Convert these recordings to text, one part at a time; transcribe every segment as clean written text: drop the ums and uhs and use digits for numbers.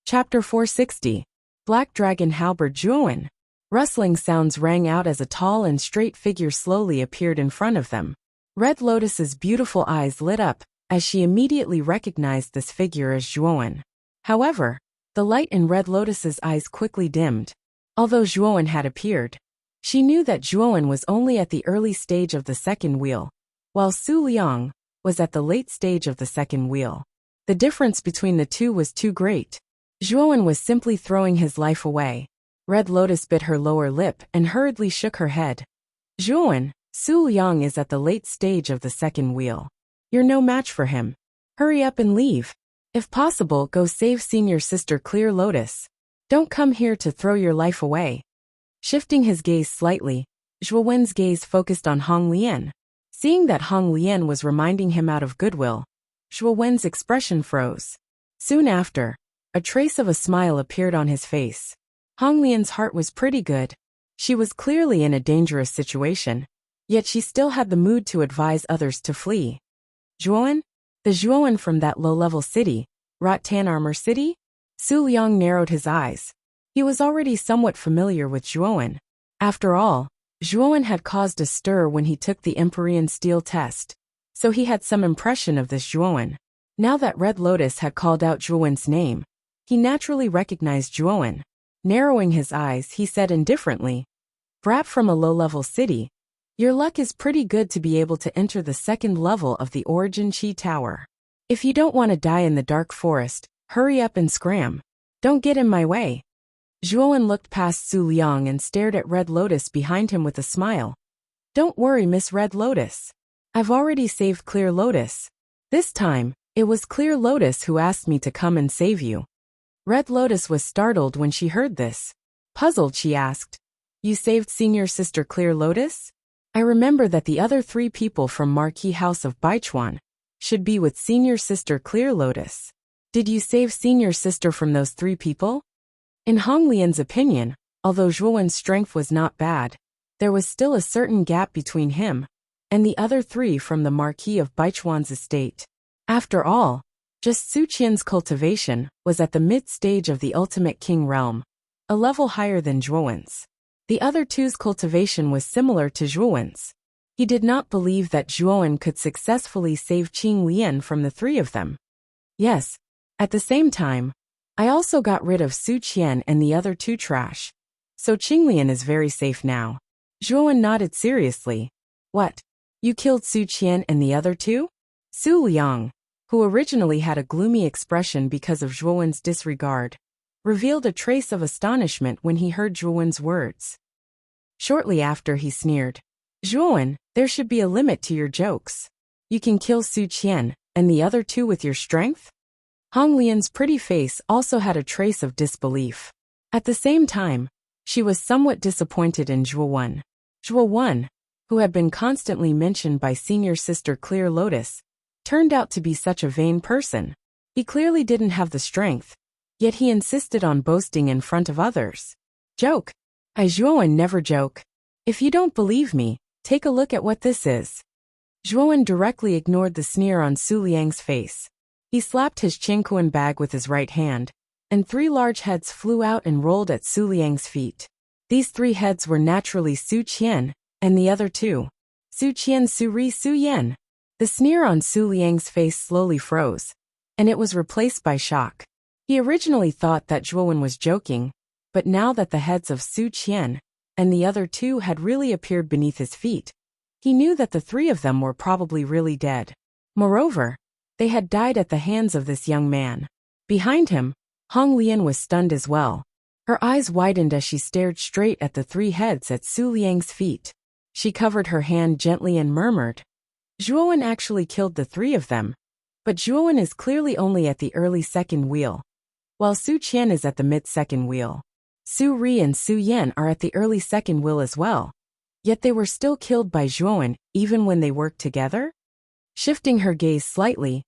Chapter 460. Black Dragon Halberd Zhuowen. Rustling sounds rang out as a tall and straight figure slowly appeared in front of them. Red Lotus's beautiful eyes lit up, as she immediately recognized this figure as Zhuowen. However, the light in Red Lotus's eyes quickly dimmed. Although Zhuowen had appeared, she knew that Zhuowen was only at the early stage of the second wheel, while Su Liang was at the late stage of the second wheel. The difference between the two was too great. Zhuowen was simply throwing his life away. Red Lotus bit her lower lip and hurriedly shook her head. Zhuowen, Su Liang is at the late stage of the second wheel. You're no match for him. Hurry up and leave. If possible, go save senior sister Clear Lotus. Don't come here to throw your life away. Shifting his gaze slightly, Zhuowen's gaze focused on Hong Lian. Seeing that Hong Lian was reminding him out of goodwill, Zhuowen's expression froze. Soon after, a trace of a smile appeared on his face. Hong Lian's heart was pretty good. She was clearly in a dangerous situation, yet she still had the mood to advise others to flee. Zhuowen? The Zhuowen from that low-level city, Rattan Armor City? Su Liang narrowed his eyes. He was already somewhat familiar with Zhuowen. After all, Zhuowen had caused a stir when he took the Empyrean Steel test, so he had some impression of this Zhuowen. Now that Red Lotus had called out Zhuowen's name, he naturally recognized Zhuowen. Narrowing his eyes, he said indifferently, "Brat from a low-level city, your luck is pretty good to be able to enter the second level of the Origin Chi Tower. If you don't want to die in the dark forest, hurry up and scram. Don't get in my way." Zhuowen looked past Su Liang and stared at Red Lotus behind him with a smile. "Don't worry, Miss Red Lotus. I've already saved Clear Lotus. This time, it was Clear Lotus who asked me to come and save you." Red Lotus was startled when she heard this. Puzzled, she asked, "You saved senior sister Clear Lotus? I remember that the other 3 people from Marquis House of Baichuan should be with senior sister Clear Lotus. Did you save senior sister from those 3 people?" In Hong Lian's opinion, although Zhuowen's strength was not bad, there was still a certain gap between him and the other 3 from the Marquis of Baichuan's estate. After all, just Su Qian's cultivation was at the mid-stage of the Ultimate King realm, a level higher than Zhuowen's. The other 2's cultivation was similar to Zhuowen's. He did not believe that Zhuowen could successfully save Qing Lian from the 3 of them. Yes, at the same time, I also got rid of Su Qian and the other 2 trash, so Qing Lian is very safe now. Zhuowen nodded seriously. What? You killed Su Qian and the other 2? Su Liang, who originally had a gloomy expression because of Zhuowen's disregard, revealed a trace of astonishment when he heard Zhuowen's words. Shortly after, he sneered. "Zhuowen, there should be a limit to your jokes. You can kill Su Qian and the other 2 with your strength?" Hong Lian's pretty face also had a trace of disbelief. At the same time, she was somewhat disappointed in Zhuowen. Zhuowen, who had been constantly mentioned by senior sister Clear Lotus, turned out to be such a vain person. He clearly didn't have the strength, yet he insisted on boasting in front of others. Joke? Zhuowen never joke. If you don't believe me, take a look at what this is. Zhuowen directly ignored the sneer on Su Liang's face. He slapped his Qingquan bag with his right hand, and 3 large heads flew out and rolled at Su Liang's feet. These 3 heads were naturally Su Qian and the other 2. Su Qian, Su Ri, Su Yan. The sneer on Su Liang's face slowly froze, and it was replaced by shock. He originally thought that Zhuowen was joking, but now that the heads of Su Qian and the other 2 had really appeared beneath his feet, he knew that the 3 of them were probably really dead. Moreover, they had died at the hands of this young man. Behind him, Hong Lian was stunned as well. Her eyes widened as she stared straight at the 3 heads at Su Liang's feet. She covered her hand gently and murmured, "Zhuowen actually killed the 3 of them, but Zhuowen is clearly only at the early second wheel, while Su Qian is at the mid-second wheel. Su Ri and Su Yan are at the early second wheel as well, yet they were still killed by Zhuowen even when they worked together?" Shifting her gaze slightly,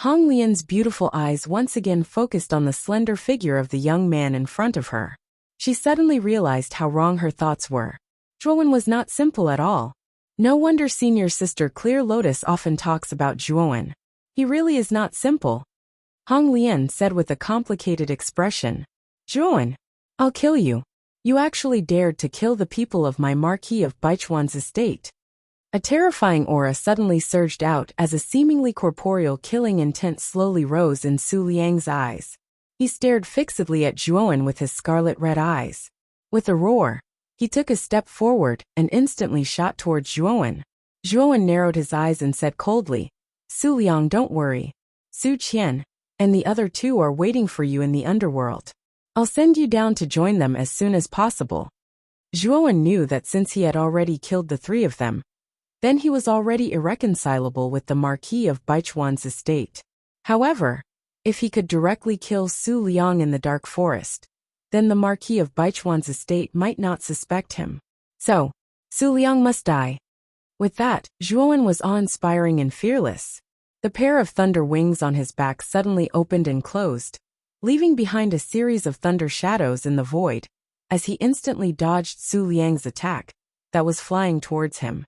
Hong Lian's beautiful eyes once again focused on the slender figure of the young man in front of her. She suddenly realized how wrong her thoughts were. Zhuowen was not simple at all. No wonder senior sister Clear Lotus often talks about Zhuowen. He really is not simple. Hong Lian said with a complicated expression. Zhuan, I'll kill you. You actually dared to kill the people of my Marquis of Baichuan's estate. A terrifying aura suddenly surged out as a seemingly corporeal killing intent slowly rose in Su Liang's eyes. He stared fixedly at Zhuan with his scarlet-red eyes. With a roar, he took a step forward and instantly shot towards Zhuan. Zhuan narrowed his eyes and said coldly, Su Liang, don't worry. Su Qian and the other two are waiting for you in the underworld. I'll send you down to join them as soon as possible. Zhuan knew that since he had already killed the three of them, then he was already irreconcilable with the Marquis of Baichuan's estate. However, if he could directly kill Su Liang in the dark forest, then the Marquis of Baichuan's estate might not suspect him. So, Su Liang must die. With that, Zhuan was awe-inspiring and fearless. The pair of thunder wings on his back suddenly opened and closed, leaving behind a series of thunder shadows in the void, as he instantly dodged Su Liang's attack that was flying towards him.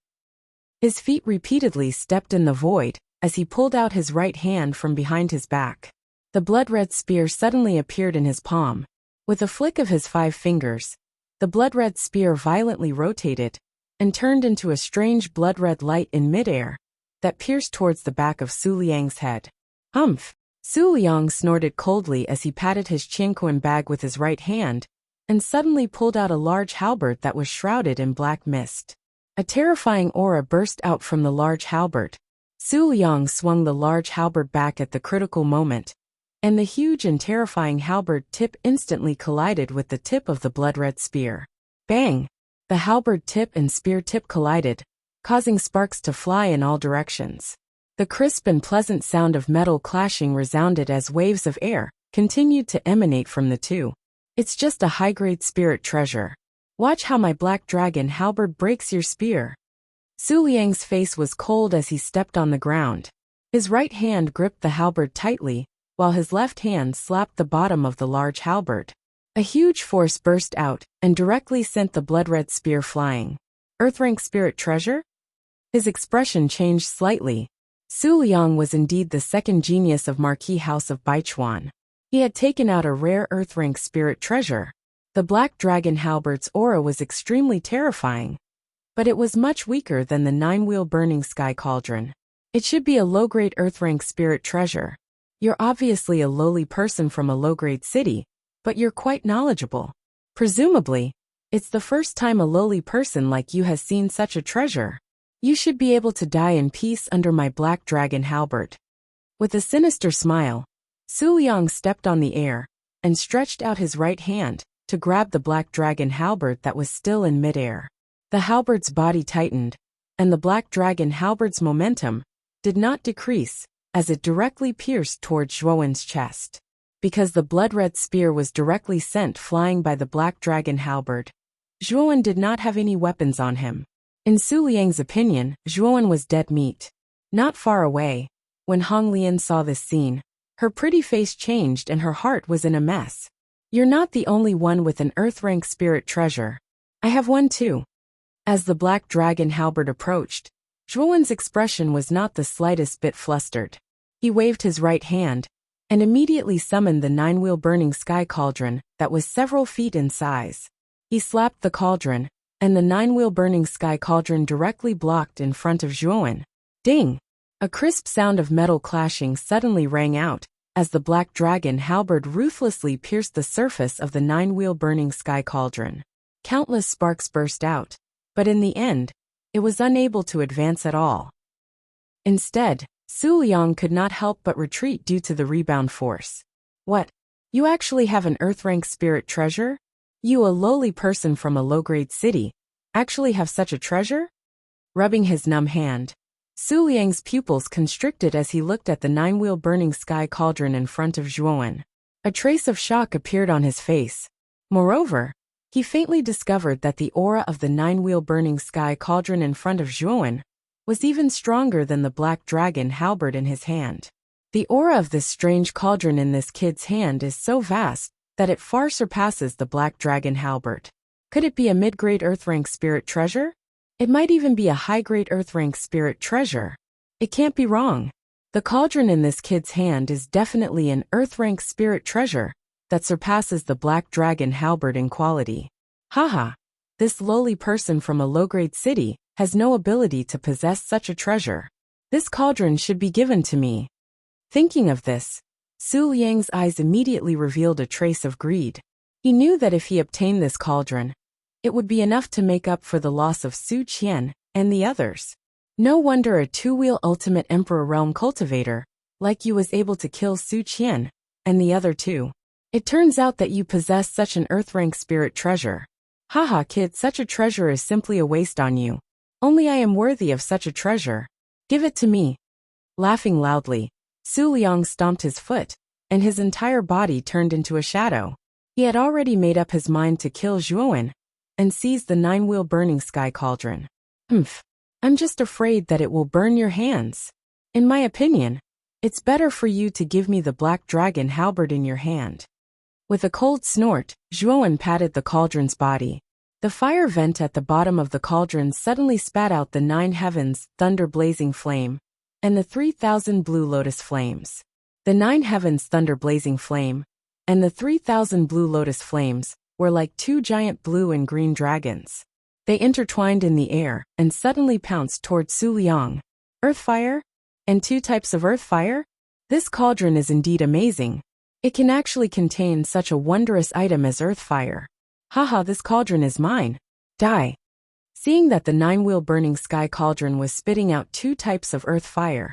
His feet repeatedly stepped in the void as he pulled out his right hand from behind his back. The blood-red spear suddenly appeared in his palm. With a flick of his 5 fingers, the blood-red spear violently rotated and turned into a strange blood-red light in midair that pierced towards the back of Su Liang's head. Humph! Su Liang snorted coldly as he patted his Qingquan bag with his right hand and suddenly pulled out a large halberd that was shrouded in black mist. A terrifying aura burst out from the large halberd. Su Liang swung the large halberd back at the critical moment, and the huge and terrifying halberd tip instantly collided with the tip of the blood-red spear. Bang! The halberd tip and spear tip collided, causing sparks to fly in all directions. The crisp and pleasant sound of metal clashing resounded as waves of air continued to emanate from the two. It's just a high-grade spirit treasure. Watch how my black dragon halberd breaks your spear. Su Liang's face was cold as he stepped on the ground. His right hand gripped the halberd tightly, while his left hand slapped the bottom of the large halberd. A huge force burst out and directly sent the blood-red spear flying. Earth-rank spirit treasure? His expression changed slightly. Su Liang was indeed the second genius of Marquis House of Baichuan. He had taken out a rare earth-rank spirit treasure. The black dragon halberd's aura was extremely terrifying, but it was much weaker than the 9-wheel burning sky cauldron. It should be a low-grade earth-rank spirit treasure. You're obviously a lowly person from a low-grade city, but you're quite knowledgeable. Presumably, it's the first time a lowly person like you has seen such a treasure. You should be able to die in peace under my black dragon halberd. With a sinister smile, Su Liang stepped on the air and stretched out his right hand to grab the black dragon halberd that was still in midair. The halberd's body tightened, and the black dragon halberd's momentum did not decrease as it directly pierced towards Zhuan's chest. Because the blood-red spear was directly sent flying by the black dragon halberd, Zhuan did not have any weapons on him. In Su Liang's opinion, Zhuan was dead meat. Not far away, when Hong Lian saw this scene, her pretty face changed and her heart was in a mess. You're not the only one with an earth-rank spirit treasure. I have one too. As the black dragon halberd approached, Zhuan's expression was not the slightest bit flustered. He waved his right hand and immediately summoned the 9-wheel burning sky cauldron that was several feet in size. He slapped the cauldron, and the 9-wheel burning sky cauldron directly blocked in front of Zhuan. Ding! A crisp sound of metal clashing suddenly rang out as the black dragon halberd ruthlessly pierced the surface of the 9-wheel burning sky cauldron. Countless sparks burst out, but in the end, it was unable to advance at all. Instead, Su Liang could not help but retreat due to the rebound force. What? You actually have an earth-rank spirit treasure? You, a lowly person from a low-grade city, actually have such a treasure? Rubbing his numb hand, Su Liang's pupils constricted as he looked at the 9-wheel burning sky cauldron in front of Zhuan. A trace of shock appeared on his face. Moreover, he faintly discovered that the aura of the 9-wheel burning sky cauldron in front of Zhuan was even stronger than the black dragon halberd in his hand. The aura of this strange cauldron in this kid's hand is so vast that it far surpasses the black dragon halberd. Could it be a mid-grade earth-rank spirit treasure? It might even be a high-grade earth-rank spirit treasure. It can't be wrong. The cauldron in this kid's hand is definitely an earth-rank spirit treasure that surpasses the black dragon halberd in quality. Haha, this lowly person from a low-grade city has no ability to possess such a treasure. This cauldron should be given to me. Thinking of this, Su Liang's eyes immediately revealed a trace of greed. He knew that if he obtained this cauldron, it would be enough to make up for the loss of Su Qian and the others. No wonder a two-wheel ultimate emperor realm cultivator like you was able to kill Su Qian and the other two. It turns out that you possess such an earth-rank spirit treasure. Haha kid, such a treasure is simply a waste on you. Only I am worthy of such a treasure. Give it to me. Laughing loudly, Su Liang stomped his foot, and his entire body turned into a shadow. He had already made up his mind to kill Zhuowen and seize the 9-wheel burning sky cauldron. I'm just afraid that it will burn your hands. In my opinion, it's better for you to give me the black dragon halberd in your hand. With a cold snort, Zhuowen patted the cauldron's body. The fire vent at the bottom of the cauldron suddenly spat out the 9 heavens thunder blazing flame and the 3,000 blue lotus flames. The 9 heavens thunder blazing flame and the 3,000 blue lotus flames were like 2 giant blue and green dragons. They intertwined in the air and suddenly pounced toward Su Liang. Earth fire? And 2 types of earth fire? This cauldron is indeed amazing. It can actually contain such a wondrous item as earth fire. Haha, this cauldron is mine. Die. Seeing that the 9-wheel burning sky cauldron was spitting out 2 types of earth fire,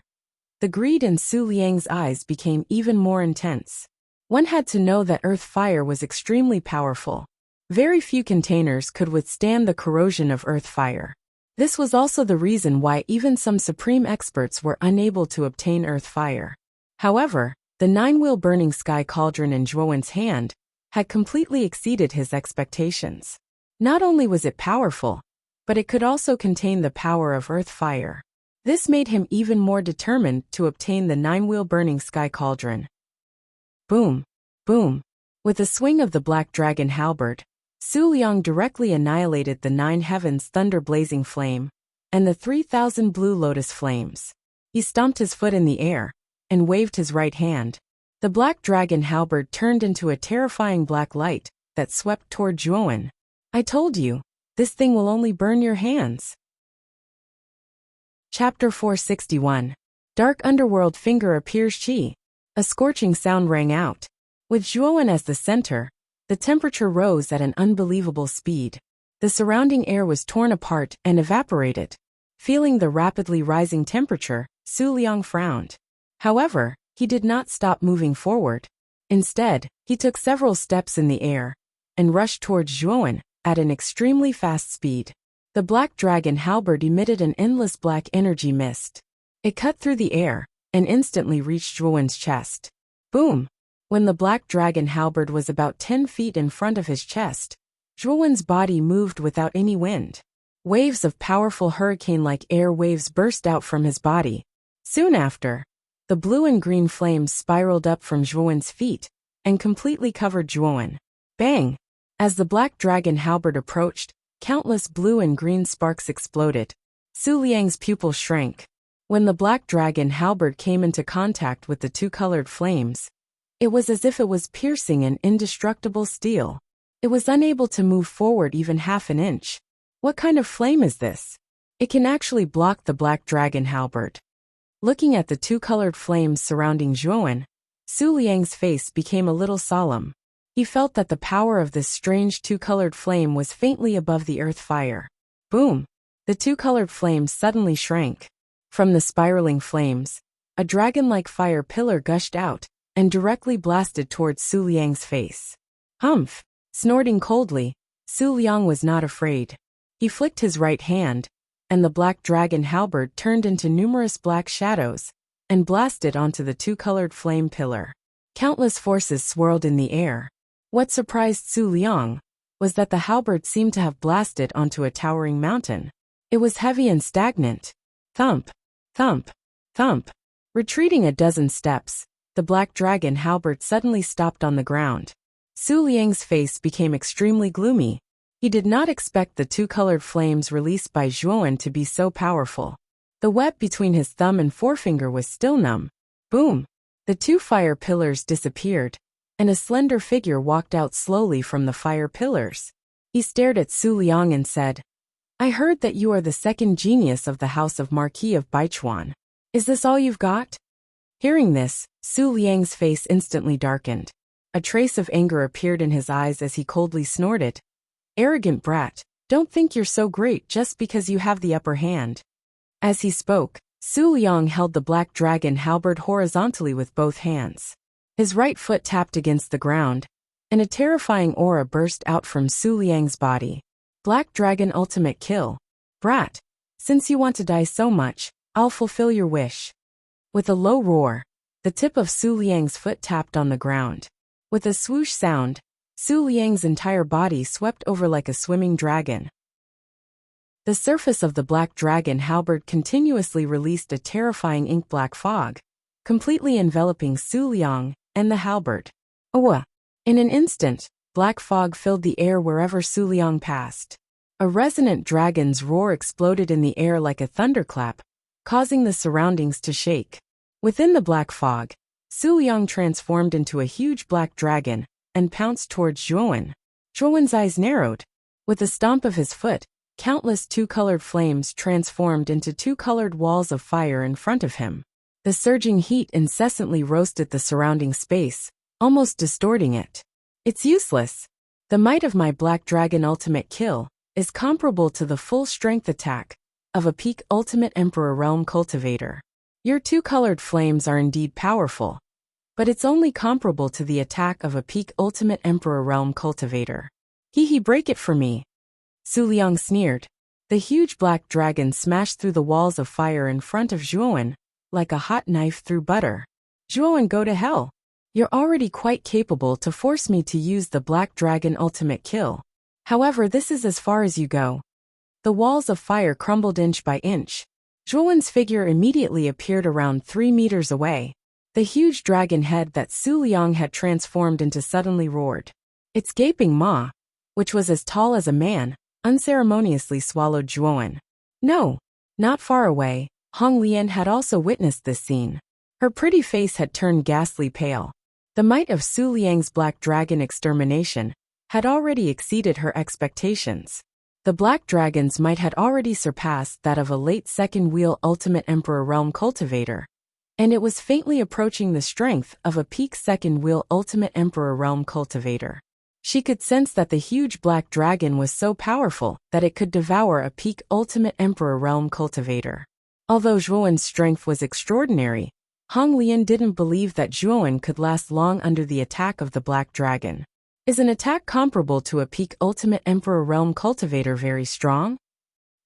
the greed in Su Liang's eyes became even more intense. One had to know that earth fire was extremely powerful. Very few containers could withstand the corrosion of earth fire. This was also the reason why even some supreme experts were unable to obtain earth fire. However, the 9-wheel burning sky cauldron in Zhuowen's hand had completely exceeded his expectations. Not only was it powerful, but it could also contain the power of earth fire. This made him even more determined to obtain the 9-wheel burning sky cauldron. Boom! Boom! With a swing of the black dragon halberd, Su Liang directly annihilated the 9 heavens thunder blazing flame and the 3,000 blue lotus flames. He stomped his foot in the air and waved his right hand. The black dragon halberd turned into a terrifying black light that swept toward Zhuowen. I told you, this thing will only burn your hands. Chapter 461. Dark Underworld Finger Appears Chi. A scorching sound rang out. With Zhuowen as the center, the temperature rose at an unbelievable speed. The surrounding air was torn apart and evaporated. Feeling the rapidly rising temperature, Su Liang frowned. However, he did not stop moving forward. Instead, he took several steps in the air and rushed towards Zhuowen at an extremely fast speed. The black dragon halberd emitted an endless black energy mist. It cut through the air and instantly reached Zhuowen's chest. Boom! When the black dragon halberd was about 10 feet in front of his chest, Zhuowen's body moved without any wind. Waves of powerful hurricane-like air waves burst out from his body. Soon after, the blue and green flames spiraled up from Zhuowen's feet and completely covered Zhuowen. Bang! As the black dragon halberd approached, countless blue and green sparks exploded. Su Liang's pupil shrank. When the black dragon halberd came into contact with the 2 colored flames, it was as if it was piercing an indestructible steel. It was unable to move forward even half an inch. What kind of flame is this? It can actually block the black dragon halberd. Looking at the 2 colored flames surrounding Zhuowen, Su Liang's face became a little solemn. He felt that the power of this strange 2 colored flame was faintly above the earth fire. Boom! The 2 colored flames suddenly shrank. From the spiraling flames, a dragon-like fire pillar gushed out and directly blasted towards Su Liang's face. Humph! Snorting coldly, Su Liang was not afraid. He flicked his right hand, and the black dragon halberd turned into numerous black shadows and blasted onto the 2 colored flame pillar. Countless forces swirled in the air. What surprised Su Liang was that the halberd seemed to have blasted onto a towering mountain. It was heavy and stagnant. Thump! Thump! Thump! Retreating a dozen steps, the black dragon halberd suddenly stopped on the ground. Su Liang's face became extremely gloomy. He did not expect the 2 colored flames released by Zhuowen to be so powerful. The web between his thumb and forefinger was still numb. Boom! The two fire pillars disappeared, and a slender figure walked out slowly from the fire pillars. He stared at Su Liang and said, "I heard that you are the second genius of the house of Marquis of Baichuan. Is this all you've got?" Hearing this, Su Liang's face instantly darkened. A trace of anger appeared in his eyes as he coldly snorted, "Arrogant brat, don't think you're so great just because you have the upper hand." As he spoke, Su Liang held the black dragon halberd horizontally with both hands. His right foot tapped against the ground, and a terrifying aura burst out from Su Liang's body. Black Dragon Ultimate Kill. Brat, since you want to die so much, I'll fulfill your wish. With a low roar, the tip of Su Liang's foot tapped on the ground. With a swoosh sound, Su Liang's entire body swept over like a swimming dragon. The surface of the black dragon halberd continuously released a terrifying ink-black fog, completely enveloping Su Liang and the halberd. Owa! In an instant, black fog filled the air wherever Su Liang passed. A resonant dragon's roar exploded in the air like a thunderclap, causing the surroundings to shake. Within the black fog, Su Liang transformed into a huge black dragon and pounced towards Zhuowen. Zhuowen's eyes narrowed. With a stomp of his foot, countless two-colored flames transformed into two-colored walls of fire in front of him. The surging heat incessantly roasted the surrounding space, almost distorting it. It's useless. The might of my Black Dragon Ultimate Kill is comparable to the full-strength attack of a peak Ultimate Emperor Realm Cultivator. Your two-colored flames are indeed powerful, but it's only comparable to the attack of a peak Ultimate Emperor Realm Cultivator. He break it for me. Su Liang sneered. The huge black dragon smashed through the walls of fire in front of Zhuowen, like a hot knife through butter. Zhuowen, go to hell. You're already quite capable to force me to use the Black Dragon Ultimate Kill. However, this is as far as you go. The walls of fire crumbled inch by inch. Zhuowen's figure immediately appeared around 3 meters away. The huge dragon head that Su Liang had transformed into suddenly roared. Its gaping maw, which was as tall as a man, unceremoniously swallowed Zhuowen. No, not far away, Hong Lian had also witnessed this scene. Her pretty face had turned ghastly pale. The might of Su Liang's black dragon extermination had already exceeded her expectations. The black dragon's might had already surpassed that of a late second wheel Ultimate Emperor Realm Cultivator, and it was faintly approaching the strength of a peak second wheel Ultimate Emperor Realm Cultivator. She could sense that the huge black dragon was so powerful that it could devour a peak Ultimate Emperor Realm Cultivator. Although Zhuowen's strength was extraordinary, Hong Lian didn't believe that Zhuowen could last long under the attack of the black dragon. Is an attack comparable to a peak Ultimate Emperor Realm Cultivator very strong?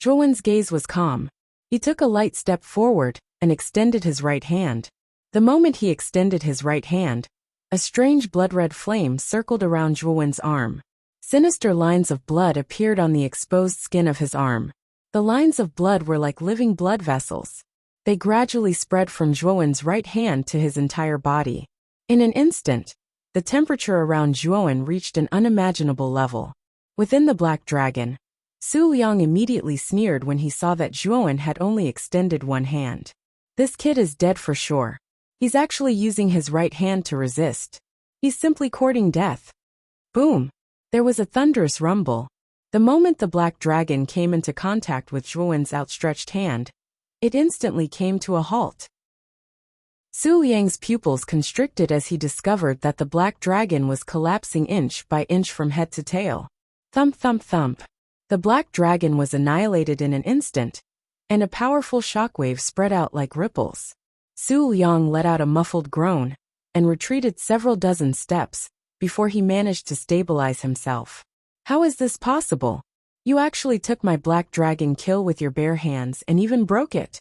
Zhuowen's gaze was calm. He took a light step forward and extended his right hand. The moment he extended his right hand, a strange blood-red flame circled around Zhuowen's arm. Sinister lines of blood appeared on the exposed skin of his arm. The lines of blood were like living blood vessels. They gradually spread from Zhuowen's right hand to his entire body. In an instant, the temperature around Zhuowen reached an unimaginable level. Within the black dragon, Su Liang immediately sneered when he saw that Zhuowen had only extended one hand. This kid is dead for sure. He's actually using his right hand to resist. He's simply courting death. Boom! There was a thunderous rumble. The moment the black dragon came into contact with Zhuowen's outstretched hand, it instantly came to a halt. Su Liang's pupils constricted as he discovered that the black dragon was collapsing inch by inch from head to tail. Thump thump thump. The black dragon was annihilated in an instant, and a powerful shockwave spread out like ripples. Su Liang let out a muffled groan and retreated several dozen steps before he managed to stabilize himself. How is this possible? You actually took my black dragon kill with your bare hands and even broke it.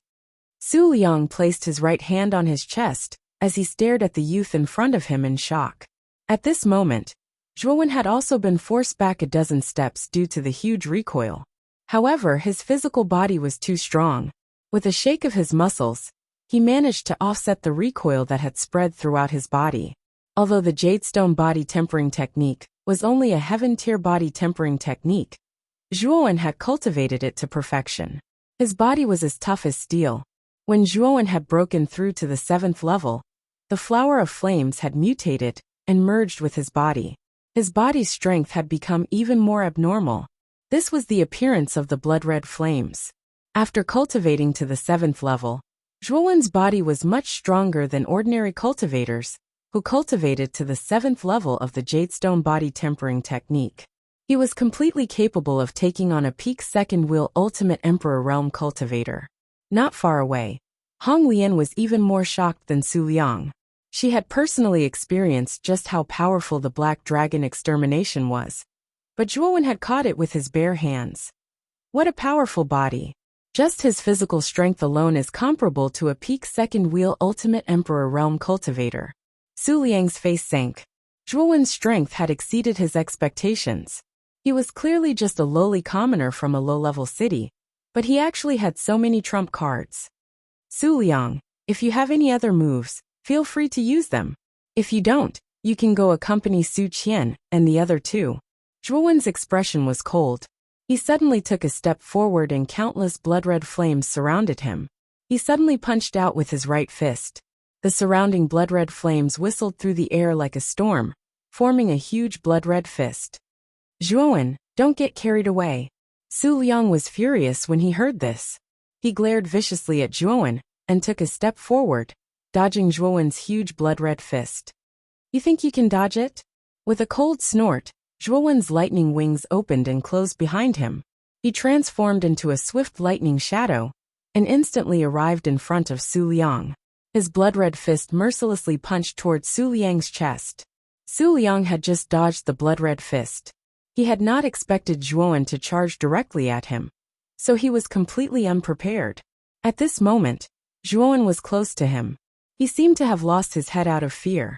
Su Liang placed his right hand on his chest as he stared at the youth in front of him in shock. At this moment, Zhuowen had also been forced back a dozen steps due to the huge recoil. However, his physical body was too strong. With a shake of his muscles, he managed to offset the recoil that had spread throughout his body. Although the Jadestone body tempering technique was only a heaven-tier body tempering technique, Zhuowen had cultivated it to perfection. His body was as tough as steel. When Zhuowen had broken through to the 7th level, the flower of flames had mutated and merged with his body. His body's strength had become even more abnormal. This was the appearance of the blood-red flames. After cultivating to the 7th level, Zhuowen's body was much stronger than ordinary cultivators, who cultivated to the 7th level of the Jadestone body tempering technique. He was completely capable of taking on a peak second wheel ultimate Emperor Realm cultivator. Not far away, Hong Lian was even more shocked than Su Liang. She had personally experienced just how powerful the Black Dragon extermination was. But Zhuowen had caught it with his bare hands. What a powerful body. Just his physical strength alone is comparable to a peak second wheel ultimate Emperor Realm cultivator. Su Liang's face sank. Zhuowen's strength had exceeded his expectations. He was clearly just a lowly commoner from a low-level city, but he actually had so many trump cards. Su Liang, if you have any other moves, feel free to use them. If you don't, you can go accompany Su Qian and the other two. Zhuowen's expression was cold. He suddenly took a step forward and countless blood-red flames surrounded him. He suddenly punched out with his right fist. The surrounding blood-red flames whistled through the air like a storm, forming a huge blood-red fist. Zhuowen, don't get carried away. Su Liang was furious when he heard this. He glared viciously at Zhuowen and took a step forward, dodging Zhuowen's huge blood-red fist. You think you can dodge it? With a cold snort, Zhuowen's lightning wings opened and closed behind him. He transformed into a swift lightning shadow and instantly arrived in front of Su Liang. His blood-red fist mercilessly punched toward Su Liang's chest. Su Liang had just dodged the blood-red fist. He had not expected Zhuowen to charge directly at him, so he was completely unprepared. At this moment, Zhuowen was close to him. He seemed to have lost his head out of fear.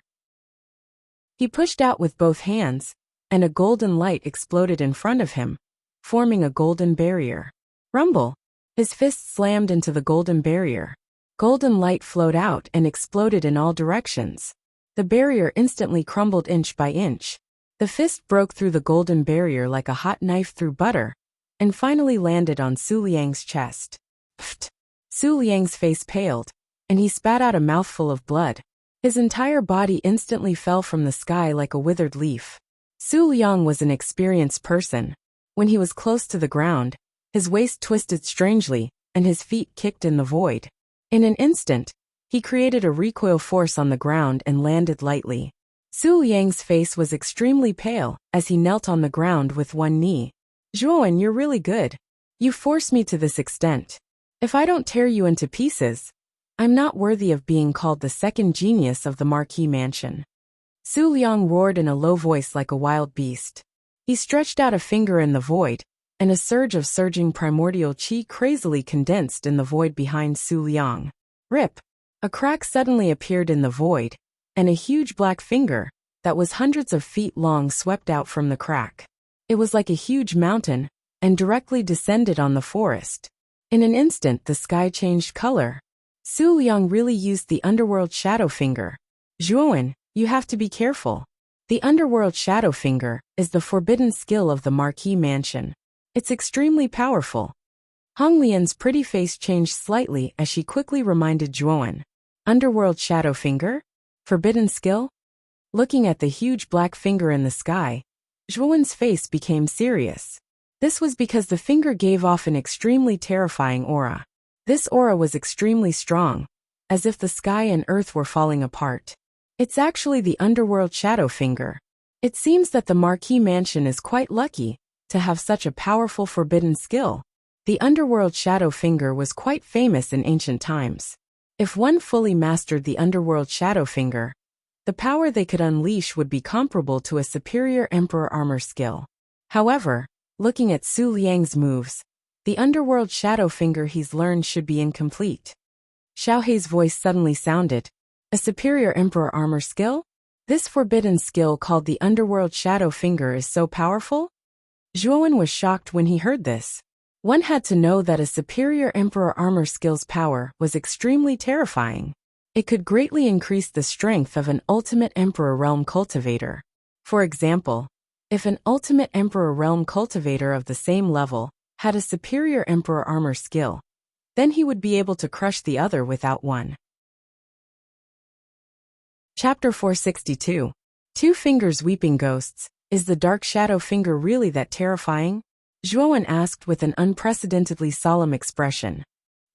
He pushed out with both hands, and a golden light exploded in front of him, forming a golden barrier. Rumble! His fist slammed into the golden barrier. Golden light flowed out and exploded in all directions. The barrier instantly crumbled inch by inch. The fist broke through the golden barrier like a hot knife through butter, and finally landed on Su Liang's chest. Pfft! Su Liang's face paled, and he spat out a mouthful of blood. His entire body instantly fell from the sky like a withered leaf. Su Liang was an experienced person. When he was close to the ground, his waist twisted strangely, and his feet kicked in the void. In an instant, he created a recoil force on the ground and landed lightly. Su Liang's face was extremely pale as he knelt on the ground with one knee. Zhuowen, you're really good. You forced me to this extent. If I don't tear you into pieces, I'm not worthy of being called the second genius of the Marquis Mansion. Su Liang roared in a low voice like a wild beast. He stretched out a finger in the void, and a surge of surging primordial qi crazily condensed in the void behind Su Liang. Rip! A crack suddenly appeared in the void, and a huge black finger, that was hundreds of feet long, swept out from the crack. It was like a huge mountain, and directly descended on the forest. In an instant the sky changed color. Su Liang really used the underworld shadow finger. Zhuowen, you have to be careful. The underworld shadow finger is the forbidden skill of the Marquis Mansion. It's extremely powerful. Hong Lian's pretty face changed slightly as she quickly reminded Zhuowen. Underworld shadow finger? Forbidden skill? Looking at the huge black finger in the sky, Zhuowen's face became serious. This was because the finger gave off an extremely terrifying aura. This aura was extremely strong, as if the sky and earth were falling apart. It's actually the underworld shadow finger. It seems that the Marquis Mansion is quite lucky to have such a powerful forbidden skill. The underworld shadow finger was quite famous in ancient times. If one fully mastered the underworld shadow finger, the power they could unleash would be comparable to a superior emperor armor skill. However, looking at Su Liang's moves, the underworld shadow finger he's learned should be incomplete. Xiaohei's voice suddenly sounded. A superior emperor armor skill? This forbidden skill called the underworld shadow finger is so powerful? Zhuowen was shocked when he heard this. One had to know that a superior emperor armor skill's power was extremely terrifying. It could greatly increase the strength of an ultimate emperor realm cultivator. For example, if an ultimate emperor realm cultivator of the same level had a superior emperor armor skill, Then he would be able to crush the other without one. Chapter 462. Two Fingers Weeping Ghosts. Is the dark shadow finger really that terrifying? Zhuowen asked with an unprecedentedly solemn expression.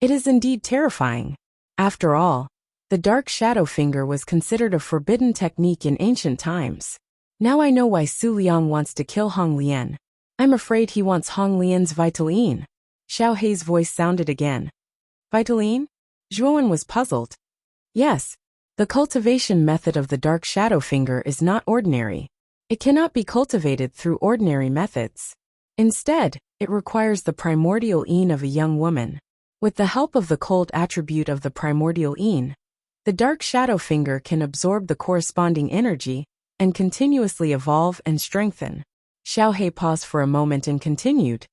It is indeed terrifying. After all, the dark shadow finger was considered a forbidden technique in ancient times. Now I know why Su Liang wants to kill Hong Lian. I'm afraid he wants Hong Lian's Vitaline. Xiao Hei's voice sounded again. Vitaline? Zhuowen was puzzled. Yes, the cultivation method of the dark shadow finger is not ordinary. It cannot be cultivated through ordinary methods. Instead, it requires the primordial yin of a young woman. With the help of the cold attribute of the primordial yin, the dark shadow finger can absorb the corresponding energy and continuously evolve and strengthen. Xiao Hei paused for a moment and continued.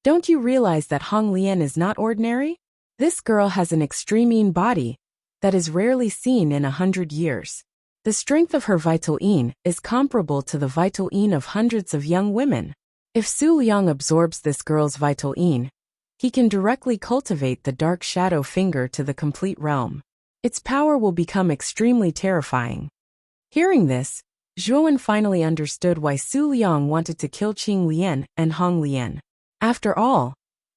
Don't you realize that Hong Lian is not ordinary? This girl has an extreme yin body that is rarely seen in 100 years. The strength of her vital yin is comparable to the vital yin of hundreds of young women. If Su Liang absorbs this girl's vital yin, he can directly cultivate the dark shadow finger to the complete realm. Its power will become extremely terrifying. Hearing this, Zhuowen finally understood why Su Liang wanted to kill Qing Lian and Hong Lian. After all,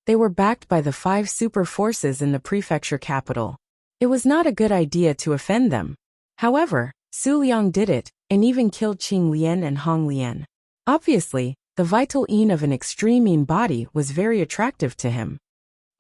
they were backed by the 5 super forces in the prefecture capital. It was not a good idea to offend them. However, Su Liang did it, and even killed Qing Lian and Hong Lian. Obviously, the vital yin of an extreme yin body was very attractive to him.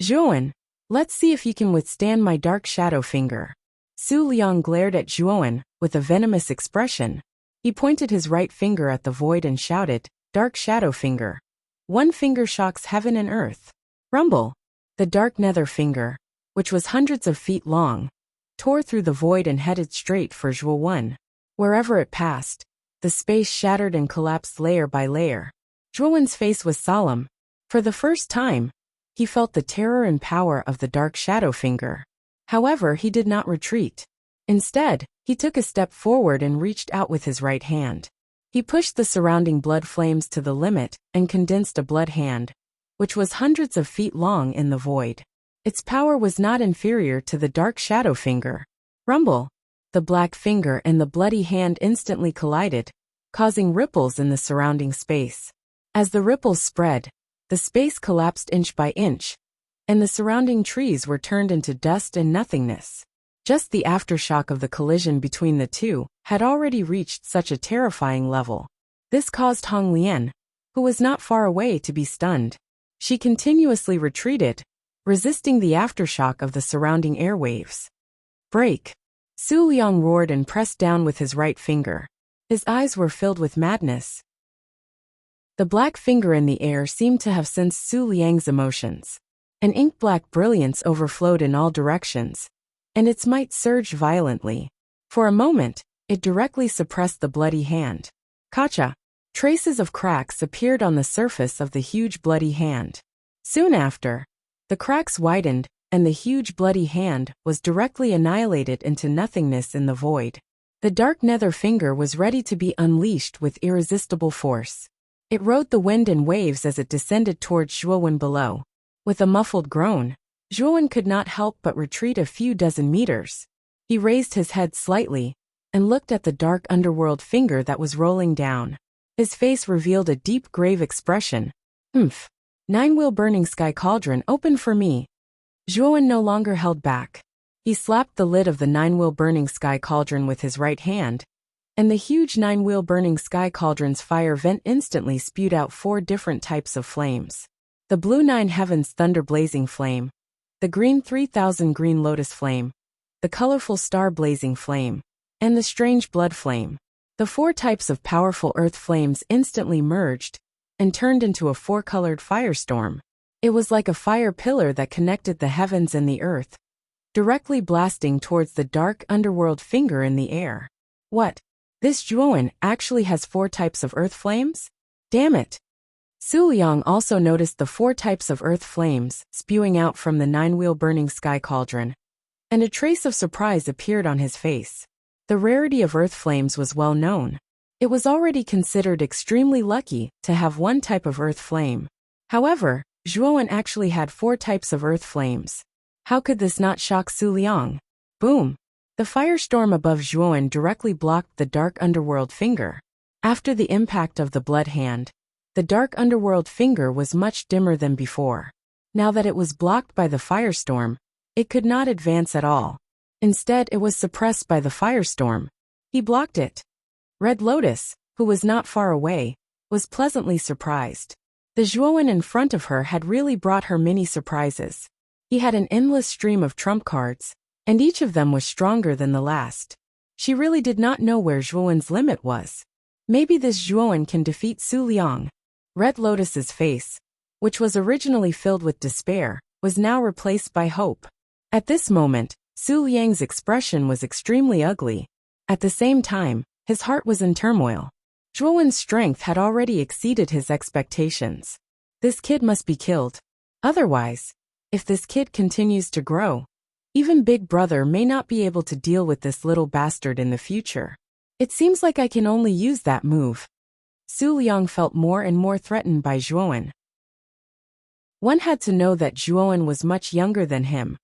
Zhuowen, let's see if you can withstand my dark shadow finger. Su Liang glared at Zhuowen with a venomous expression. He pointed his right finger at the void and shouted, Dark shadow finger. One finger shocks heaven and earth. Rumble. The dark nether finger, which was hundreds of feet long, tore through the void and headed straight for Zhuowen. Wherever it passed, the space shattered and collapsed layer by layer. Zhuowen's face was solemn. For the first time, he felt the terror and power of the dark shadow finger. However, he did not retreat. Instead, he took a step forward and reached out with his right hand. He pushed the surrounding blood flames to the limit and condensed a blood hand, which was hundreds of feet long in the void. Its power was not inferior to the dark shadow finger. Rumble. The black finger and the bloody hand instantly collided, causing ripples in the surrounding space. As the ripples spread, the space collapsed inch by inch, and the surrounding trees were turned into dust and nothingness. Just the aftershock of the collision between the two had already reached such a terrifying level. This caused Hong Lian, who was not far away, to be stunned. She continuously retreated, resisting the aftershock of the surrounding airwaves. Break! Su Liang roared and pressed down with his right finger. His eyes were filled with madness. The black finger in the air seemed to have sensed Su Liang's emotions. An ink-black brilliance overflowed in all directions, and its might surged violently. For a moment, it directly suppressed the bloody hand. Kacha! Traces of cracks appeared on the surface of the huge bloody hand. Soon after, the cracks widened, and the huge bloody hand was directly annihilated into nothingness in the void. The dark nether finger was ready to be unleashed with irresistible force. It rode the wind and waves as it descended towards Zhuowen below. With a muffled groan, Zhuowen could not help but retreat a few dozen meters. He raised his head slightly and looked at the dark underworld finger that was rolling down. His face revealed a deep, grave expression. Humph. 9-wheel burning sky cauldron, open for me. Zhuowen no longer held back. He slapped the lid of the 9-wheel burning sky cauldron with his right hand, and the huge 9-wheel burning sky cauldron's fire vent instantly spewed out 4 different types of flames. The blue 9 heavens thunder blazing flame, the green 3000 green lotus flame, the colorful star blazing flame, and the strange blood flame. The 4 types of powerful earth flames instantly merged and turned into a 4-colored firestorm. It was like a fire pillar that connected the heavens and the earth, directly blasting towards the dark underworld finger in the air. What? This Zhuowen actually has 4 types of earth flames? Damn it! Su Liang also noticed the 4 types of earth flames spewing out from the 9-wheel burning sky cauldron, and a trace of surprise appeared on his face. The rarity of earth flames was well known. It was already considered extremely lucky to have 1 type of earth flame. However, Zhuowen actually had 4 types of earth flames. How could this not shock Su Liang? Boom! The firestorm above Zhuowen directly blocked the dark underworld finger. After the impact of the blood hand, the dark underworld finger was much dimmer than before. Now that it was blocked by the firestorm, it could not advance at all. Instead, it was suppressed by the firestorm. He blocked it. Red Lotus, who was not far away, was pleasantly surprised. The Zhuowen in front of her had really brought her many surprises. He had an endless stream of trump cards, and each of them was stronger than the last. She really did not know where Zhuowen's limit was. Maybe this Zhuowen can defeat Su Liang. Red Lotus's face, which was originally filled with despair, was now replaced by hope. At this moment, Su Liang's expression was extremely ugly. At the same time, his heart was in turmoil. Zhuowen's strength had already exceeded his expectations. This kid must be killed. Otherwise, if this kid continues to grow, even Big Brother may not be able to deal with this little bastard in the future. It seems like I can only use that move. Su Liang felt more and more threatened by Zhuowen. One had to know that Zhuowen was much younger than him,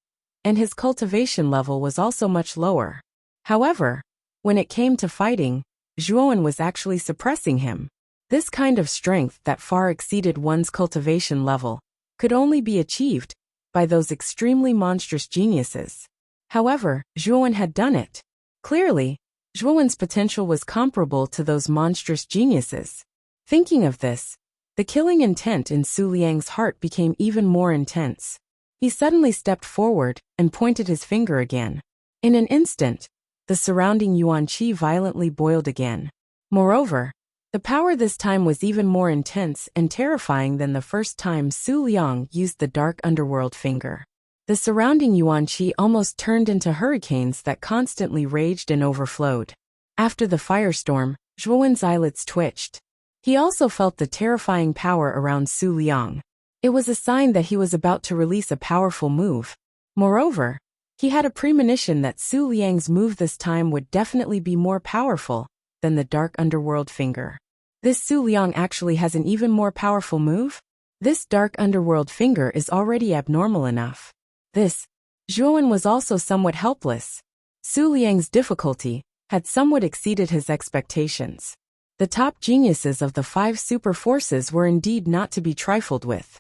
and his cultivation level was also much lower. However, when it came to fighting, Zhuowen was actually suppressing him. This kind of strength that far exceeded one's cultivation level could only be achieved by those extremely monstrous geniuses. However, Zhuowen had done it. Clearly, Zhuowen's potential was comparable to those monstrous geniuses. Thinking of this, the killing intent in Su Liang's heart became even more intense. He suddenly stepped forward and pointed his finger again. In an instant, the surrounding yuan qi violently boiled again. Moreover, the power this time was even more intense and terrifying than the first time Su Liang used the dark underworld finger. The surrounding yuan qi almost turned into hurricanes that constantly raged and overflowed. After the firestorm, Zhuowen's eyelids twitched. He also felt the terrifying power around Su Liang. It was a sign that he was about to release a powerful move. Moreover, he had a premonition that Su Liang's move this time would definitely be more powerful than the dark underworld finger. This Su Liang actually has an even more powerful move? This dark underworld finger is already abnormal enough. Zhuowen was also somewhat helpless. Su Liang's difficulty had somewhat exceeded his expectations. The top geniuses of the 5 super forces were indeed not to be trifled with.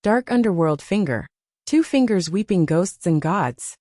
Dark underworld finger, 2 fingers weeping ghosts and gods.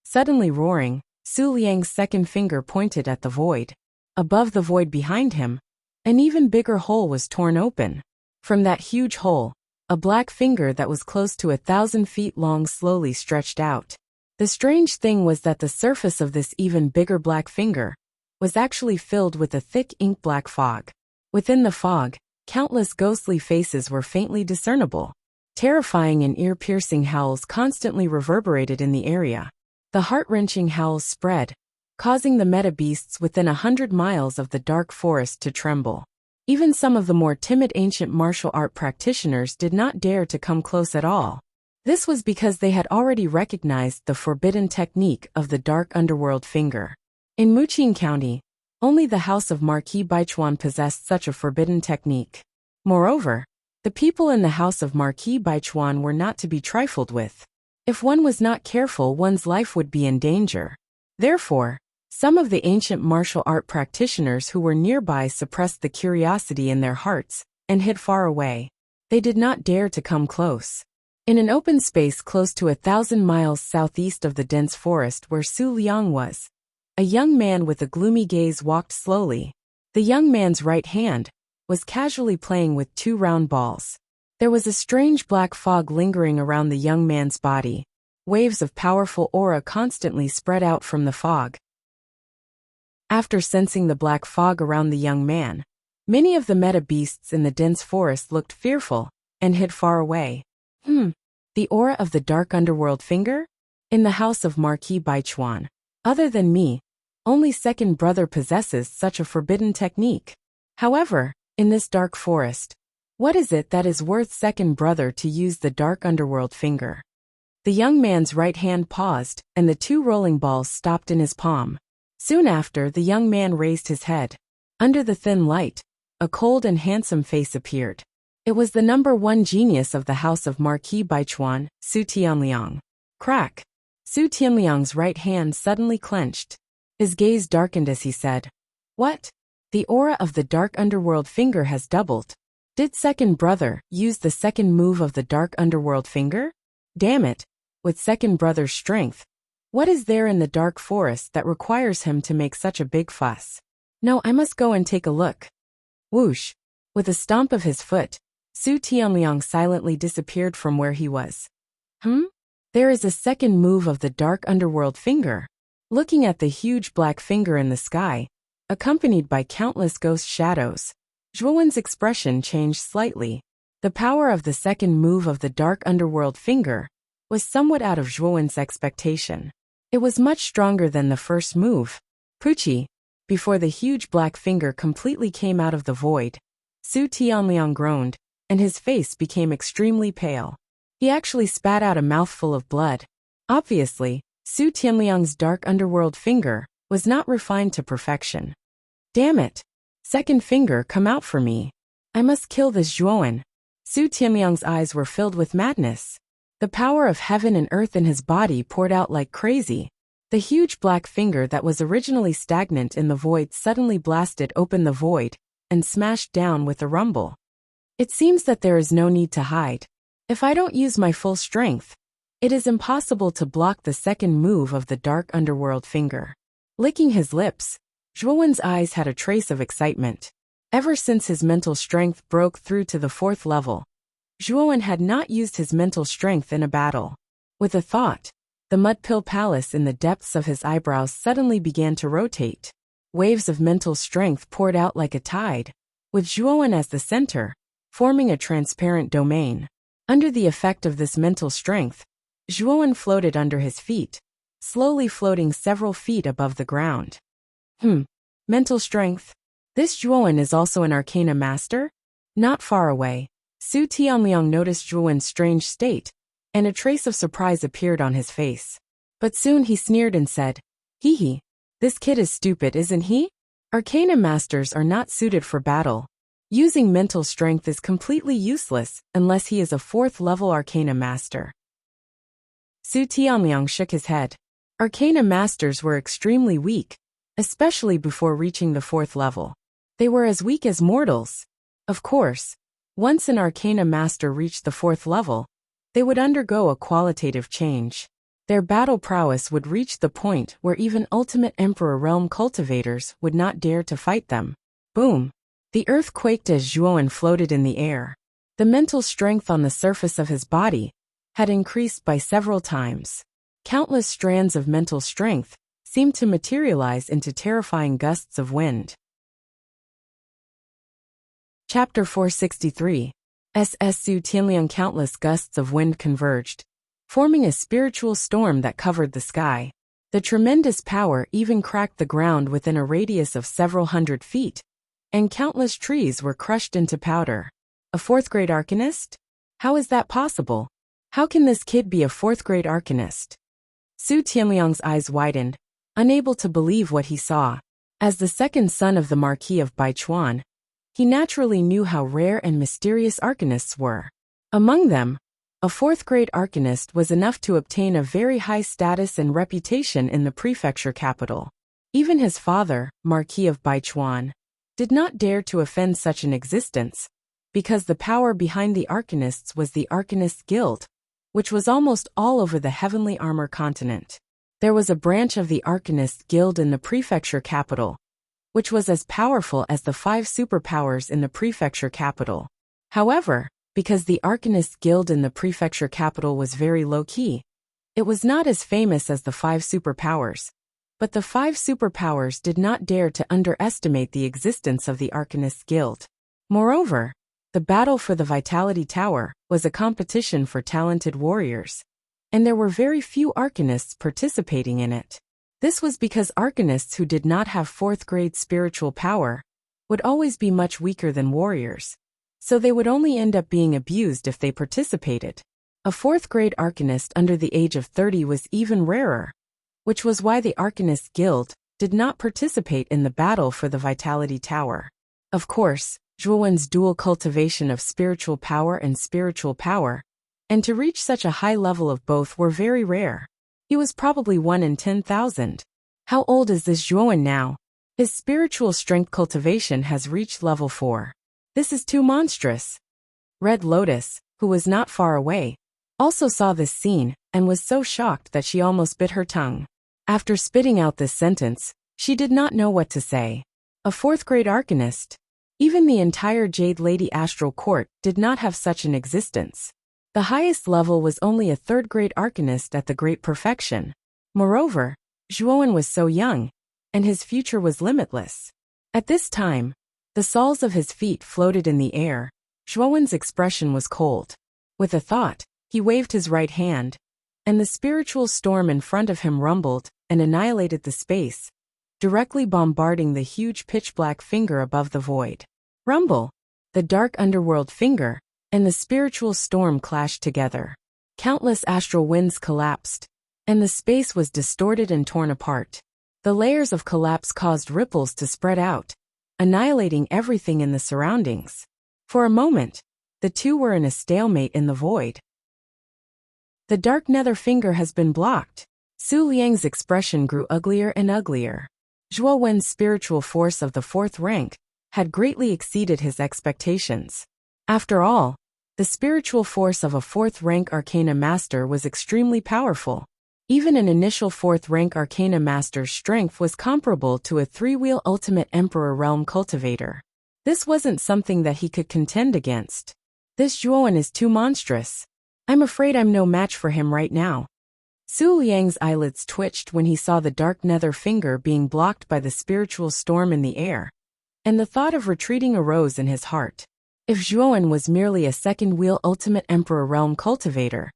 Suddenly roaring, Su Liang's second finger pointed at the void. Above the void behind him, an even bigger hole was torn open. From that huge hole, a black finger that was close to 1,000 feet long slowly stretched out. The strange thing was that the surface of this even bigger black finger was actually filled with a thick ink-black fog. Within the fog, countless ghostly faces were faintly discernible. Terrifying and ear-piercing howls constantly reverberated in the area. The heart-wrenching howls spread, causing the meta-beasts within 100 miles of the dark forest to tremble. Even some of the more timid ancient martial art practitioners did not dare to come close at all. This was because they had already recognized the forbidden technique of the dark underworld finger. In Muqing County, only the house of Marquis Baichuan possessed such a forbidden technique. Moreover, the people in the house of Marquis Baichuan were not to be trifled with. If one was not careful, one's life would be in danger. Therefore, some of the ancient martial art practitioners who were nearby suppressed the curiosity in their hearts and hid far away. They did not dare to come close. In an open space close to 1,000 miles southeast of the dense forest where Su Liang was, a young man with a gloomy gaze walked slowly. The young man's right hand was casually playing with 2 round balls. There was a strange black fog lingering around the young man's body. Waves of powerful aura constantly spread out from the fog. After sensing the black fog around the young man, many of the meta-beasts in the dense forest looked fearful and hid far away. The aura of the dark underworld finger? In the house of Marquis Baichuan. Other than me, only second brother possesses such a forbidden technique. However, in this dark forest, what is it that is worth second brother to use the dark underworld finger? The young man's right hand paused, and the 2 rolling balls stopped in his palm. Soon after, the young man raised his head. Under the thin light, a cold and handsome face appeared. It was the number 1 genius of the house of Marquis Baichuan, Su Tianliang. Crack! Su Tianliang's right hand suddenly clenched. His gaze darkened as he said, "What? The aura of the dark underworld finger has doubled. Did second brother use the second move of the dark underworld finger? Damn it, with second brother's strength. What is there in the dark forest that requires him to make such a big fuss? No, I must go and take a look." Whoosh! With a stomp of his foot, Su Tianliang silently disappeared from where he was. There is a second move of the dark underworld finger. Looking at the huge black finger in the sky, accompanied by countless ghost shadows, Zhuowen's expression changed slightly. The power of the second move of the dark underworld finger was somewhat out of Zhuowen's expectation. It was much stronger than the first move. Puchi! Before the huge black finger completely came out of the void, Su Tianliang groaned, and his face became extremely pale. He actually spat out a mouthful of blood. Obviously, Su Tianliang's dark underworld finger was not refined to perfection. Damn it! Second finger, come out for me. I must kill this Zhuowen. Su Tianliang's eyes were filled with madness. The power of heaven and earth in his body poured out like crazy. The huge black finger that was originally stagnant in the void suddenly blasted open the void and smashed down with a rumble. It seems that there is no need to hide. If I don't use my full strength, it is impossible to block the second move of the dark underworld finger. Licking his lips, Zhuowen's eyes had a trace of excitement. Ever since his mental strength broke through to the 4th level, Zhuowen had not used his mental strength in a battle. With a thought, the mud-pill palace in the depths of his eyebrows suddenly began to rotate. Waves of mental strength poured out like a tide, with Zhuowen as the center, forming a transparent domain. Under the effect of this mental strength, Zhuowen floated under his feet, slowly floating several feet above the ground. Mental strength. This Zhuowen is also an arcana master? Not far away, Su Tianliang noticed Zhuowen's strange state, and a trace of surprise appeared on his face. But soon he sneered and said, "Hee hee, this kid is stupid, isn't he? Arcana masters are not suited for battle. Using mental strength is completely useless unless he is a 4th level arcana master." Su Tianliang shook his head. Arcana masters were extremely weak, especially before reaching the 4th level. They were as weak as mortals. Of course, once an arcana master reached the 4th level, they would undergo a qualitative change. Their battle prowess would reach the point where even ultimate Emperor Realm cultivators would not dare to fight them. Boom! The earth quaked as Zhuowen floated in the air. The mental strength on the surface of his body had increased by several times. Countless strands of mental strength seemed to materialize into terrifying gusts of wind. Chapter 463. Su Tianliang. Countless gusts of wind converged, forming a spiritual storm that covered the sky. The tremendous power even cracked the ground within a radius of several hundred feet, and countless trees were crushed into powder. A 4th-grade arcanist? How is that possible? How can this kid be a 4th-grade arcanist? Su Tianliang's eyes widened, unable to believe what he saw. As the second son of the Marquis of Baichuan, he naturally knew how rare and mysterious arcanists were. Among them, a 4th-grade arcanist was enough to obtain a very high status and reputation in the prefecture capital. Even his father, Marquis of Baichuan, did not dare to offend such an existence, because the power behind the arcanists was the Arcanist Guild, which was almost all over the Heavenly Armor continent. There was a branch of the Arcanist Guild in the prefecture capital, which was as powerful as the 5 superpowers in the prefecture capital. However, because the Arcanist Guild in the prefecture capital was very low-key, it was not as famous as the 5 superpowers. But the 5 superpowers did not dare to underestimate the existence of the Arcanist Guild. Moreover, the battle for the Vitality Tower was a competition for talented warriors, and there were very few arcanists participating in it. This was because arcanists who did not have 4th-grade spiritual power would always be much weaker than warriors, so they would only end up being abused if they participated. A 4th-grade arcanist under the age of 30 was even rarer, which was why the Arcanist Guild did not participate in the battle for the Vitality Tower. Of course, Zhuowen's dual cultivation of spiritual power and and to reach such a high level of both were very rare. He was probably 1 in 10,000. How old is this Zhuowen now? His spiritual strength cultivation has reached level 4. This is too monstrous. Red Lotus, who was not far away, also saw this scene and was so shocked that she almost bit her tongue. After spitting out this sentence, she did not know what to say. A 4th-grade arcanist? Even the entire Jade Lady Astral Court did not have such an existence. The highest level was only a 3rd-grade arcanist at the Great Perfection. Moreover, Zhuowen was so young, and his future was limitless. At this time, the soles of his feet floated in the air. Zhuowen's expression was cold. With a thought, he waved his right hand, and the spiritual storm in front of him rumbled and annihilated the space, directly bombarding the huge pitch-black finger above the void. Rumble! The dark underworld finger and the spiritual storm clashed together. Countless astral winds collapsed, and the space was distorted and torn apart. The layers of collapse caused ripples to spread out, annihilating everything in the surroundings. For a moment, the two were in a stalemate in the void. The dark nether finger has been blocked. Su Liang's expression grew uglier and uglier. Zhuo Wen's spiritual force of the 4th rank had greatly exceeded his expectations. After all, the spiritual force of a 4th rank Arcana Master was extremely powerful. Even an initial 4th rank Arcana Master's strength was comparable to a 3-wheel Ultimate Emperor Realm Cultivator. This wasn't something that he could contend against. This Zhuowen is too monstrous. I'm afraid I'm no match for him right now. Su Liang's eyelids twitched when he saw the dark nether finger being blocked by the spiritual storm in the air, and the thought of retreating arose in his heart. If Zhuowen was merely a 2nd-wheel Ultimate Emperor Realm Cultivator,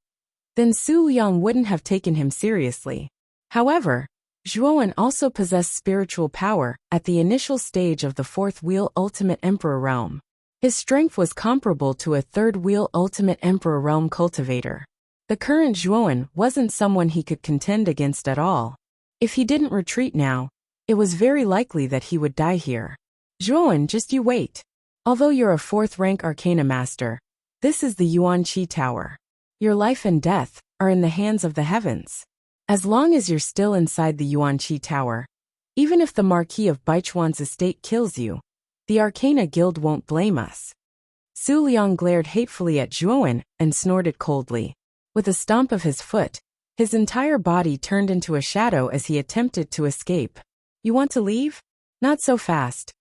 then Su Liang wouldn't have taken him seriously. However, Zhuowen also possessed spiritual power at the initial stage of the 4th-wheel Ultimate Emperor Realm. His strength was comparable to a 3rd-wheel Ultimate Emperor Realm Cultivator. The current Zhuowen wasn't someone he could contend against at all. If he didn't retreat now, it was very likely that he would die here. Zhuowen, just you wait. Although you're a 4th-rank Arcana Master, this is the Yuanqi Tower. Your life and death are in the hands of the heavens. As long as you're still inside the Yuanqi Tower, even if the Marquis of Baichuan's estate kills you, the Arcana Guild won't blame us. Su Liang glared hatefully at Zhuowen and snorted coldly. With a stomp of his foot, his entire body turned into a shadow as he attempted to escape. You want to leave? Not so fast.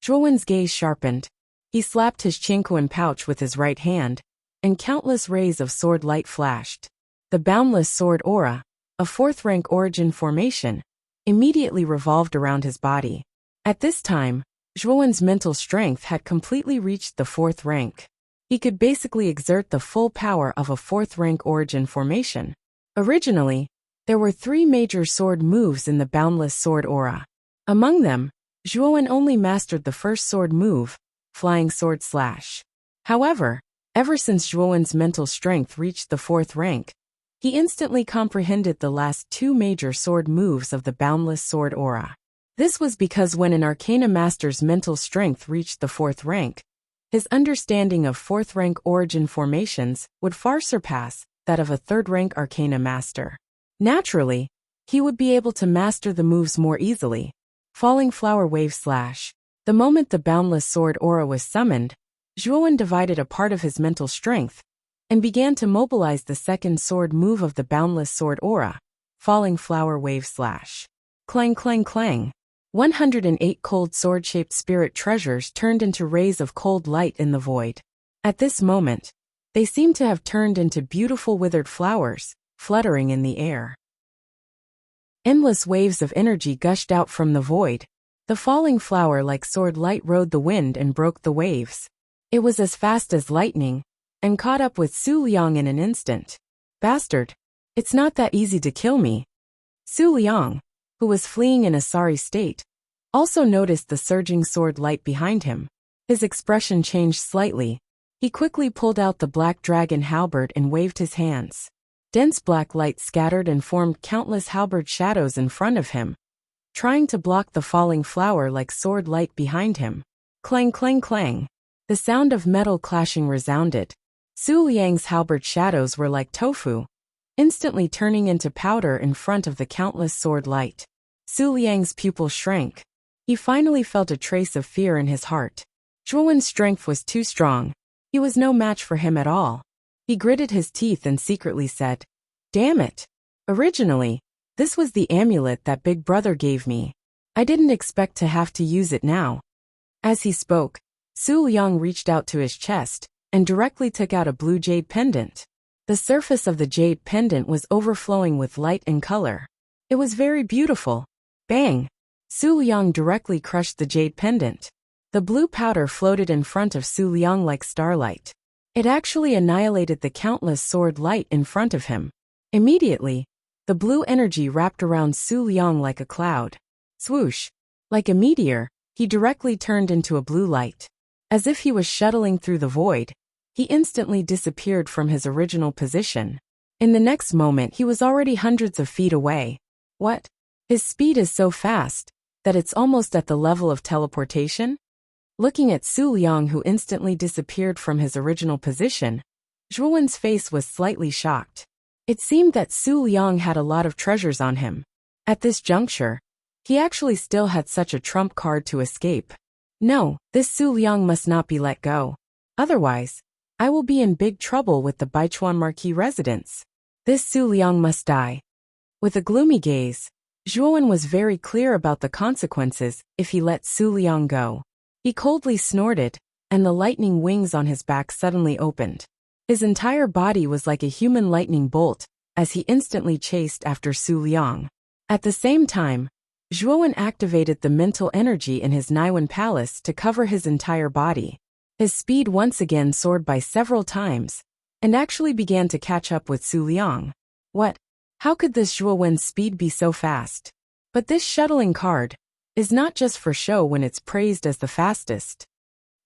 Zhuowen's gaze sharpened. He slapped his Qingquan pouch with his right hand, and countless rays of sword light flashed. The boundless sword aura, a 4th-rank origin formation, immediately revolved around his body. At this time, Zhuowen's mental strength had completely reached the 4th rank. He could basically exert the full power of a 4th-rank origin formation. Originally, there were 3 major sword moves in the boundless sword aura. Among them, Zhuowen only mastered the first sword move, Flying Sword Slash. However, ever since Zhuowen's mental strength reached the 4th rank, he instantly comprehended the last 2 major sword moves of the boundless sword aura. This was because when an Arcana Master's mental strength reached the 4th rank, his understanding of 4th-rank origin formations would far surpass that of a 3rd-rank Arcana Master. Naturally, he would be able to master the moves more easily. Falling Flower Wave Slash. The moment the boundless sword aura was summoned, Zhuowen divided a part of his mental strength and began to mobilize the second sword move of the boundless sword aura, Falling Flower Wave Slash. Clang clang clang. 108 cold sword-shaped spirit treasures turned into rays of cold light in the void. At this moment, they seemed to have turned into beautiful withered flowers, fluttering in the air. Endless waves of energy gushed out from the void. The falling flower like sword light rode the wind and broke the waves. It was as fast as lightning, and caught up with Su Liang in an instant. Bastard! It's not that easy to kill me. Su Liang, who was fleeing in a sorry state, also noticed the surging sword light behind him. His expression changed slightly. He quickly pulled out the black dragon halberd and waved his hands. Dense black light scattered and formed countless halberd shadows in front of him, trying to block the falling flower like sword light behind him. Clang clang clang. The sound of metal clashing resounded, Su Liang's halberd shadows were like tofu, instantly turning into powder in front of the countless sword light. Su Liang's pupil shrank. He finally felt a trace of fear in his heart. Zhuowen's strength was too strong. He was no match for him at all. He gritted his teeth and secretly said, "Damn it. Originally, this was the amulet that Big Brother gave me. I didn't expect to have to use it now." As he spoke, Su Liang reached out to his chest and directly took out a blue jade pendant. The surface of the jade pendant was overflowing with light and color. It was very beautiful. Bang! Su Liang directly crushed the jade pendant. The blue powder floated in front of Su Liang like starlight. It actually annihilated the countless sword light in front of him. Immediately, the blue energy wrapped around Su Liang like a cloud. Swoosh! Like a meteor, he directly turned into a blue light. As if he was shuttling through the void, he instantly disappeared from his original position. In the next moment he was already hundreds of feet away. What? His speed is so fast that it's almost at the level of teleportation? Looking at Su Liang, who instantly disappeared from his original position, Zhuowen's face was slightly shocked. It seemed that Su Liang had a lot of treasures on him. At this juncture, he actually still had such a trump card to escape. No, this Su Liang must not be let go. Otherwise, I will be in big trouble with the Baichuan Marquis residents. This Su Liang must die. With a gloomy gaze, Zhuowen was very clear about the consequences if he let Su Liang go. He coldly snorted, and the lightning wings on his back suddenly opened. His entire body was like a human lightning bolt, as he instantly chased after Su Liang. At the same time, Zhuowen activated the mental energy in his Naiwan palace to cover his entire body. His speed once again soared by several times, and actually began to catch up with Su Liang. What? How could this Zhuowen's speed be so fast? But this shuttling card is not just for show when it's praised as the fastest.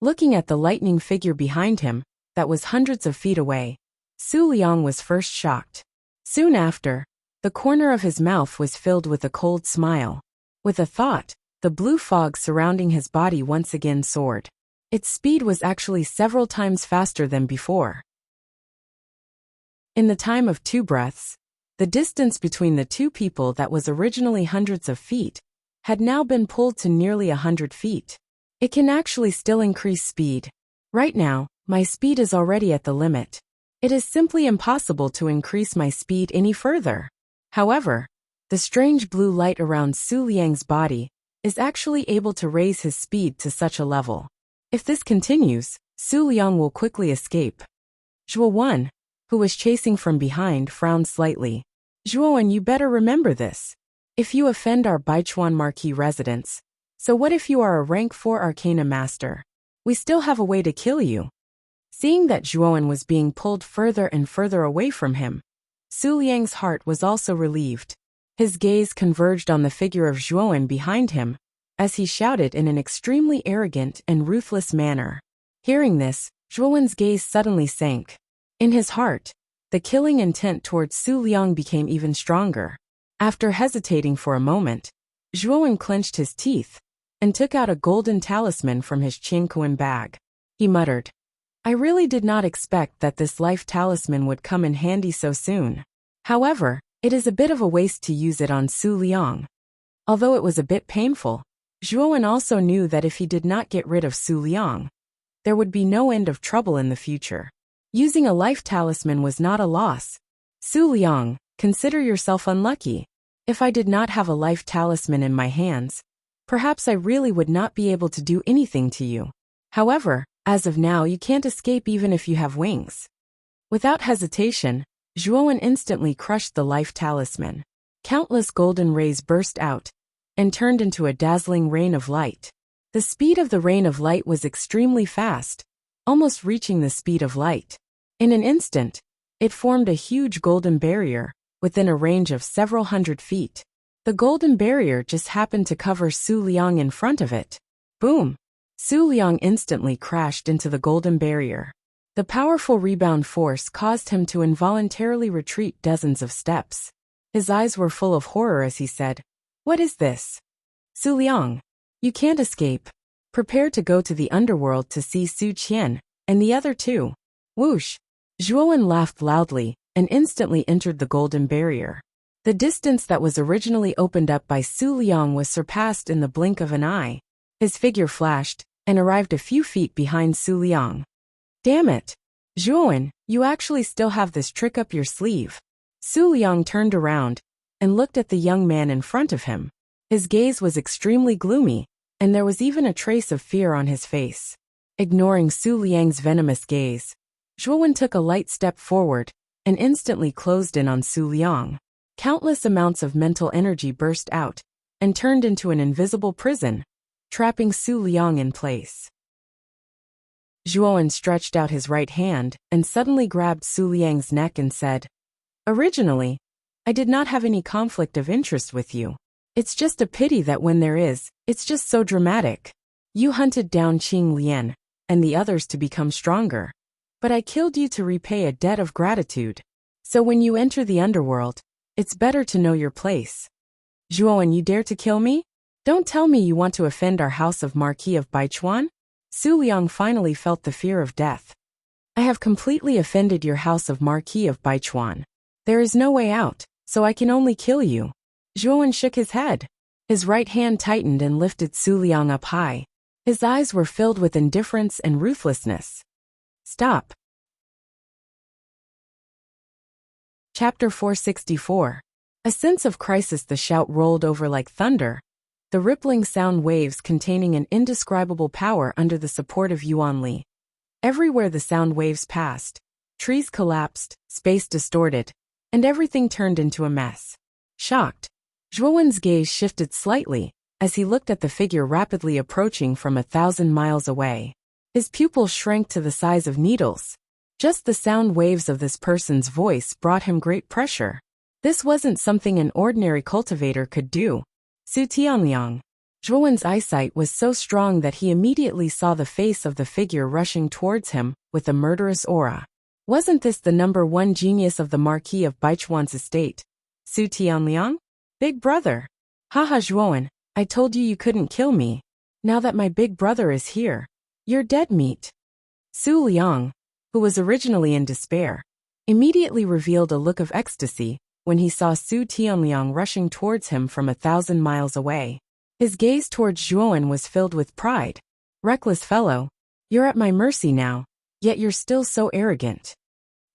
Looking at the lightning figure behind him, that was hundreds of feet away, Su Liang was first shocked. Soon after, the corner of his mouth was filled with a cold smile. With a thought, the blue fog surrounding his body once again soared. Its speed was actually several times faster than before. In the time of 2 breaths, the distance between the two people that was originally hundreds of feet had now been pulled to nearly 100 feet. It can actually still increase speed. Right now, my speed is already at the limit. It is simply impossible to increase my speed any further. However, the strange blue light around Su Liang's body is actually able to raise his speed to such a level. If this continues, Su Liang will quickly escape. Zhuowen, who was chasing from behind, frowned slightly. Zhuowen, you better remember this. If you offend our Baichuan Marquis residents, so what if you are a rank 4 Arcana Master? We still have a way to kill you. Seeing that Zhuowen was being pulled further and further away from him, Su Liang's heart was also relieved. His gaze converged on the figure of Zhuowen behind him, as he shouted in an extremely arrogant and ruthless manner. Hearing this, Zhuowen's gaze suddenly sank. In his heart, the killing intent towards Su Liang became even stronger. After hesitating for a moment, Zhuowen clenched his teeth and took out a golden talisman from his Qingkuan bag. He muttered, "I really did not expect that this life talisman would come in handy so soon. However, it is a bit of a waste to use it on Su Liang." Although it was a bit painful, Zhuowen also knew that if he did not get rid of Su Liang, there would be no end of trouble in the future. Using a life talisman was not a loss. Su Liang, consider yourself unlucky. If I did not have a life talisman in my hands, perhaps I really would not be able to do anything to you. However, as of now you can't escape even if you have wings. Without hesitation, Zhuowen instantly crushed the life talisman. Countless golden rays burst out and turned into a dazzling rain of light. The speed of the rain of light was extremely fast, almost reaching the speed of light. In an instant, it formed a huge golden barrier within a range of several hundred feet. The golden barrier just happened to cover Su Liang in front of it. Boom! Su Liang instantly crashed into the golden barrier. The powerful rebound force caused him to involuntarily retreat dozens of steps. His eyes were full of horror as he said, "What is this? Su Liang, you can't escape. Prepare to go to the underworld to see Su Qian and the other two." Whoosh! Zhuowen laughed loudly and instantly entered the golden barrier. The distance that was originally opened up by Su Liang was surpassed in the blink of an eye. His figure flashed and arrived a few feet behind Su Liang. Damn it! Zhuowen, you actually still have this trick up your sleeve. Su Liang turned around and looked at the young man in front of him. His gaze was extremely gloomy, and there was even a trace of fear on his face. Ignoring Su Liang's venomous gaze, Zhuowen took a light step forward and instantly closed in on Su Liang. Countless amounts of mental energy burst out and turned into an invisible prison, trapping Su Liang in place. Zhuowen stretched out his right hand and suddenly grabbed Su Liang's neck and said, "Originally, I did not have any conflict of interest with you. It's just a pity that when there is, it's just so dramatic. You hunted down Qing Lian and the others to become stronger. But I killed you to repay a debt of gratitude. So when you enter the underworld, it's better to know your place. Zhuowen, you dare to kill me? Don't tell me you want to offend our house of Marquis of Baichuan?" Su Liang finally felt the fear of death. "I have completely offended your house of Marquis of Baichuan. There is no way out, so I can only kill you." Zhuowen shook his head. His right hand tightened and lifted Su Liang up high. His eyes were filled with indifference and ruthlessness. Stop. Chapter 464. A sense of crisis. The shout rolled over like thunder, the rippling sound waves containing an indescribable power under the support of Yuan Li. Everywhere the sound waves passed, trees collapsed, space distorted, and everything turned into a mess. Shocked, Zhuowen's gaze shifted slightly as he looked at the figure rapidly approaching from 1,000 miles away. His pupils shrank to the size of needles. Just the sound waves of this person's voice brought him great pressure. This wasn't something an ordinary cultivator could do. Su Tianliang. Zhuowen's eyesight was so strong that he immediately saw the face of the figure rushing towards him with a murderous aura. Wasn't this the #1 genius of the Marquis of Baichuan's estate? Su Tianliang? Big brother. Haha Zhuowen, I told you you couldn't kill me. Now that my big brother is here, you're dead meat. Su Liang, who was originally in despair, immediately revealed a look of ecstasy when he saw Su Tianliang rushing towards him from 1,000 miles away. His gaze towards Zhuowen was filled with pride. Reckless fellow, you're at my mercy now, yet you're still so arrogant.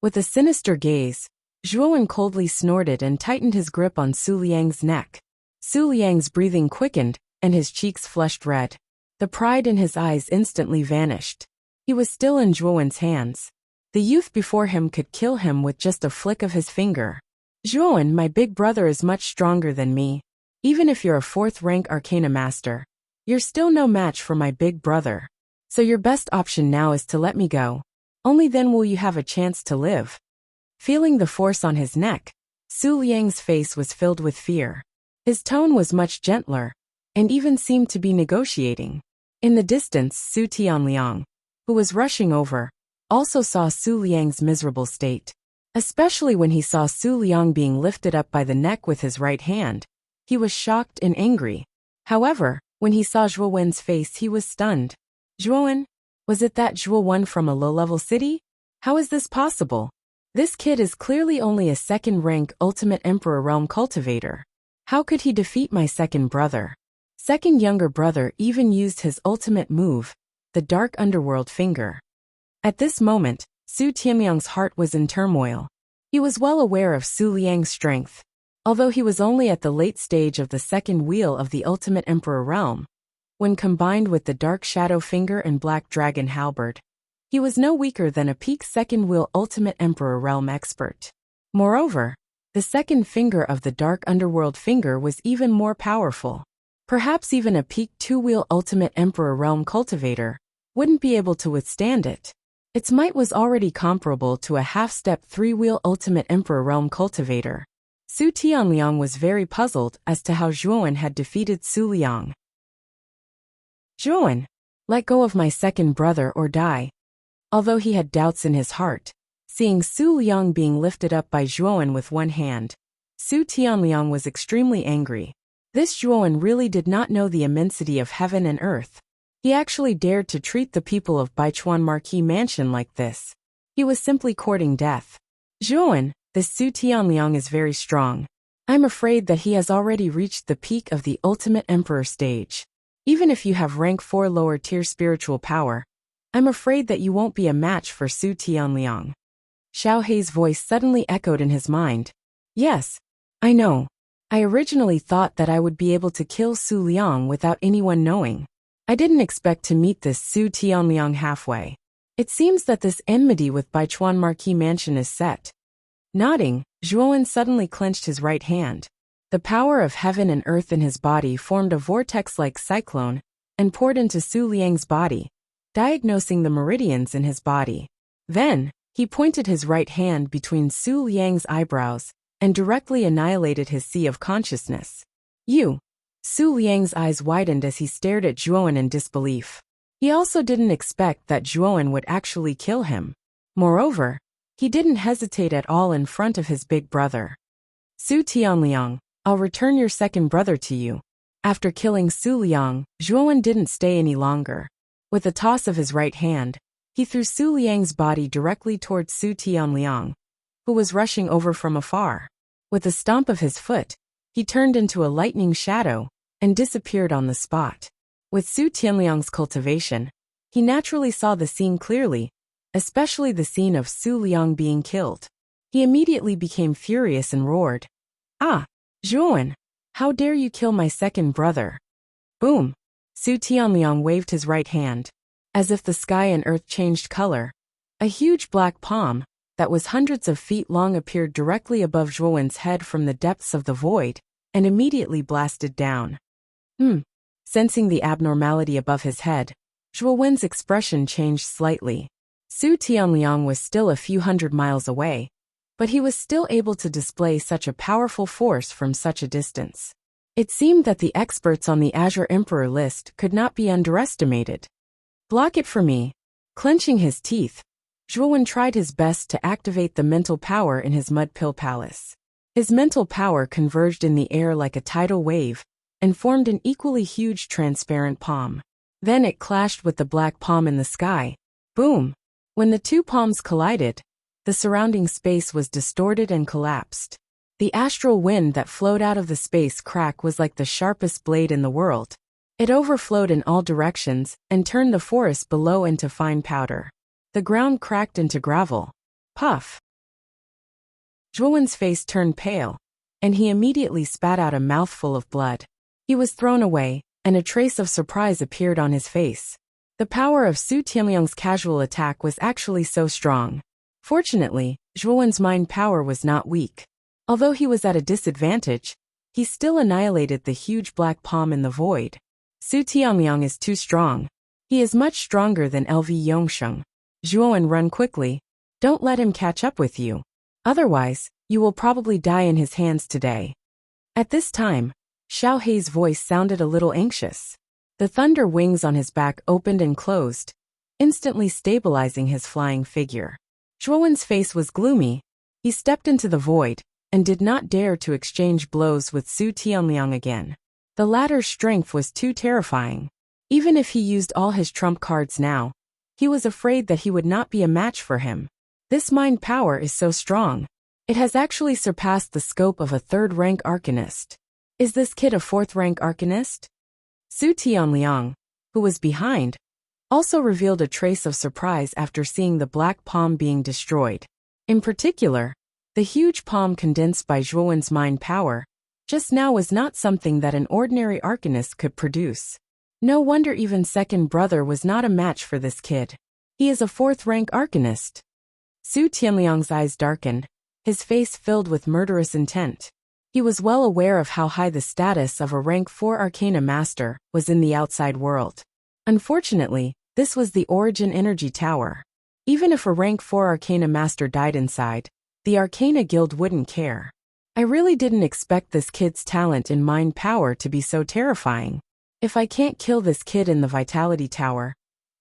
With a sinister gaze, Zhuowen coldly snorted and tightened his grip on Su Liang's neck. Su Liang's breathing quickened, and his cheeks flushed red. The pride in his eyes instantly vanished. He was still in Zhuowen's hands. The youth before him could kill him with just a flick of his finger. Zhuowen, my big brother is much stronger than me. Even if you're a 4th-rank Arcana Master, you're still no match for my big brother. So your best option now is to let me go. Only then will you have a chance to live. Feeling the force on his neck, Su Liang's face was filled with fear. His tone was much gentler, and even seemed to be negotiating. In the distance, Su Tianliang, who was rushing over, also saw Su Liang's miserable state. Especially when he saw Su Liang being lifted up by the neck with his right hand, he was shocked and angry. However, when he saw Zhuowen's face he was stunned. Zhuowen? Was it that Zhuowen from a low-level city? How is this possible? This kid is clearly only a 2nd-rank Ultimate Emperor Realm cultivator. How could he defeat my second brother? Second younger brother even used his ultimate move, the Dark Underworld Finger. At this moment, Su Tianliang's heart was in turmoil. He was well aware of Su Liang's strength. Although he was only at the late stage of the 2nd wheel of the Ultimate Emperor Realm, when combined with the Dark Shadow Finger and Black Dragon Halberd, he was no weaker than a peak 2nd wheel Ultimate Emperor Realm expert. Moreover, the 2nd finger of the Dark Underworld Finger was even more powerful. Perhaps even a peak 2-wheel Ultimate Emperor Realm cultivator wouldn't be able to withstand it. Its might was already comparable to a half-step 3-wheel Ultimate Emperor Realm cultivator. Su Tianliang was very puzzled as to how Zhuowen had defeated Su Liang. Zhuowen, let go of my second brother or die. Although he had doubts in his heart, seeing Su Liang being lifted up by Zhuowen with one hand, Su Tianliang was extremely angry. This Zhuowen really did not know the immensity of heaven and earth. He actually dared to treat the people of Baichuan Marquis Mansion like this. He was simply courting death. Zhuan, this Su Tianliang is very strong. I'm afraid that he has already reached the peak of the ultimate emperor stage. Even if you have rank 4 lower tier spiritual power, I'm afraid that you won't be a match for Su Tianliang. Xiao Hei's voice suddenly echoed in his mind. Yes, I know. I originally thought that I would be able to kill Su Liang without anyone knowing. I didn't expect to meet this Su Tianliang halfway. It seems that this enmity with Baichuan Marquis Mansion is set. Nodding, Zhuan suddenly clenched his right hand. The power of heaven and earth in his body formed a vortex-like cyclone and poured into Su Liang's body, diagnosing the meridians in his body. Then, he pointed his right hand between Su Liang's eyebrows and directly annihilated his sea of consciousness. Su Liang's eyes widened as he stared at Zhuan in disbelief. He also didn't expect that Zhuan would actually kill him. Moreover, he didn't hesitate at all in front of his big brother. Su Tianliang, I'll return your second brother to you. After killing Su Liang, Zhuan didn't stay any longer. With a toss of his right hand, he threw Su Liang's body directly towards Su Tianliang, who was rushing over from afar. With a stomp of his foot, he turned into a lightning shadow and disappeared on the spot. With Su Tianliang's cultivation, he naturally saw the scene clearly, especially the scene of Su Liang being killed. He immediately became furious and roared, "Ah, Zhuan, how dare you kill my second brother?" Boom! Su Tianliang waved his right hand. As if the sky and earth changed color, a huge black palm, that was hundreds of feet long, appeared directly above Zhuan's head from the depths of the void, and immediately blasted down. Sensing the abnormality above his head, Zhuan's expression changed slightly. Su Tianliang was still a few hundred miles away, but he was still able to display such a powerful force from such a distance. It seemed that the experts on the Azure Emperor list could not be underestimated. Block it for me. Clenching his teeth, Zhuan tried his best to activate the mental power in his mud pill palace. His mental power converged in the air like a tidal wave and formed an equally huge transparent palm. Then it clashed with the black palm in the sky. Boom! When the two palms collided, the surrounding space was distorted and collapsed. The astral wind that flowed out of the space crack was like the sharpest blade in the world. It overflowed in all directions and turned the forest below into fine powder. The ground cracked into gravel. Puff! Zhuan's face turned pale, and he immediately spat out a mouthful of blood. He was thrown away, and a trace of surprise appeared on his face. The power of Su Tianliang's casual attack was actually so strong. Fortunately, Zhuan's mind power was not weak. Although he was at a disadvantage, he still annihilated the huge black palm in the void. Su Tianliang is too strong. He is much stronger than LV Yongsheng. Zhuan, run quickly. Don't let him catch up with you. Otherwise, you will probably die in his hands today. At this time, Xiao Hei's voice sounded a little anxious. The thunder wings on his back opened and closed, instantly stabilizing his flying figure. Zhuan's face was gloomy. He stepped into the void and did not dare to exchange blows with Su Tianliang again. The latter's strength was too terrifying. Even if he used all his trump cards now, he was afraid that he would not be a match for him. This mind power is so strong. It has actually surpassed the scope of a third-rank arcanist. Is this kid a fourth-rank arcanist? Su Tianliang, who was behind, also revealed a trace of surprise after seeing the black palm being destroyed. In particular, the huge palm condensed by Zhuan's mind power just now was not something that an ordinary arcanist could produce. No wonder even second brother was not a match for this kid. He is a fourth-rank arcanist. Su Tianliang's eyes darkened, his face filled with murderous intent. He was well aware of how high the status of a rank 4 arcana master was in the outside world. Unfortunately, this was the Origin Energy Tower. Even if a rank 4 arcana master died inside, the Arcana Guild wouldn't care. I really didn't expect this kid's talent in mind power to be so terrifying. If I can't kill this kid in the Vitality Tower,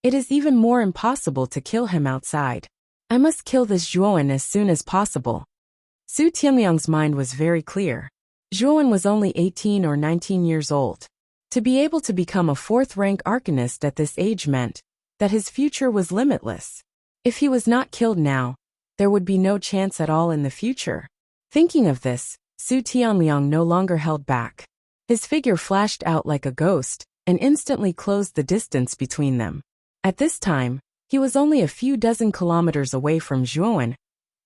it is even more impossible to kill him outside. I must kill this Zhuan as soon as possible. Su Tianliang's mind was very clear. Zhuan was only 18 or 19 years old. To be able to become a fourth-rank arcanist at this age meant that his future was limitless. If he was not killed now, there would be no chance at all in the future. Thinking of this, Su Tianliang no longer held back. His figure flashed out like a ghost and instantly closed the distance between them. At this time, he was only a few dozen kilometers away from Zhuowen,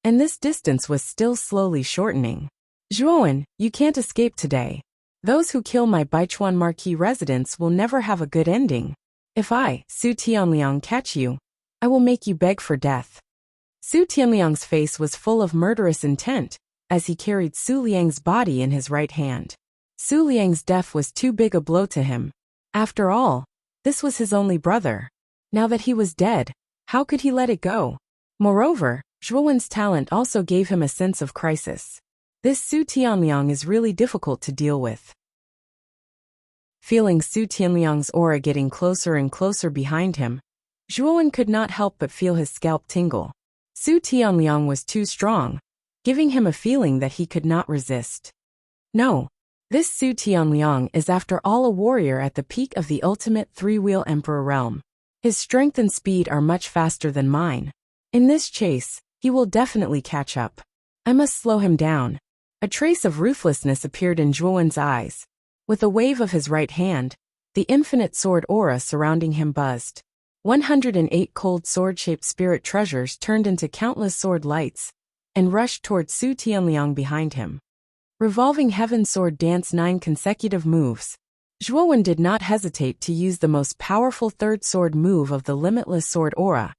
and this distance was still slowly shortening. Zhuowen, you can't escape today. Those who kill my Baichuan Marquis residents will never have a good ending. If I, Su Tianliang, catch you, I will make you beg for death. Su Tianliang's face was full of murderous intent as he carried Su Liang's body in his right hand. Su Liang's death was too big a blow to him. After all, this was his only brother. Now that he was dead, how could he let it go? Moreover, Zhuowen's talent also gave him a sense of crisis. This Su Tianliang is really difficult to deal with. Feeling Su Tianliang's aura getting closer and closer behind him, Zhuowen could not help but feel his scalp tingle. Su Tianliang was too strong, giving him a feeling that he could not resist. No, this Su Tianliang is after all a warrior at the peak of the ultimate three-wheel emperor realm. His strength and speed are much faster than mine. In this chase, he will definitely catch up. I must slow him down. A trace of ruthlessness appeared in Zhuowen's eyes. With a wave of his right hand, the infinite sword aura surrounding him buzzed. 108 cold sword-shaped spirit treasures turned into countless sword lights and rushed toward Su Tianliang behind him. Revolving Heaven Sword Dance 9 consecutive moves. Zhuowen did not hesitate to use the most powerful third sword move of the limitless sword aura,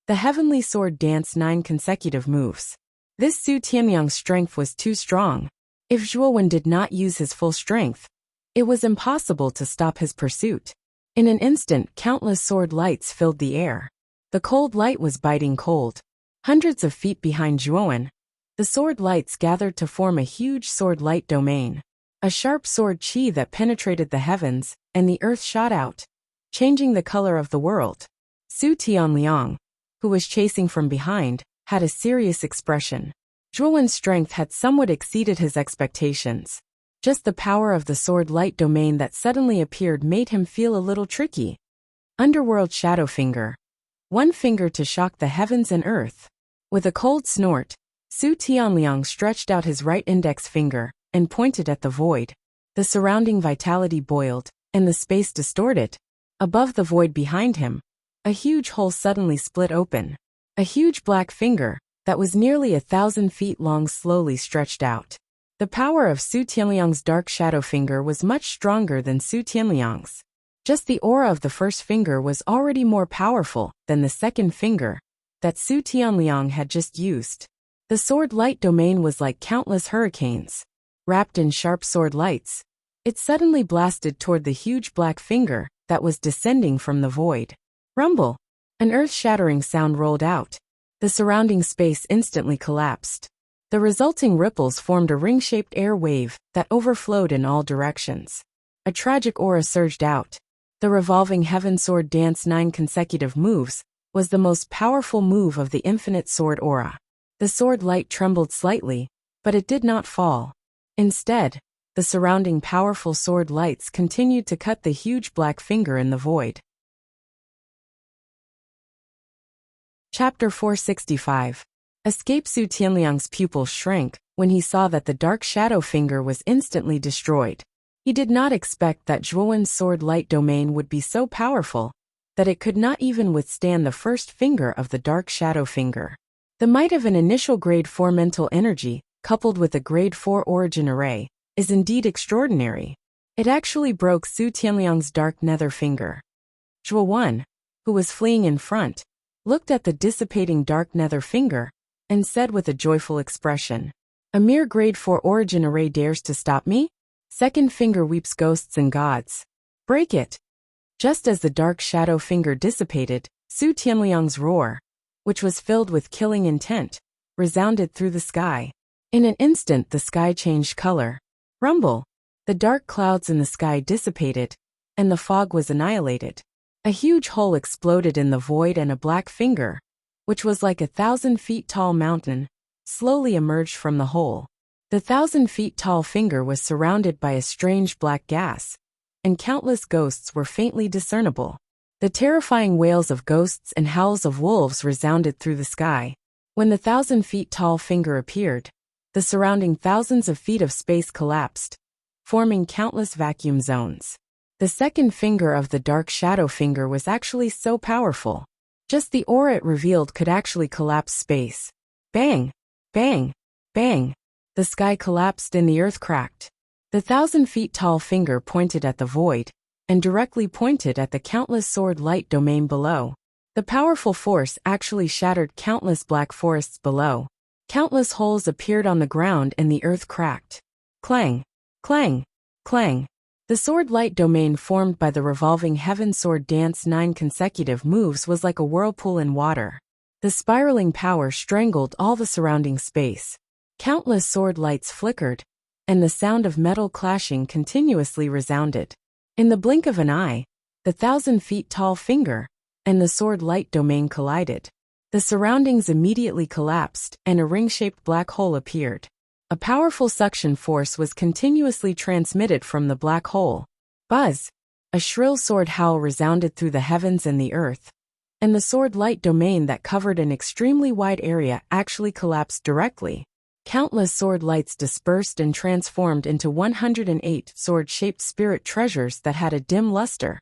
the Heavenly Sword Dance 9 consecutive moves. This Su Tianliang's strength was too strong. If Zhuowen did not use his full strength, it was impossible to stop his pursuit. In an instant, countless sword lights filled the air. The cold light was biting cold. Hundreds of feet behind Zhuowen, the sword lights gathered to form a huge sword light domain. A sharp sword chi that penetrated the heavens, and the earth shot out, changing the color of the world. Su Tianliang, who was chasing from behind, had a serious expression. Zhuowen's strength had somewhat exceeded his expectations. Just the power of the sword light domain that suddenly appeared made him feel a little tricky. Underworld Shadow Finger. One finger to shock the heavens and earth. With a cold snort, Su Tianliang stretched out his right index finger and pointed at the void. The surrounding vitality boiled, and the space distorted. Above the void behind him, a huge hole suddenly split open. A huge black finger, that was nearly 1,000 feet long, slowly stretched out. The power of Su Tianliang's dark shadow finger was much stronger than Su Tianliang's. Just the aura of the first finger was already more powerful than the second finger that Su Tianliang had just used. The sword light domain was like countless hurricanes. Wrapped in sharp sword lights, it suddenly blasted toward the huge black finger that was descending from the void. Rumble! An earth-shattering sound rolled out. The surrounding space instantly collapsed. The resulting ripples formed a ring-shaped air wave that overflowed in all directions. A tragic aura surged out. The revolving Heaven Sword Dance 9 consecutive moves was the most powerful move of the infinite sword aura. The sword light trembled slightly, but it did not fall. Instead, the surrounding powerful sword lights continued to cut the huge black finger in the void. Chapter 465. Escape. Su Tianliang's pupil shrank when he saw that the dark shadow finger was instantly destroyed. He did not expect that Zhuowen's sword light domain would be so powerful that it could not even withstand the first finger of the dark shadow finger. The might of an initial grade 4 mental energy, coupled with a grade 4 origin array, is indeed extraordinary. It actually broke Su Tianliang's dark nether finger. Zhuowen, who was fleeing in front, looked at the dissipating dark nether finger and said with a joyful expression, "A mere grade 4 origin array dares to stop me? Second finger weeps ghosts and gods. Break it." Just as the dark shadow finger dissipated, Su Tianliang's roar, which was filled with killing intent, resounded through the sky. In an instant the sky changed color. Rumble! The dark clouds in the sky dissipated, and the fog was annihilated. A huge hole exploded in the void, and a black finger, which was like 1,000 feet tall mountain, slowly emerged from the hole. The 1,000 feet tall finger was surrounded by a strange black gas, and countless ghosts were faintly discernible. The terrifying wails of ghosts and howls of wolves resounded through the sky. When the 1,000-feet-tall finger appeared, the surrounding thousands of feet of space collapsed, forming countless vacuum zones. The second finger of the dark shadow finger was actually so powerful. Just the aura it revealed could actually collapse space. Bang! Bang! Bang! The sky collapsed and the earth cracked. The 1,000-feet-tall finger pointed at the void, and directly pointed at the countless sword light domain below. The powerful force actually shattered countless black forests below. Countless holes appeared on the ground and the earth cracked. Clang! Clang! Clang! The sword light domain formed by the revolving heaven sword dance 9 consecutive moves was like a whirlpool in water. The spiraling power strangled all the surrounding space. Countless sword lights flickered, and the sound of metal clashing continuously resounded. In the blink of an eye, the 1,000-feet-tall finger and the sword light domain collided. The surroundings immediately collapsed, and a ring-shaped black hole appeared. A powerful suction force was continuously transmitted from the black hole. Buzz! A shrill sword howl resounded through the heavens and the earth, and the sword light domain that covered an extremely wide area actually collapsed directly. Countless sword lights dispersed and transformed into 108 sword-shaped spirit treasures that had a dim luster,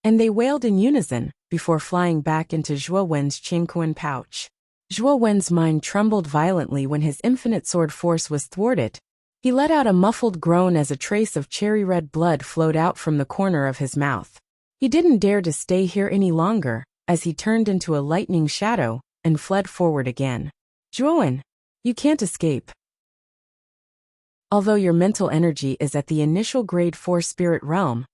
and they wailed in unison before flying back into Zhuo Wen's Qingquan pouch. Zhuo Wen's mind trembled violently when his infinite sword force was thwarted. He let out a muffled groan as a trace of cherry-red blood flowed out from the corner of his mouth. He didn't dare to stay here any longer, as he turned into a lightning shadow and fled forward again. Zhuo Wen, you can't escape. Although your mental energy is at the initial grade 4 spirit realm,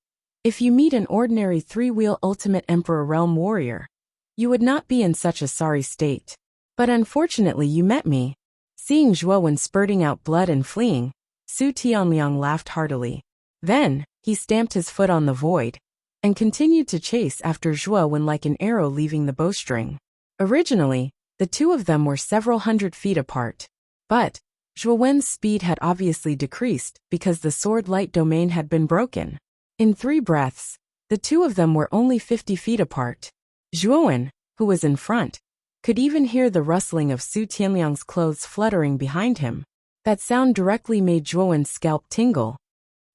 if you meet an ordinary 3-wheel ultimate emperor realm warrior, you would not be in such a sorry state. But unfortunately you met me. Seeing Zhuo Wen spurting out blood and fleeing, Su Tianliang laughed heartily. Then, he stamped his foot on the void, and continued to chase after Zhuo Wen like an arrow leaving the bowstring. Originally, the two of them were several hundred feet apart. But, Zhuo Wen's speed had obviously decreased because the sword light domain had been broken. In 3 breaths, the two of them were only 50 feet apart. Zhuo Wen, who was in front, could even hear the rustling of Su Tianliang's clothes fluttering behind him. That sound directly made Zhuo Wen's scalp tingle.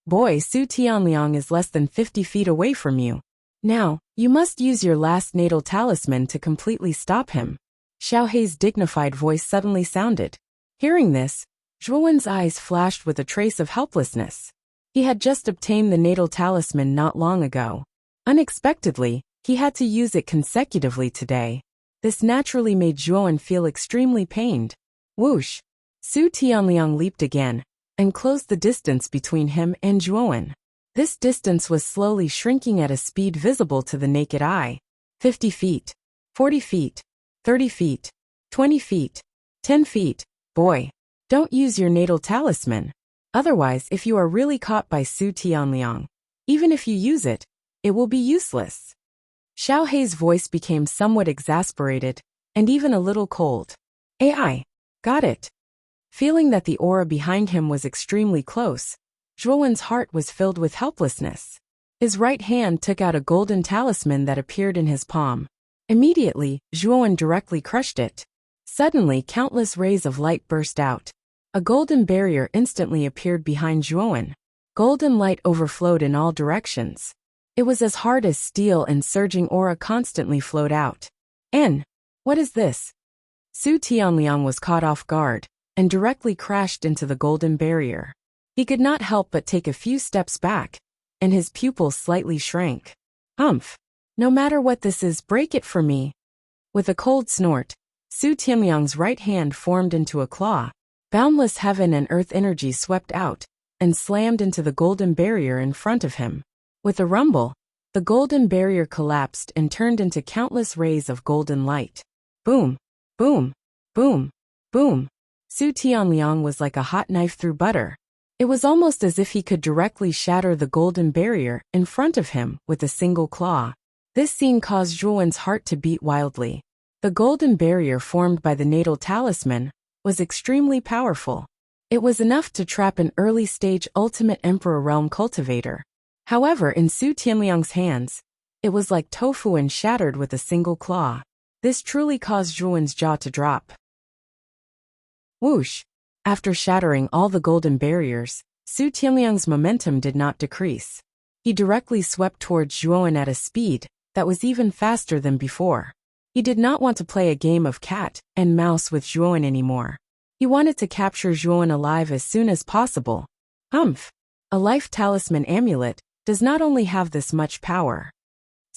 Boy, Su Tianliang is less than 50 feet away from you. Now, you must use your last natal talisman to completely stop him. Xiao Hei's dignified voice suddenly sounded. Hearing this, Zhuo Wen's eyes flashed with a trace of helplessness. He had just obtained the natal talisman not long ago. Unexpectedly, he had to use it consecutively today. This naturally made Zhuo Wen feel extremely pained. Whoosh! Su Tianliang leaped again, and closed the distance between him and Zhuo Wen. This distance was slowly shrinking at a speed visible to the naked eye. 50 feet, 40 feet, 30 feet, 20 feet, 10 feet. Boy, don't use your natal talisman. Otherwise, if you are really caught by Su Tianliang, even if you use it, it will be useless. Xiao Hei's voice became somewhat exasperated, and even a little cold. AI, got it. Feeling that the aura behind him was extremely close, Zhuo Wen's heart was filled with helplessness. His right hand took out a golden talisman that appeared in his palm. Immediately, Zhuo Wen directly crushed it. Suddenly, countless rays of light burst out. A golden barrier instantly appeared behind Zhuo Wen. Golden light overflowed in all directions. It was as hard as steel, and surging aura constantly flowed out. What is this? Su Tianliang was caught off guard, and directly crashed into the golden barrier. He could not help but take a few steps back, and his pupils slightly shrank. Humph! No matter what this is, break it for me. With a cold snort, Su Tianliang's right hand formed into a claw. Boundless heaven and earth energy swept out, and slammed into the golden barrier in front of him. With a rumble, the golden barrier collapsed and turned into countless rays of golden light. Boom! Boom! Boom! Boom! Su Tianliang was like a hot knife through butter. It was almost as if he could directly shatter the golden barrier in front of him with a single claw. This scene caused Zhuo Wen's heart to beat wildly. The golden barrier formed by the natal talisman was extremely powerful. It was enough to trap an early-stage ultimate emperor realm cultivator. However, in Su Tianliang's hands, it It was like tofu and shattered with a single claw. This truly caused Zhuan's jaw to drop. Whoosh! After shattering all the golden barriers, Su Tianliang's momentum did not decrease. He directly swept towards Zhuan at a speed that was even faster than before. He did not want to play a game of cat and mouse with Zhuan anymore. He wanted to capture Zhuan alive as soon as possible. Humph! A life talisman amulet does not only have this much power.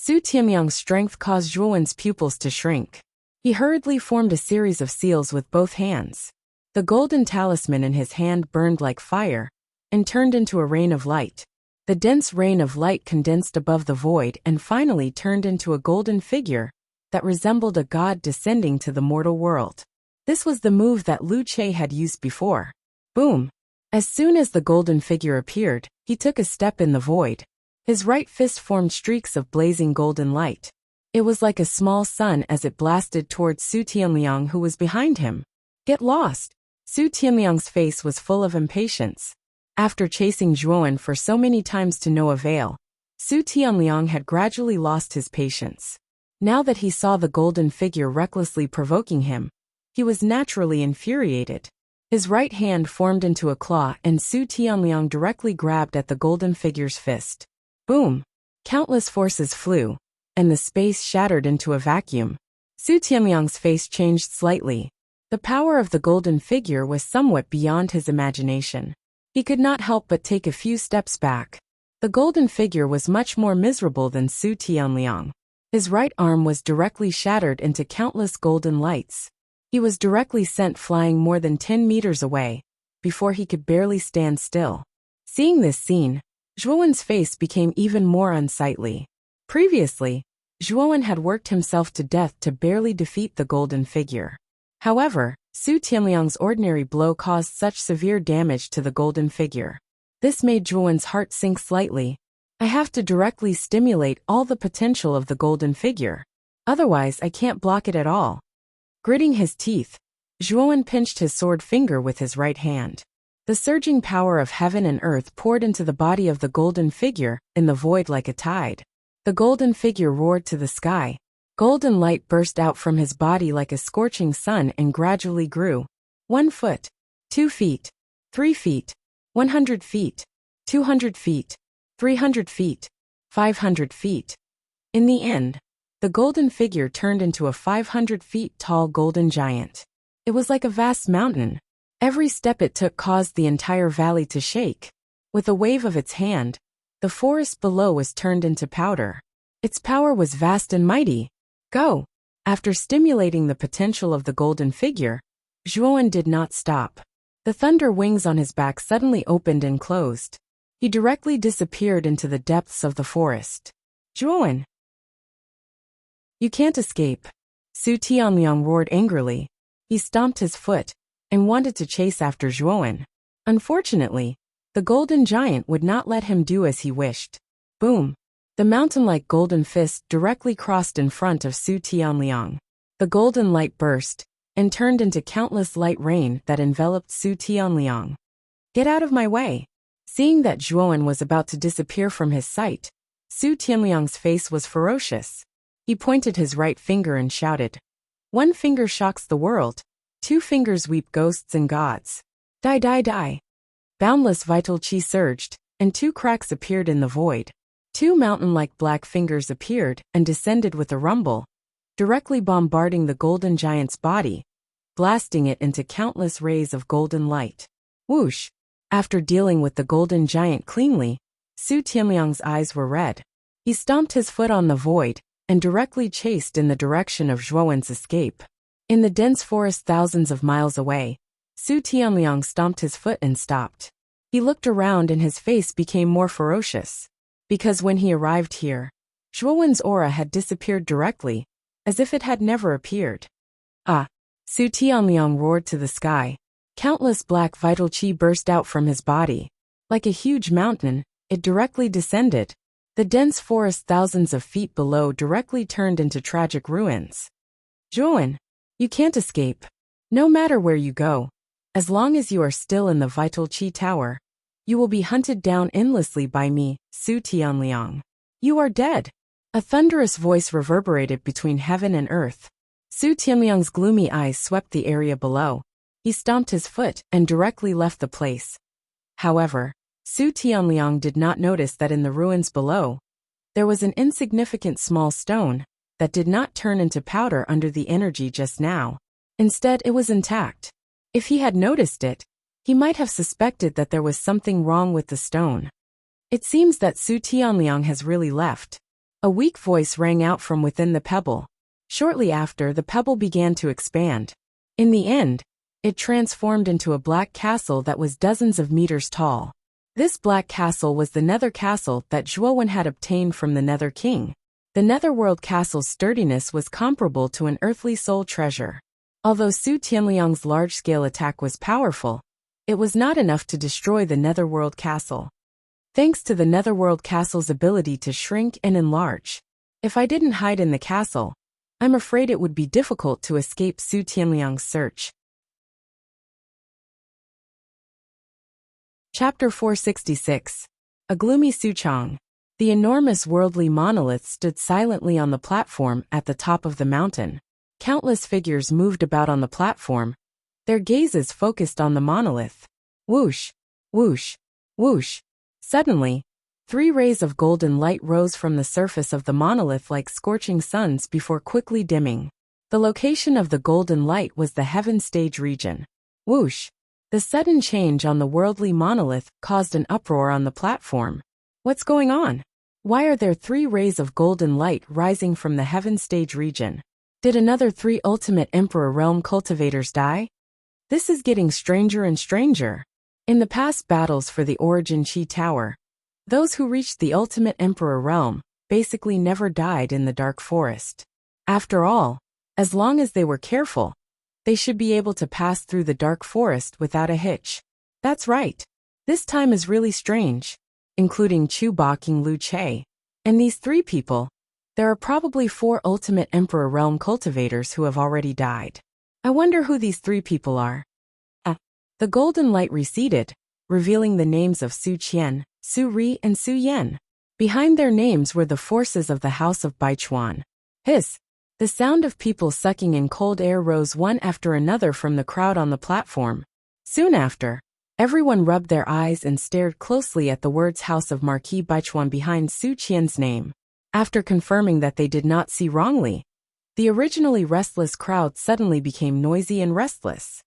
Su Tianliang's strength caused Zhuan's pupils to shrink. He hurriedly formed a series of seals with both hands. The golden talisman in his hand burned like fire and turned into a rain of light. The dense rain of light condensed above the void and finally turned into a golden figure that resembled a god descending to the mortal world. This was the move that Lu Che had used before. Boom! As soon as the golden figure appeared, he took a step in the void. His right fist formed streaks of blazing golden light. It was like a small sun as it blasted towards Su Tianliang, who was behind him. Get lost! Su Tianliang's face was full of impatience. After chasing Zhuan for so many times to no avail, Su Tianliang had gradually lost his patience. Now that he saw the golden figure recklessly provoking him, he was naturally infuriated. His right hand formed into a claw and Su Tianliang directly grabbed at the golden figure's fist. Boom! Countless forces flew, and the space shattered into a vacuum. Su Tianliang's face changed slightly. The power of the golden figure was somewhat beyond his imagination. He could not help but take a few steps back. The golden figure was much more miserable than Su Tianliang. His right arm was directly shattered into countless golden lights. He was directly sent flying more than 10 meters away, before he could barely stand still. Seeing this scene, Zhuan's face became even more unsightly. Previously, Zhuan had worked himself to death to barely defeat the golden figure. However, Su Tianliang's ordinary blow caused such severe damage to the golden figure. This made Zhuan's heart sink slightly. I have to directly stimulate all the potential of the golden figure. Otherwise, I can't block it at all. Gritting his teeth, Zhuan pinched his sword finger with his right hand. The surging power of heaven and earth poured into the body of the golden figure in the void like a tide. The golden figure roared to the sky. Golden light burst out from his body like a scorching sun and gradually grew. 1 foot, 2 feet, 3 feet, 100 feet, 200 feet, 300 feet, 500 feet. In the end, the golden figure turned into a 500 feet tall golden giant. It was like a vast mountain. Every step it took caused the entire valley to shake. With a wave of its hand, the forest below was turned into powder. Its power was vast and mighty. Go! After stimulating the potential of the golden figure, Zhuan did not stop. The thunder wings on his back suddenly opened and closed. He directly disappeared into the depths of the forest. Zhuan! You can't escape. Su Tianliang roared angrily. He stomped his foot and wanted to chase after Zhuan. Unfortunately, the golden giant would not let him do as he wished. Boom! The mountain-like golden fist directly crossed in front of Su Tianliang. The golden light burst and turned into countless light rain that enveloped Su Tianliang. Get out of my way! Seeing that Zhuan was about to disappear from his sight, Su Tianliang's face was ferocious. He pointed his right finger and shouted, 1 finger shocks the world, 2 fingers weep ghosts and gods. Die, die, die. Boundless vital chi surged, and 2 cracks appeared in the void. 2 mountain-like black fingers appeared and descended with a rumble, directly bombarding the golden giant's body, blasting it into countless rays of golden light. Whoosh! After dealing with the golden giant cleanly, Su Tianliang's eyes were red. He stomped his foot on the void and directly chased in the direction of Zhuan's escape. In the dense forest thousands of miles away, Su Tianliang stomped his foot and stopped. He looked around and his face became more ferocious. Because when he arrived here, Zhuan's aura had disappeared directly, as if it had never appeared. Ah! Su Tianliang roared to the sky. Countless black vital chi burst out from his body. Like a huge mountain, it directly descended. The dense forest thousands of feet below directly turned into tragic ruins. Zhuan, you can't escape. No matter where you go, as long as you are still in the vital chi tower, you will be hunted down endlessly by me, Su Tianliang. You are dead. A thunderous voice reverberated between heaven and earth. Su Tianliang's gloomy eyes swept the area below. He stomped his foot and directly left the place. However, Su Tianliang did not notice that in the ruins below, there was an insignificant small stone that did not turn into powder under the energy just now. Instead, it was intact. If he had noticed it, he might have suspected that there was something wrong with the stone. It seems that Su Tianliang has really left. A weak voice rang out from within the pebble. Shortly after, the pebble began to expand. In the end, it transformed into a black castle that was dozens of meters tall. This black castle was the Nether Castle that Zhuowen had obtained from the Nether King. The Netherworld Castle's sturdiness was comparable to an earthly soul treasure. Although Su Tianliang's large-scale attack was powerful, it was not enough to destroy the Netherworld Castle. Thanks to the Netherworld Castle's ability to shrink and enlarge, if I didn't hide in the castle, I'm afraid it would be difficult to escape Su Tianliang's search. Chapter 466. A gloomy Suchong. The enormous worldly monolith stood silently on the platform at the top of the mountain. Countless figures moved about on the platform, their gazes focused on the monolith. Whoosh, whoosh, whoosh. Suddenly, 3 rays of golden light rose from the surface of the monolith like scorching suns before quickly dimming. The location of the golden light was the heaven stage region. Whoosh. The sudden change on the worldly monolith caused an uproar on the platform. What's going on? Why are there 3 rays of golden light rising from the heaven stage region? Did another 3 ultimate Emperor Realm cultivators die? This is getting stranger and stranger. In the past battles for the Origin Chi Tower, those who reached the ultimate Emperor Realm basically never died in the Dark Forest. After all, as long as they were careful, they should be able to pass through the Dark Forest without a hitch. That's right. This time is really strange, including Chu Baking Lu Che. And these 3 people, there are probably 4 ultimate Emperor Realm cultivators who have already died. I wonder who these 3 people are. The golden light receded, revealing the names of Su Qian, Su Ri, and Su Yan. Behind their names were the forces of the House of Baichuan. Hiss! The sound of people sucking in cold air rose one after another from the crowd on the platform. Soon after, everyone rubbed their eyes and stared closely at the words House of Marquis Baichuan behind Su Qian's name. After confirming that they did not see wrongly, the originally restless crowd suddenly became noisy and restless.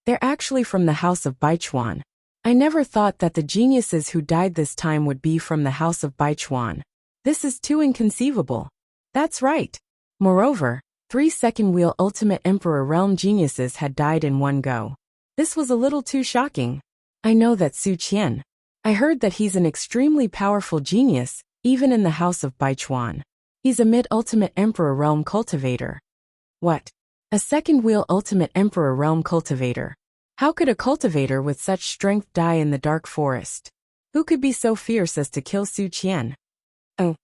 They're actually from the House of Baichuan. I never thought that the geniuses who died this time would be from the House of Baichuan. This is too inconceivable. That's right. Moreover, 3 second-wheel Ultimate Emperor Realm geniuses had died in one go. This was a little too shocking. I know that Su Qian. I heard that he's an extremely powerful genius, even in the House of Baichuan. He's a mid-Ultimate Emperor Realm cultivator. What? A second-wheel Ultimate Emperor Realm cultivator. How could a cultivator with such strength die in the Dark Forest? Who could be so fierce as to kill Su Qian? Oh.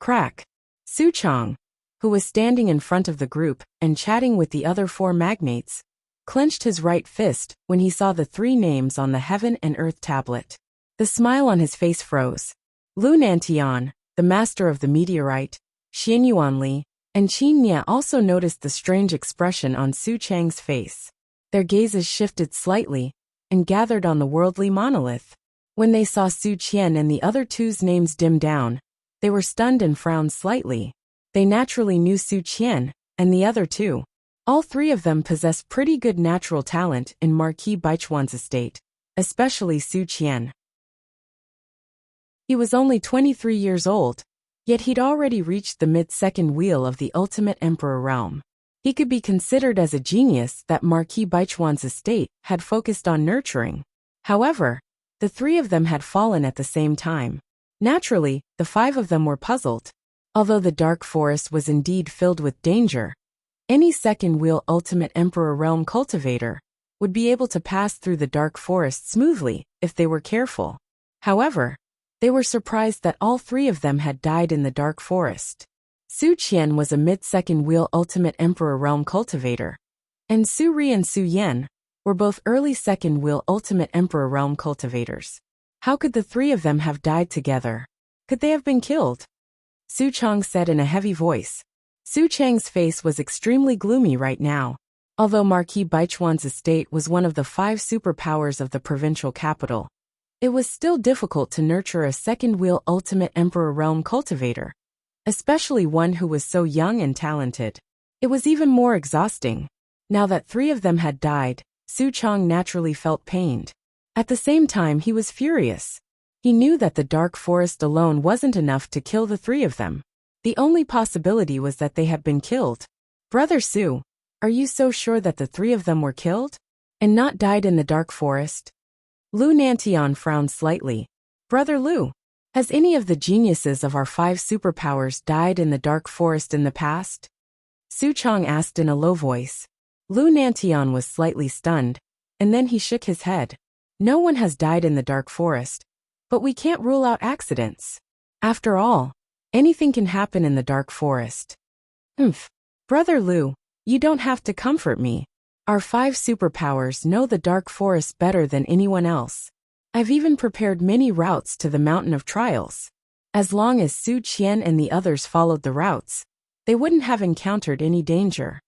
Crack. Su Chong, who was standing in front of the group and chatting with the other 4 magnates, clenched his right fist when he saw the 3 names on the Heaven and Earth tablet. The smile on his face froze. Lu Nantian, the master of the meteorite, Xian Yuanli, and Qin Nia also noticed the strange expression on Su Chang's face. Their gazes shifted slightly and gathered on the worldly monolith. When they saw Su Qian and the other 2's names dim down, they were stunned and frowned slightly. They naturally knew Su Qian and the other 2. All 3 of them possessed pretty good natural talent in Marquis Baichuan's estate, especially Su Qian. He was only 23 years old, yet he'd already reached the mid-second wheel of the Ultimate Emperor Realm. He could be considered as a genius that Marquis Baichuan's estate had focused on nurturing. However, the 3 of them had fallen at the same time. Naturally, the 5 of them were puzzled. Although the Dark Forest was indeed filled with danger, any second-wheel Ultimate Emperor Realm cultivator would be able to pass through the Dark Forest smoothly if they were careful. However, they were surprised that all 3 of them had died in the Dark Forest. Su Qian was a mid-second-wheel Ultimate Emperor Realm cultivator, and Su Ri and Su Yan were both early second-wheel Ultimate Emperor Realm cultivators. How could the 3 of them have died together? Could they have been killed? Su Chang said in a heavy voice. Su Chang's face was extremely gloomy right now. Although Marquis Baichuan's estate was one of the 5 superpowers of the provincial capital, it was still difficult to nurture a second-wheel ultimate emperor realm cultivator, especially one who was so young and talented. It was even more exhausting. Now that 3 of them had died, Su Chang naturally felt pained. At the same time, he was furious. He knew that the dark forest alone wasn't enough to kill the 3 of them. The only possibility was that they had been killed. Brother Su, are you so sure that the 3 of them were killed and not died in the dark forest? Lu Nantian frowned slightly. Brother Lu, has any of the geniuses of our 5 superpowers died in the dark forest in the past? Su Chang asked in a low voice. Lu Nantian was slightly stunned, and then he shook his head. No one has died in the dark forest, but we can't rule out accidents. After all, anything can happen in the dark forest. Brother Lu, you don't have to comfort me. Our 5 superpowers know the dark forest better than anyone else. I've even prepared many routes to the Mountain of Trials. As long as Su Qian and the others followed the routes, they wouldn't have encountered any danger.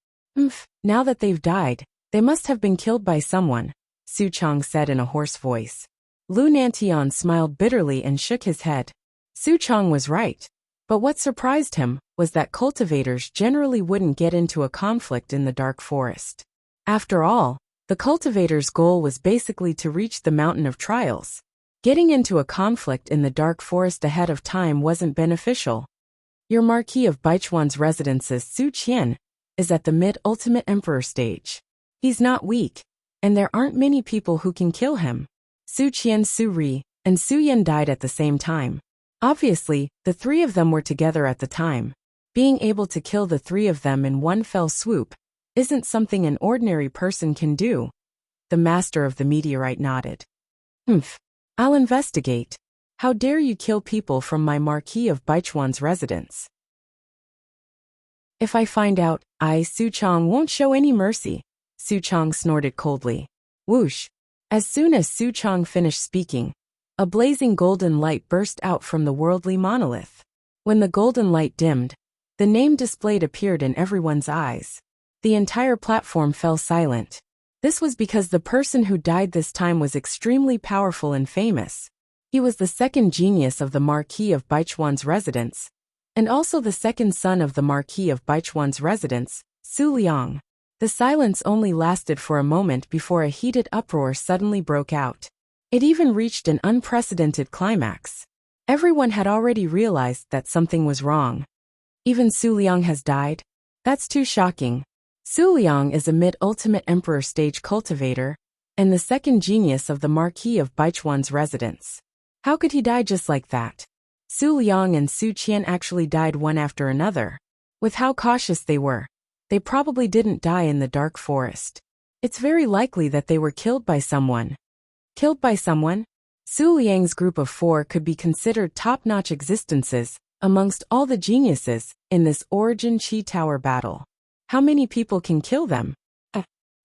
Now that they've died, they must have been killed by someone, Su Chang said in a hoarse voice. Lu Nantian smiled bitterly and shook his head. Su Chang was right. But what surprised him was that cultivators generally wouldn't get into a conflict in the dark forest. After all, the cultivator's goal was basically to reach the Mountain of Trials. Getting into a conflict in the dark forest ahead of time wasn't beneficial. Your Marquis of Baichuan's residence's Su Qian is at the mid-ultimate emperor stage. He's not weak, and there aren't many people who can kill him. Su Qian, Su Ri, and Su Yan died at the same time. Obviously, the 3 of them were together at the time. Being able to kill the 3 of them in one fell swoop isn't something an ordinary person can do. The master of the meteorite nodded. I'll investigate. How dare you kill people from my Marquis of Baichuan's residence? If I find out, Su Chang won't show any mercy. Su Chang snorted coldly. Whoosh! As soon as Su Chang finished speaking, a blazing golden light burst out from the worldly monolith. When the golden light dimmed, the name displayed appeared in everyone's eyes. The entire platform fell silent. This was because the person who died this time was extremely powerful and famous. He was the second genius of the Marquis of Baichuan's residence, and also the second son of the Marquis of Baichuan's residence, Su Liang. The silence only lasted for a moment before a heated uproar suddenly broke out. It even reached an unprecedented climax. Everyone had already realized that something was wrong. Even Su Liang has died? That's too shocking. Su Liang is a mid-ultimate emperor stage cultivator, and the second genius of the Marquis of Baichuan's residence. How could he die just like that? Su Liang and Su Qian actually died one after another. With how cautious they were, they probably didn't die in the dark forest. It's very likely that they were killed by someone. Killed by someone? Su Liang's group of 4 could be considered top-notch existences amongst all the geniuses in this Origin Chi Tower battle. How many people can kill them?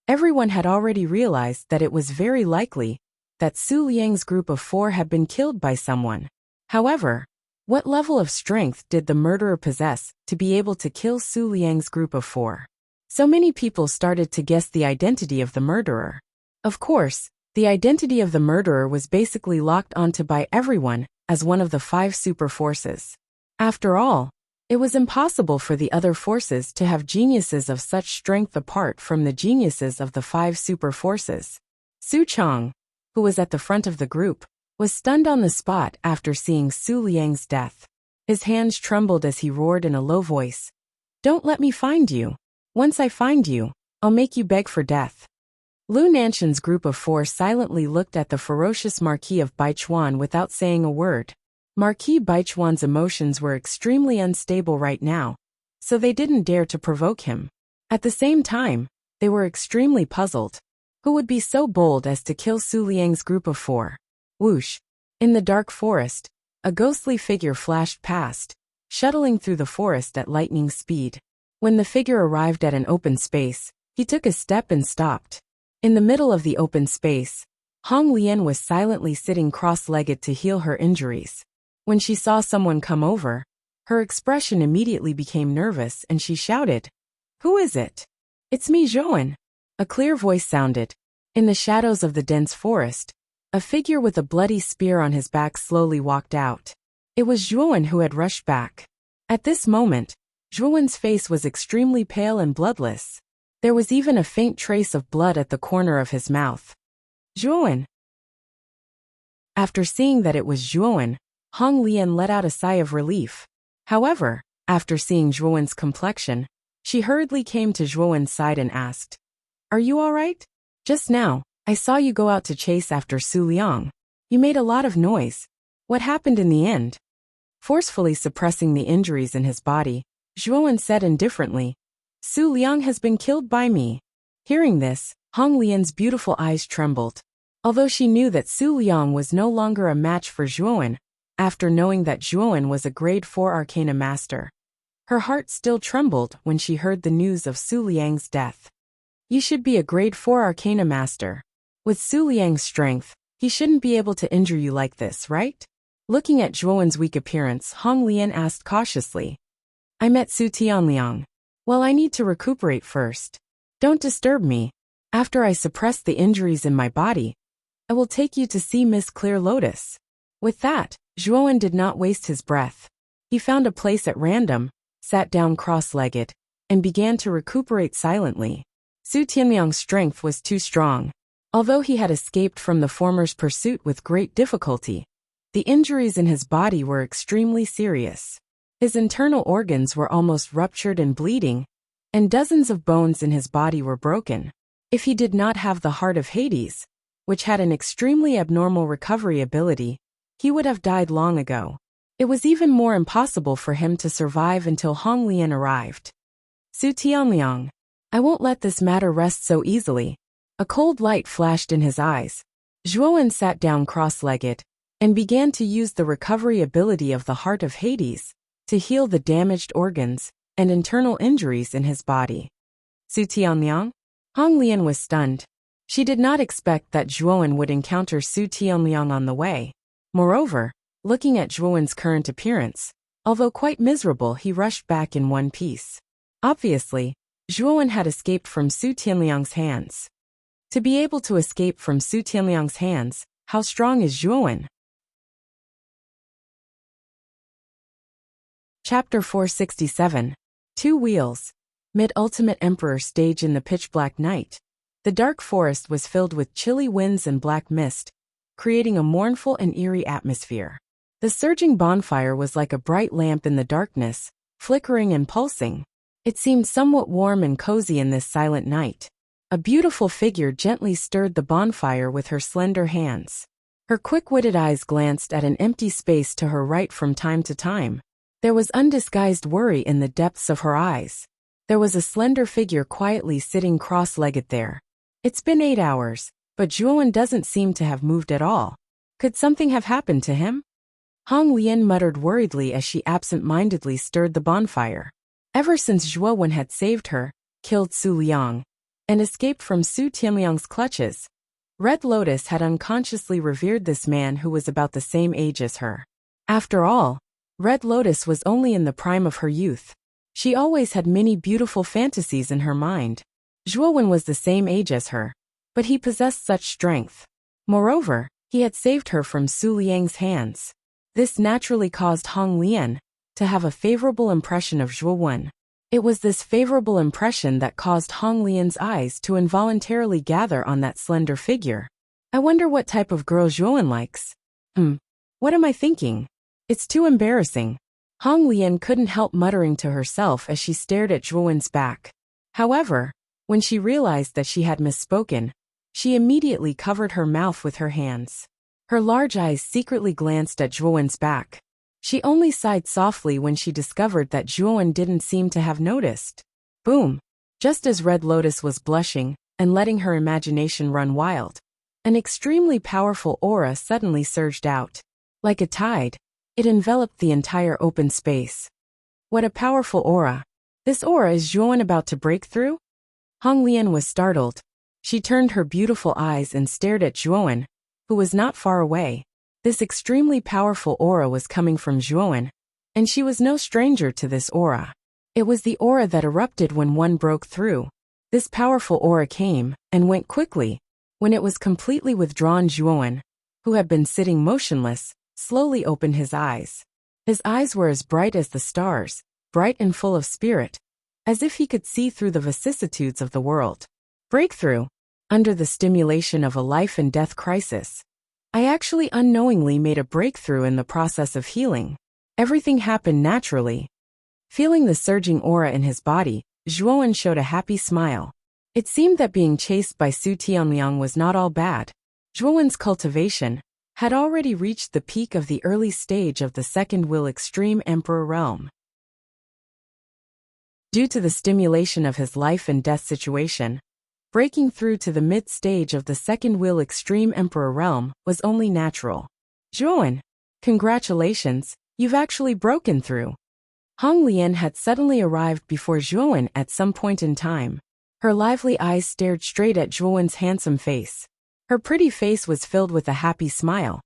Everyone had already realized that it was very likely that Su Liang's group of 4 had been killed by someone. However, what level of strength did the murderer possess to be able to kill Su Liang's group of 4? So many people started to guess the identity of the murderer. Of course, the identity of the murderer was basically locked onto by everyone as one of the 5 super forces. After all, it was impossible for the other forces to have geniuses of such strength apart from the geniuses of the 5 super forces. Su Chang, who was at the front of the group, was stunned on the spot after seeing Su Liang's death. His hands trembled as he roared in a low voice. Don't let me find you. Once I find you, I'll make you beg for death. Lu Nanshan's group of 4 silently looked at the ferocious Marquis of Baichuan without saying a word. Marquis Baichuan's emotions were extremely unstable right now, so they didn't dare to provoke him. At the same time, they were extremely puzzled. Who would be so bold as to kill Su Liang's group of 4? Whoosh! In the dark forest, a ghostly figure flashed past, shuttling through the forest at lightning speed. When the figure arrived at an open space, he took a step and stopped. In the middle of the open space, Hong Lian was silently sitting cross-legged to heal her injuries. When she saw someone come over, Her expression immediately became nervous and she shouted, "Who is it?" "It's me, Zhuan." A clear voice sounded. In the shadows of the dense forest, a figure with a bloody spear on his back slowly walked out. It was Zhuan who had rushed back. At this moment, Zhuan's face was extremely pale and bloodless. There was even a faint trace of blood at the corner of his mouth. "Zhuan!" After seeing that it was Zhuan, Hong Lian let out a sigh of relief. However, after seeing Zhuan's complexion, she hurriedly came to Zhuan's side and asked, "Are you all right? Just now, I saw you go out to chase after Su Liang. You made a lot of noise. What happened in the end?" Forcefully suppressing the injuries in his body, Zhuan said indifferently, "Su Liang has been killed by me." Hearing this, Hong Lian's beautiful eyes trembled. Although she knew that Su Liang was no longer a match for Zhuan, after knowing that Zhuan was a grade 4 arcana master, her heart still trembled when she heard the news of Su Liang's death. You should be a grade 4 arcana master. With Su Liang's strength, he shouldn't be able to injure you like this, right? Looking at Zhuan's weak appearance, Hong Lian asked cautiously, "I met Su Tianliang. Well, I need to recuperate first. Don't disturb me. After I suppress the injuries in my body, I will take you to see Miss Clear Lotus." With that, Zhuan did not waste his breath. He found a place at random, sat down cross-legged, and began to recuperate silently. Su Tianliang's strength was too strong. Although he had escaped from the former's pursuit with great difficulty, the injuries in his body were extremely serious. His internal organs were almost ruptured and bleeding, and dozens of bones in his body were broken. If he did not have the Heart of Hades, which had an extremely abnormal recovery ability, he would have died long ago. It was even more impossible for him to survive until Hong Lian arrived. "Su Tianliang, I won't let this matter rest so easily." A cold light flashed in his eyes. Zhuan sat down cross-legged and began to use the recovery ability of the Heart of Hades to heal the damaged organs and internal injuries in his body. "Su Tianliang?" Hong Lian was stunned. She did not expect that Zhuan would encounter Su Tianliang on the way. Moreover, looking at Zhuan's current appearance, although quite miserable, he rushed back in one piece. Obviously, Zhuan had escaped from Su Tianliang's hands. To be able to escape from Su Tianliang's hands, how strong is Zhuan? Chapter 467. Two Wheels. Mid-Ultimate Emperor stage. In the pitch-black night, the dark forest was filled with chilly winds and black mist, creating a mournful and eerie atmosphere. The surging bonfire was like a bright lamp in the darkness, flickering and pulsing. It seemed somewhat warm and cozy in this silent night. A beautiful figure gently stirred the bonfire with her slender hands. Her quick-witted eyes glanced at an empty space to her right from time to time. There was undisguised worry in the depths of her eyes. There was a slender figure quietly sitting cross-legged there. It's been 8 hours, but Zhuan doesn't seem to have moved at all. Could something have happened to him? Hong Lian muttered worriedly as she absent-mindedly stirred the bonfire. Ever since Zhuan had saved her, killed Su Liang, and escaped from Su Tianliang's clutches, Red Lotus had unconsciously revered this man who was about the same age as her. After all, Red Lotus was only in the prime of her youth. She always had many beautiful fantasies in her mind. Zhuan was the same age as her, but he possessed such strength. Moreover, he had saved her from Su Liang's hands. This naturally caused Hong Lian to have a favorable impression of Zhuan. It was this favorable impression that caused Hong Lian's eyes to involuntarily gather on that slender figure. I wonder what type of girl Zhuan likes. What am I thinking? It's too embarrassing. Hong Lian couldn't help muttering to herself as she stared at Zhuan's back. However, when she realized that she had misspoken, she immediately covered her mouth with her hands. Her large eyes secretly glanced at Zhuan's back. She only sighed softly when she discovered that Zhuan didn't seem to have noticed. Boom! Just as Red Lotus was blushing and letting her imagination run wild, an extremely powerful aura suddenly surged out. Like a tide, it enveloped the entire open space. What a powerful aura! This aura is Zhuan about to break through? Hong Lian was startled. She turned her beautiful eyes and stared at Zhuan, who was not far away. This extremely powerful aura was coming from Zhuan, And she was no stranger to this aura. It was the aura that erupted when one broke through. This powerful aura came and went quickly. When it was completely withdrawn, Zhuowen, who had been sitting motionless, slowly opened his eyes. His eyes were as bright as the stars, bright and full of spirit, as if he could see through the vicissitudes of the world. Breakthrough. Under the stimulation of a life and death crisis, I actually unknowingly made a breakthrough in the process of healing. Everything happened naturally. Feeling the surging aura in his body, Zhuowen showed a happy smile. It seemed that being chased by Su Tianliang was not all bad. Zhuowen's cultivation had already reached the peak of the early stage of the second will extreme emperor realm. Due to the stimulation of his life and death situation, breaking through to the mid-stage of the second will extreme emperor realm was only natural. Zhuowen, congratulations, you've actually broken through. Hong Lian had suddenly arrived before Zhuowen at some point in time. Her lively eyes stared straight at Zhuowen's handsome face. Her pretty face was filled with a happy smile,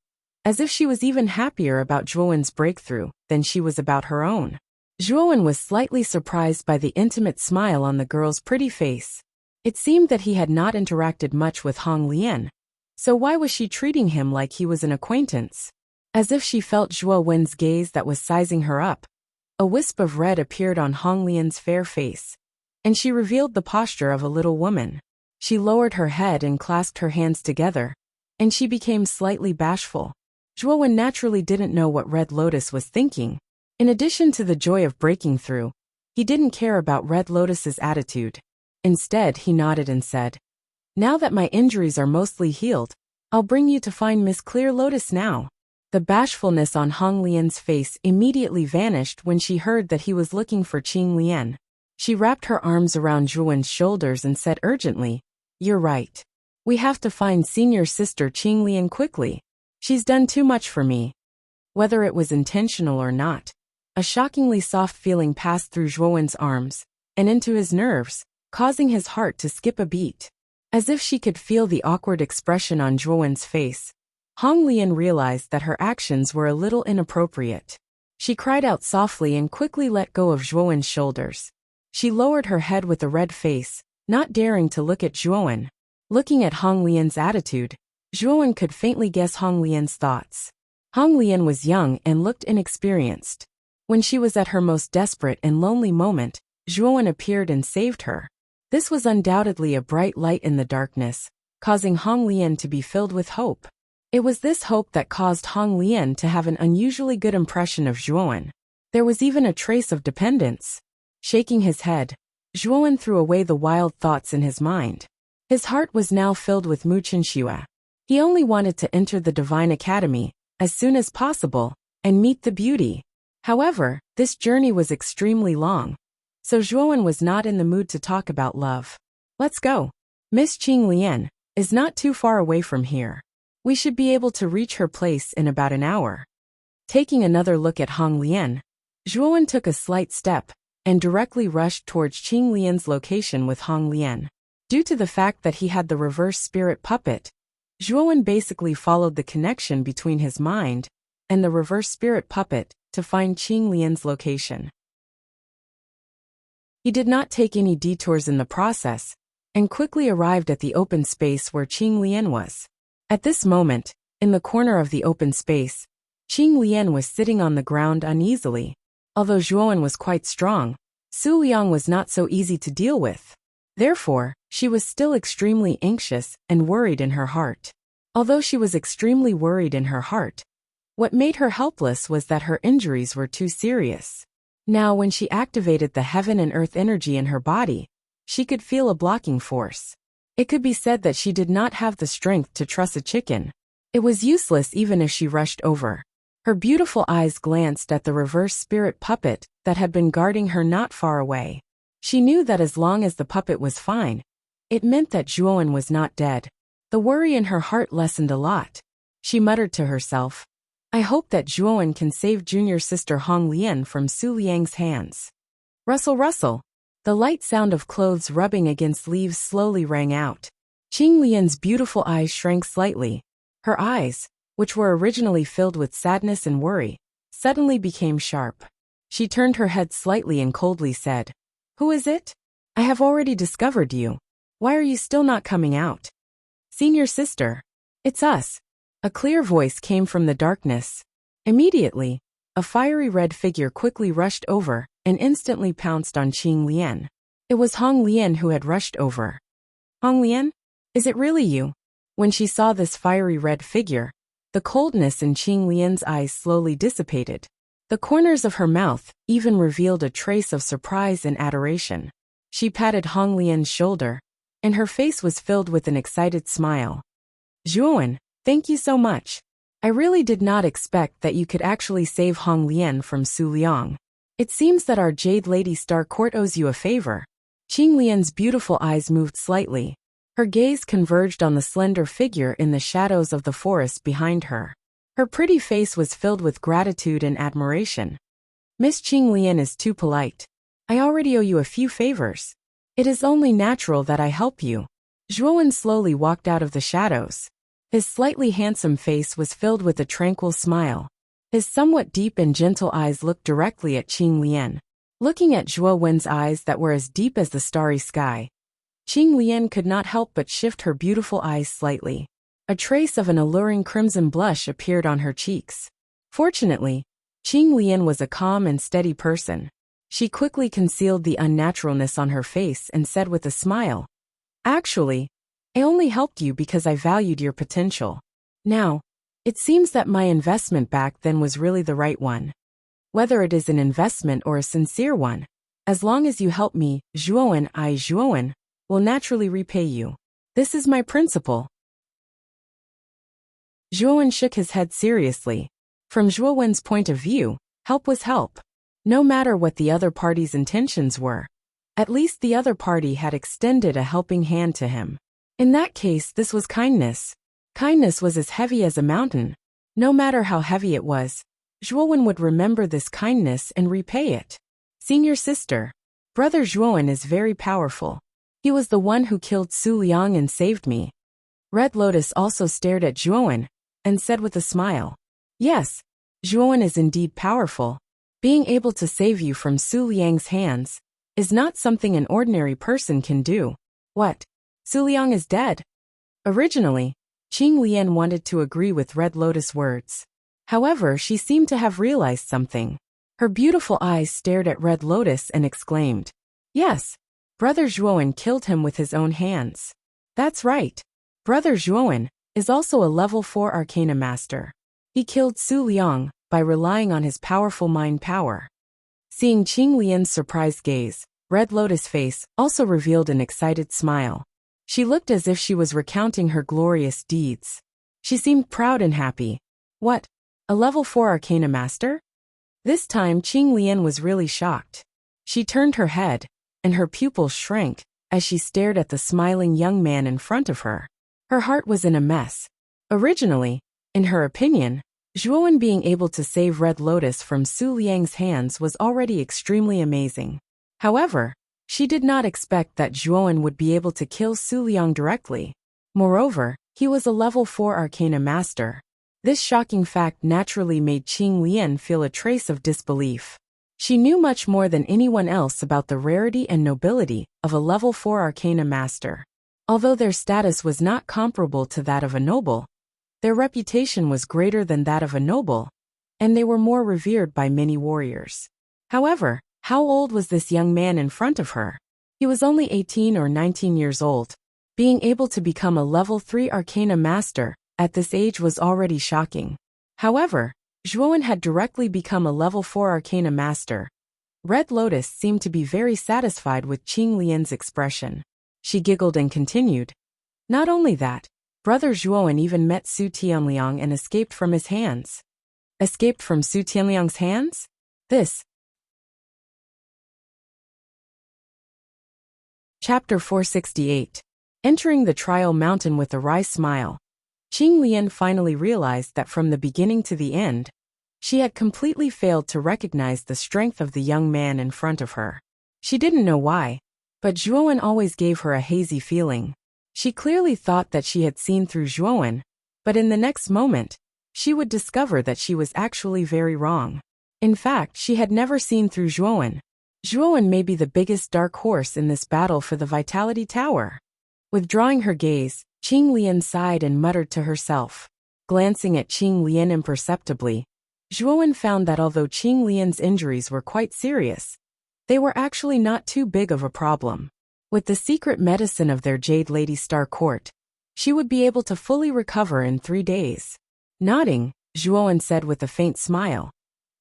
as if she was even happier about Zhuowen's breakthrough than she was about her own. Zhuowen was slightly surprised by the intimate smile on the girl's pretty face. It seemed that he had not interacted much with Hong Lian, so why was she treating him like he was an acquaintance? As if she felt Zhuowen's gaze that was sizing her up, a wisp of red appeared on Hong Lian's fair face, and she revealed the posture of a little woman. She lowered her head and clasped her hands together, and she became slightly bashful. Zhuowen naturally didn't know what Red Lotus was thinking. In addition to the joy of breaking through, he didn't care about Red Lotus's attitude. Instead, he nodded and said, "Now that my injuries are mostly healed, I'll bring you to find Miss Clear Lotus now." The bashfulness on Hong Lian's face immediately vanished when she heard that he was looking for Qing Lian. She wrapped her arms around Zhuowen's shoulders and said urgently, "You're right. We have to find senior sister Qing Lian quickly. She's done too much for me." Whether it was intentional or not, a shockingly soft feeling passed through Zhuowen's arms and into his nerves, causing his heart to skip a beat. As if she could feel the awkward expression on Zhuowen's face, Hong Lian realized that her actions were a little inappropriate. She cried out softly and quickly let go of Zhuowen's shoulders. She lowered her head with a red face, not daring to look at Zhuowen. Looking at Hong Lian's attitude, Zhuowen could faintly guess Hong Lian's thoughts. Hong Lian was young and looked inexperienced. When she was at her most desperate and lonely moment, Zhuowen appeared and saved her. This was undoubtedly a bright light in the darkness, causing Hong Lian to be filled with hope. It was this hope that caused Hong Lian to have an unusually good impression of Zhuowen. There was even a trace of dependence. Shaking his head, Zhuowen threw away the wild thoughts in his mind. His heart was now filled with Muchenxua. He only wanted to enter the Divine Academy as soon as possible and meet the beauty. However, this journey was extremely long, so Zhuowen was not in the mood to talk about love. "Let's go. Miss Qing Lian is not too far away from here. We should be able to reach her place in about an hour." Taking another look at Hong Lian, Zhuowen took a slight step and directly rushed towards Qing Lian's location with Hong Lian. Due to the fact that he had the reverse spirit puppet, Zhuowen basically followed the connection between his mind and the reverse spirit puppet to find Qing Lian's location. He did not take any detours in the process, and quickly arrived at the open space where Qing Lian was. At this moment, in the corner of the open space, Qing Lian was sitting on the ground uneasily. Although Zhuowen was quite strong, Su Liang was not so easy to deal with. Therefore, she was still extremely anxious and worried in her heart. Although she was extremely worried in her heart, what made her helpless was that her injuries were too serious. Now, when she activated the heaven and earth energy in her body, she could feel a blocking force. It could be said that she did not have the strength to truss a chicken. It was useless even if she rushed over. Her beautiful eyes glanced at the reverse spirit puppet that had been guarding her not far away. She knew that as long as the puppet was fine, it meant that Zhuowen was not dead. The worry in her heart lessened a lot. She muttered to herself, "I hope that Zhuowen can save junior sister Hong Lian from Su Liang's hands." Rustle, rustle. The light sound of clothes rubbing against leaves slowly rang out. Qing Lian's beautiful eyes shrank slightly. Her eyes, which were originally filled with sadness and worry, suddenly became sharp. She turned her head slightly and coldly said, "Who is it? I have already discovered you. Why are you still not coming out?" "Senior sister. It's us." A clear voice came from the darkness. Immediately, a fiery red figure quickly rushed over and instantly pounced on Qing Lian. It was Hong Lian who had rushed over. "Hong Lian? Is it really you?" When she saw this fiery red figure, the coldness in Qing Lian's eyes slowly dissipated. The corners of her mouth even revealed a trace of surprise and adoration. She patted Hong Lian's shoulder, and her face was filled with an excited smile. "Zhuowen, thank you so much. I really did not expect that you could actually save Hong Lian from Su Liang. It seems that our Jade Lady Star Court owes you a favor." Qing Lian's beautiful eyes moved slightly. Her gaze converged on the slender figure in the shadows of the forest behind her. Her pretty face was filled with gratitude and admiration. "Miss Qing Lian is too polite. I already owe you a few favors. It is only natural that I help you." Zhuowen slowly walked out of the shadows. His slightly handsome face was filled with a tranquil smile. His somewhat deep and gentle eyes looked directly at Qing Lian. Looking at Zhuowen's eyes that were as deep as the starry sky, Qing Lian could not help but shift her beautiful eyes slightly. A trace of an alluring crimson blush appeared on her cheeks. Fortunately, Qing Lian was a calm and steady person. She quickly concealed the unnaturalness on her face and said with a smile, "Actually, I only helped you because I valued your potential. Now, it seems that my investment back then was really the right one. Whether it is an investment or a sincere one, as long as you help me, Zhuowen will naturally repay you. This is my principle." Zhuowen shook his head seriously. From Zhuowen's point of view, help was help. No matter what the other party's intentions were, at least the other party had extended a helping hand to him. In that case, this was kindness. Kindness was as heavy as a mountain. No matter how heavy it was, Zhuowen would remember this kindness and repay it. "Senior sister, Brother Zhuowen is very powerful. He was the one who killed Su Liang and saved me." Red Lotus also stared at Zhuowen and said with a smile, "Yes, Zhuowen is indeed powerful. Being able to save you from Su Liang's hands is not something an ordinary person can do." "What? Su Liang is dead?" Originally, Qing Lian wanted to agree with Red Lotus' words. However, she seemed to have realized something. Her beautiful eyes stared at Red Lotus and exclaimed, "Yes, Brother Zhuowen killed him with his own hands. That's right. Brother Zhuowen is also a level 4 Arcana Master. He killed Su Liang by relying on his powerful mind power." Seeing Qing Lian's surprised gaze, Red Lotus' face also revealed an excited smile. She looked as if she was recounting her glorious deeds. She seemed proud and happy. "What? A level 4 Arcana Master?" This time Qing Lian was really shocked. She turned her head, and her pupils shrank as she stared at the smiling young man in front of her. Her heart was in a mess. Originally, in her opinion, Zhuowen being able to save Red Lotus from Su Liang's hands was already extremely amazing. However, she did not expect that Zhuowen would be able to kill Su Liang directly. Moreover, he was a level 4 Arcana Master. This shocking fact naturally made Qing Lian feel a trace of disbelief. She knew much more than anyone else about the rarity and nobility of a level 4 Arcana Master. Although their status was not comparable to that of a noble, their reputation was greater than that of a noble, and they were more revered by many warriors. However, how old was this young man in front of her? He was only 18 or 19 years old. Being able to become a level 3 Arcana Master at this age was already shocking. However, Zhuowen had directly become a level 4 Arcana Master. Red Lotus seemed to be very satisfied with Qing Lian's expression. She giggled and continued, "Not only that, Brother Zhuowen even met Su Tianliang and escaped from his hands." Escaped from Su Tianliang's hands? This. Chapter 468. Entering the trial mountain with a wry smile. Qing Lian finally realized that from the beginning to the end, she had completely failed to recognize the strength of the young man in front of her. She didn't know why, but Zhuowen always gave her a hazy feeling. She clearly thought that she had seen through Zhuowen, but in the next moment, she would discover that she was actually very wrong. In fact, she had never seen through Zhuowen. Zhuowen may be the biggest dark horse in this battle for the Vitality Tower. Withdrawing her gaze, Qing Lian sighed and muttered to herself. Glancing at Qing Lian imperceptibly, Zhuowen found that although Qing Lian's injuries were quite serious, they were actually not too big of a problem. With the secret medicine of their Jade Lady Star Court, she would be able to fully recover in 3 days. Nodding, Zhuowen said with a faint smile,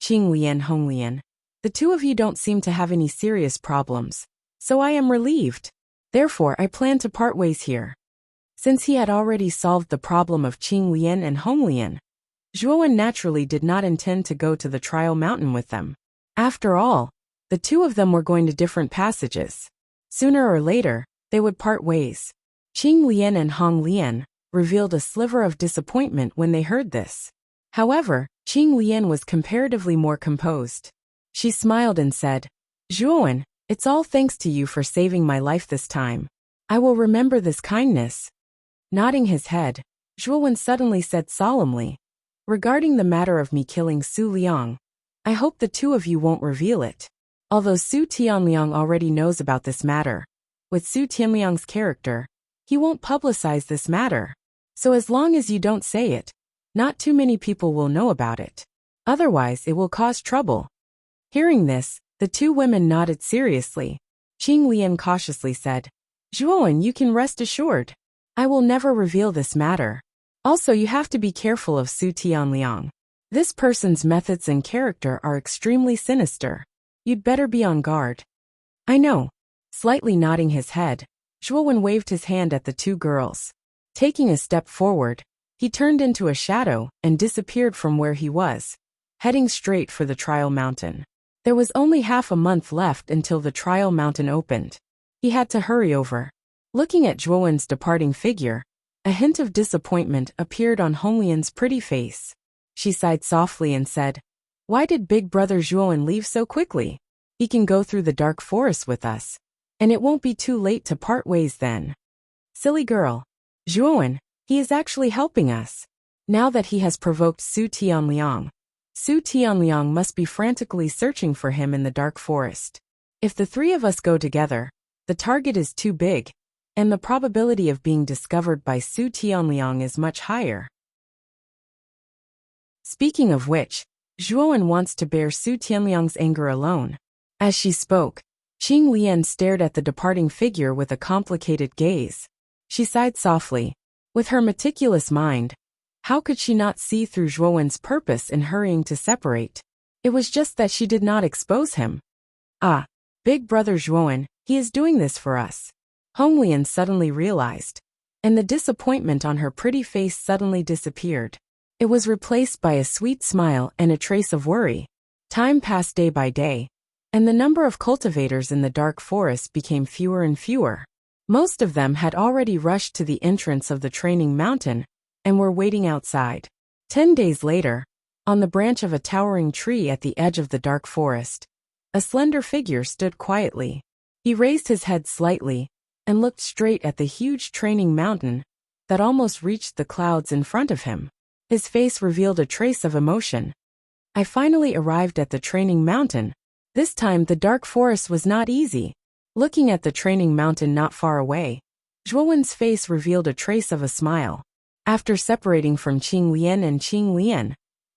Qing Lian, Hong Lian, the two of you don't seem to have any serious problems, so I am relieved. Therefore, I plan to part ways here. Since he had already solved the problem of Qing Lian and Hong Lian, Zhuowen naturally did not intend to go to the trial mountain with them. After all, the two of them were going to different passages. Sooner or later, they would part ways. Qing Lian and Hong Lian revealed a sliver of disappointment when they heard this. However, Qing Lian was comparatively more composed. She smiled and said, Zhuowen, it's all thanks to you for saving my life this time. I will remember this kindness. Nodding his head, Zhuowen suddenly said solemnly, regarding the matter of me killing Su Liang, I hope the two of you won't reveal it. Although Su Tianliang already knows about this matter, with Su Tianliang's character, he won't publicize this matter. So as long as you don't say it, not too many people will know about it. Otherwise, it will cause trouble. Hearing this, the two women nodded seriously. Qing Lian cautiously said, Zhuowen, you can rest assured. I will never reveal this matter. Also, you have to be careful of Su Tianliang. This person's methods and character are extremely sinister. You'd better be on guard. I know. Slightly nodding his head, Zhuowen waved his hand at the two girls. Taking a step forward, he turned into a shadow and disappeared from where he was, heading straight for the trial mountain. There was only half a month left until the trial mountain opened. He had to hurry over. Looking at Zhuowen's departing figure, a hint of disappointment appeared on Hong Lian's pretty face. She sighed softly and said, Why did big brother Zhuowen leave so quickly? He can go through the dark forest with us, and it won't be too late to part ways then. Silly girl. Zhuowen, he is actually helping us. Now that he has provoked Su Tianliang, Su Tianliang must be frantically searching for him in the dark forest. If the three of us go together, the target is too big, and the probability of being discovered by Su Tianliang is much higher. Speaking of which, Zhuowen wants to bear Su Tianliang's anger alone. As she spoke, Qing Lian stared at the departing figure with a complicated gaze. She sighed softly. With her meticulous mind, how could she not see through Zhuowen's purpose in hurrying to separate? It was just that she did not expose him. Ah, big brother Zhuowen, he is doing this for us. Hong Lian suddenly realized, and the disappointment on her pretty face suddenly disappeared. It was replaced by a sweet smile and a trace of worry. Time passed day by day, and the number of cultivators in the dark forest became fewer and fewer. Most of them had already rushed to the entrance of the training mountain and were waiting outside. 10 days later, on the branch of a towering tree at the edge of the dark forest, a slender figure stood quietly. He raised his head slightly and looked straight at the huge training mountain that almost reached the clouds in front of him. His face revealed a trace of emotion. I finally arrived at the training mountain. This time the dark forest was not easy. Looking at the training mountain not far away, Zhuowen's face revealed a trace of a smile. After separating from Qing Lian and Qing Lian,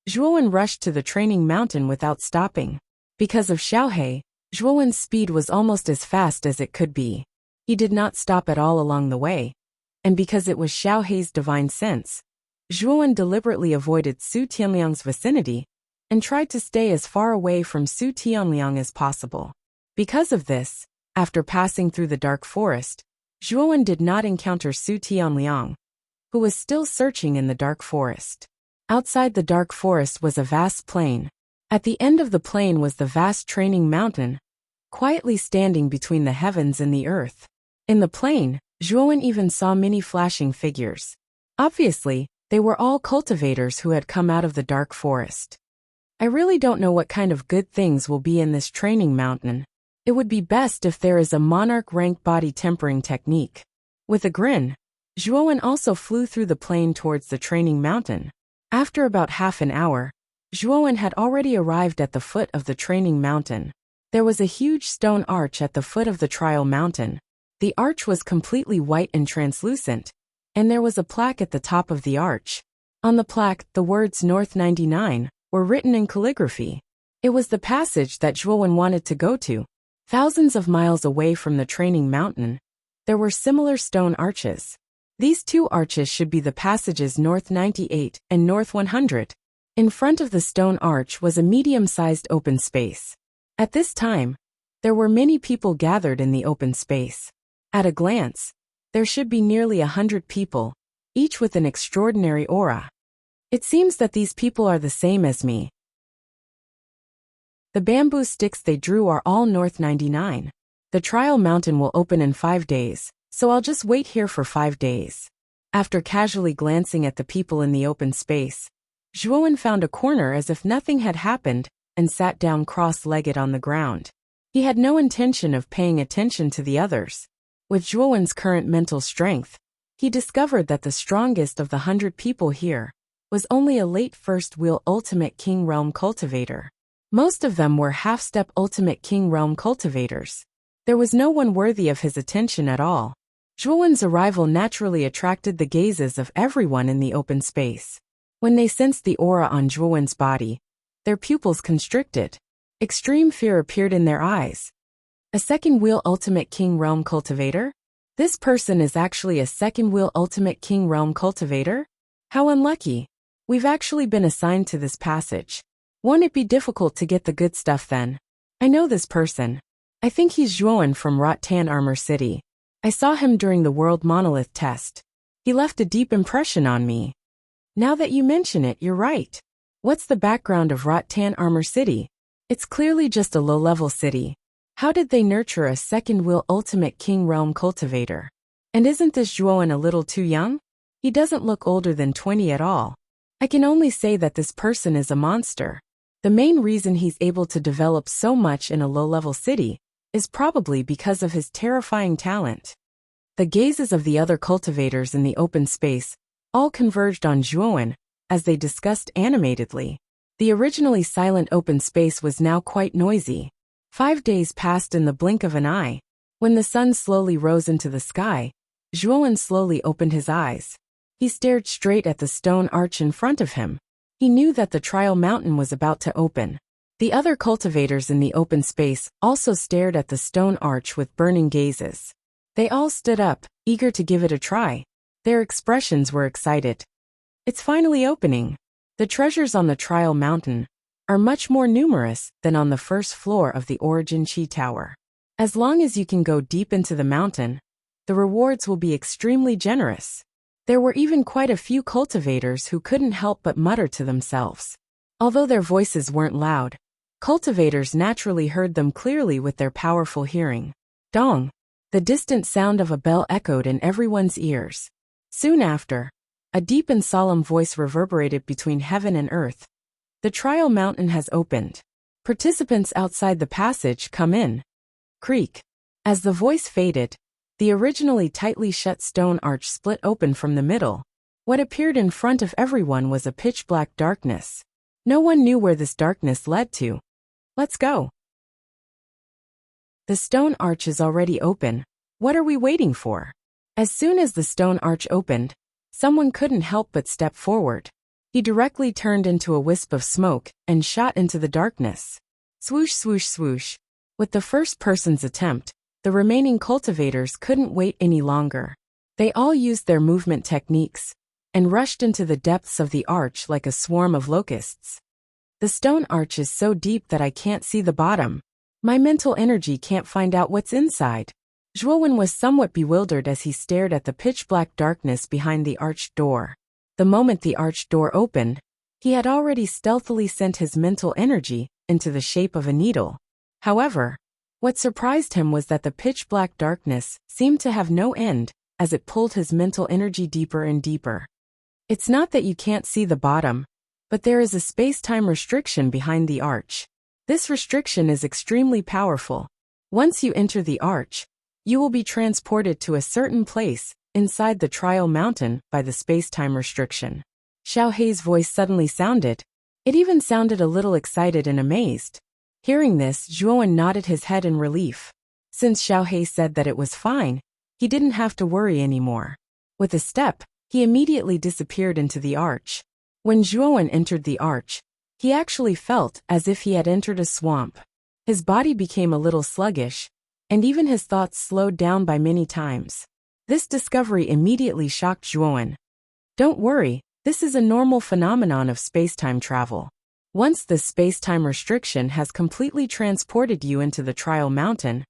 Zhuowen rushed to the training mountain without stopping. Because of Xiaohe, Zhuowen's speed was almost as fast as it could be. He did not stop at all along the way, and because it was Xiaohe's divine sense, Zhuowen deliberately avoided Su Tianliang's vicinity and tried to stay as far away from Su Tianliang as possible. Because of this, after passing through the dark forest, Zhuowen did not encounter Su Tianliang, who was still searching in the dark forest. Outside the dark forest was a vast plain. At the end of the plain was the vast training mountain, quietly standing between the heavens and the earth. In the plain, Zhuowen even saw many flashing figures. Obviously, they were all cultivators who had come out of the dark forest. I really don't know what kind of good things will be in this training mountain. It would be best if there is a monarch rank body tempering technique. With a grin, Zhuowen also flew through the plain towards the training mountain. After about half an hour, Zhuowen had already arrived at the foot of the training mountain. There was a huge stone arch at the foot of the trial mountain. The arch was completely white and translucent, and there was a plaque at the top of the arch. On the plaque, the words North 99 were written in calligraphy. It was the passage that Zhuowen wanted to go to. Thousands of miles away from the training mountain, there were similar stone arches. These two arches should be the passages North 98 and North 100. In front of the stone arch was a medium-sized open space. At this time, there were many people gathered in the open space. At a glance, there should be nearly 100 people, each with an extraordinary aura. It seems that these people are the same as me. The bamboo sticks they drew are all North 99. The trial mountain will open in 5 days, so I'll just wait here for 5 days. After casually glancing at the people in the open space, Zhuowen found a corner as if nothing had happened and sat down cross-legged on the ground. He had no intention of paying attention to the others. With Zhuowen's current mental strength, he discovered that the strongest of the 100 people here was only a late first wheel Ultimate King Realm cultivator. Most of them were half-step Ultimate King Realm cultivators. There was no one worthy of his attention at all. Zhuowen's arrival naturally attracted the gazes of everyone in the open space. When they sensed the aura on Zhuowen's body, their pupils constricted. Extreme fear appeared in their eyes. A second-wheel Ultimate King Realm cultivator? This person is actually a second-wheel Ultimate King Realm cultivator? How unlucky. We've actually been assigned to this passage. Won't it be difficult to get the good stuff then? I know this person. I think he's Zhuowen from Rattan Armor City. I saw him during the World Monolith test. He left a deep impression on me. Now that you mention it, you're right. What's the background of Rattan Armor City? It's clearly just a low-level city. How did they nurture a second-wheel Ultimate King Realm cultivator? And isn't this Zhuowen a little too young? He doesn't look older than 20 at all. I can only say that this person is a monster. The main reason he's able to develop so much in a low-level city is probably because of his terrifying talent. The gazes of the other cultivators in the open space all converged on Zhuowen as they discussed animatedly. The originally silent open space was now quite noisy. 5 days passed in the blink of an eye. When the sun slowly rose into the sky, Zhuowen slowly opened his eyes. He stared straight at the stone arch in front of him. He knew that the trial mountain was about to open. The other cultivators in the open space also stared at the stone arch with burning gazes. They all stood up, eager to give it a try. Their expressions were excited. It's finally opening. The treasures on the trial mountain are much more numerous than on the first floor of the Origin Chi Tower. As long as you can go deep into the mountain, the rewards will be extremely generous. There were even quite a few cultivators who couldn't help but mutter to themselves. Although their voices weren't loud, cultivators naturally heard them clearly with their powerful hearing. Dong! The distant sound of a bell echoed in everyone's ears. Soon after, a deep and solemn voice reverberated between heaven and earth. The trial mountain has opened. Participants outside the passage come in. Creak. As the voice faded, the originally tightly shut stone arch split open from the middle. What appeared in front of everyone was a pitch-black darkness. No one knew where this darkness led to. Let's go. The stone arch is already open. What are we waiting for? As soon as the stone arch opened, someone couldn't help but step forward. He directly turned into a wisp of smoke and shot into the darkness. Swoosh, swoosh, swoosh. With the first person's attempt, the remaining cultivators couldn't wait any longer. They all used their movement techniques and rushed into the depths of the arch like a swarm of locusts. The stone arch is so deep that I can't see the bottom. My mental energy can't find out what's inside. Zhuowen was somewhat bewildered as he stared at the pitch-black darkness behind the arched door. The moment the arched door opened, he had already stealthily sent his mental energy into the shape of a needle. However, what surprised him was that the pitch-black darkness seemed to have no end as it pulled his mental energy deeper and deeper. It's not that you can't see the bottom, but there is a space-time restriction behind the arch. This restriction is extremely powerful. Once you enter the arch, you will be transported to a certain place inside the trial mountain by the space-time restriction. Xiao Hei's voice suddenly sounded. It even sounded a little excited and amazed. Hearing this, Zhuowen nodded his head in relief. Since Xiaohei said that it was fine, he didn't have to worry anymore. With a step, he immediately disappeared into the arch. When Zhuowen entered the arch, he actually felt as if he had entered a swamp. His body became a little sluggish, and even his thoughts slowed down by many times. This discovery immediately shocked Zhuowen. Don't worry, this is a normal phenomenon of space-time travel. Once the space-time restriction has completely transported you into the trial mountain,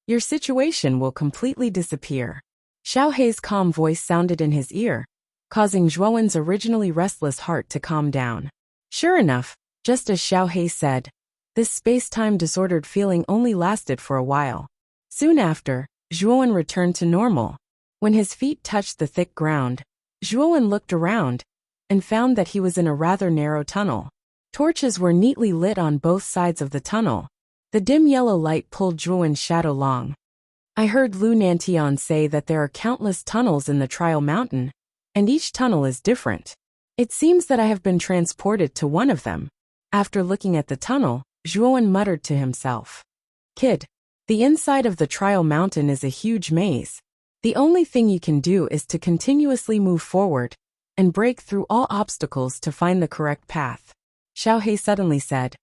your situation will completely disappear. Xiaohei's calm voice sounded in his ear, causing Zhuowen's originally restless heart to calm down. Sure enough, just as Xiaohei said, this space-time disordered feeling only lasted for a while. Soon after, Zhuowen returned to normal. When his feet touched the thick ground, Zhuowen looked around and found that he was in a rather narrow tunnel. Torches were neatly lit on both sides of the tunnel. The dim yellow light pulled Zhuowen's shadow along. I heard Lu Nantian say that there are countless tunnels in the Trial Mountain, and each tunnel is different. It seems that I have been transported to one of them. After looking at the tunnel, Zhuowen muttered to himself. Kid, the inside of the Trial Mountain is a huge maze. The only thing you can do is to continuously move forward and break through all obstacles to find the correct path, Xiaohei suddenly said.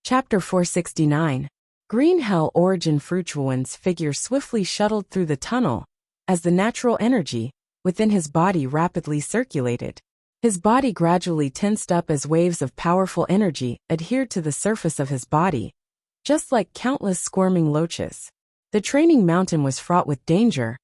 Chapter 469. Green Hell Origin Fruituan's figure swiftly shuttled through the tunnel as the natural energy within his body rapidly circulated. His body gradually tensed up as waves of powerful energy adhered to the surface of his body, just like countless squirming loaches. The training mountain was fraught with danger,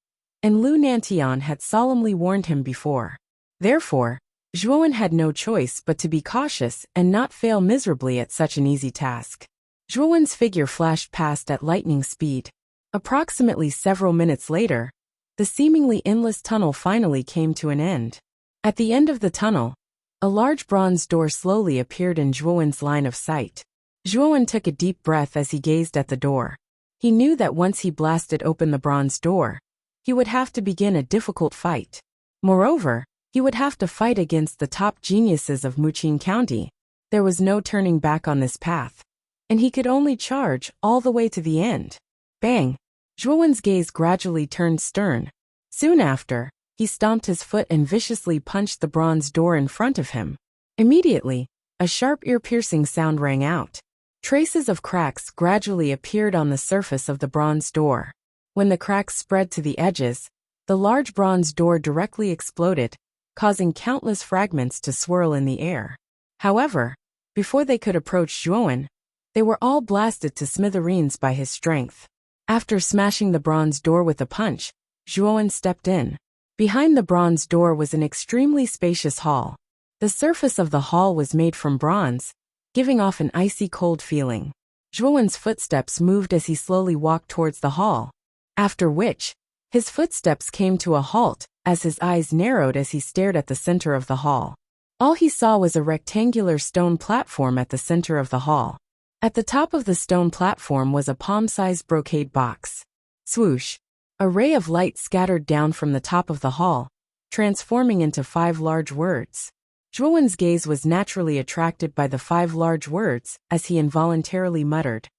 and Lu Nantian had solemnly warned him before. Therefore, Zhuowen had no choice but to be cautious and not fail miserably at such an easy task. Zhuowen's figure flashed past at lightning speed. Approximately several minutes later, the seemingly endless tunnel finally came to an end. At the end of the tunnel, a large bronze door slowly appeared in Zhuowen's line of sight. Zhuowen took a deep breath as he gazed at the door. He knew that once he blasted open the bronze door, he would have to begin a difficult fight. Moreover, he would have to fight against the top geniuses of Muqing County. There was no turning back on this path, and he could only charge all the way to the end. Bang! Zhuowen's gaze gradually turned stern. Soon after, he stomped his foot and viciously punched the bronze door in front of him. Immediately, a sharp ear-piercing sound rang out. Traces of cracks gradually appeared on the surface of the bronze door. When the cracks spread to the edges, the large bronze door directly exploded, causing countless fragments to swirl in the air. However, before they could approach Zhuowen, they were all blasted to smithereens by his strength. After smashing the bronze door with a punch, Zhuowen stepped in. Behind the bronze door was an extremely spacious hall. The surface of the hall was made from bronze, giving off an icy cold feeling. Zhuowen's footsteps moved as he slowly walked towards the hall, after which, his footsteps came to a halt as his eyes narrowed as he stared at the center of the hall. All he saw was a rectangular stone platform at the center of the hall. At the top of the stone platform was a palm-sized brocade box. Swoosh! A ray of light scattered down from the top of the hall, transforming into 5 large words. Zhuowen's gaze was naturally attracted by the 5 large words as he involuntarily muttered,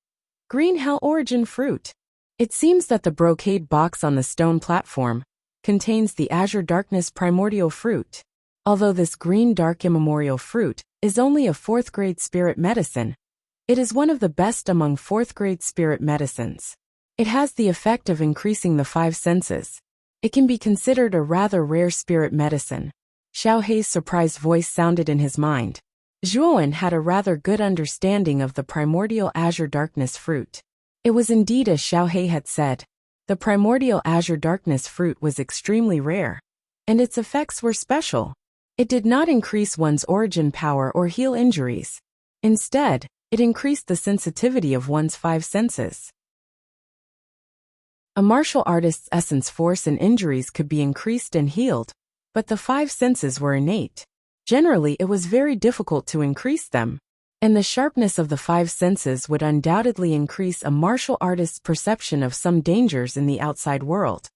Green Hell Origin Fruit. It seems that the brocade box on the stone platform contains the Azure Darkness Primordial Fruit. Although this green dark immemorial fruit is only a 4th grade spirit medicine, it is one of the best among 4th grade spirit medicines. It has the effect of increasing the 5 senses. It can be considered a rather rare spirit medicine. Xiaohei's surprised voice sounded in his mind. Zhuowen had a rather good understanding of the primordial Azure Darkness fruit. It was indeed as Xiaohei had said. The primordial Azure Darkness fruit was extremely rare, and its effects were special. It did not increase one's origin power or heal injuries. Instead, it increased the sensitivity of one's 5 senses. A martial artist's essence force and injuries could be increased and healed, but the 5 senses were innate. Generally, it was very difficult to increase them, and the sharpness of the 5 senses would undoubtedly increase a martial artist's perception of some dangers in the outside world,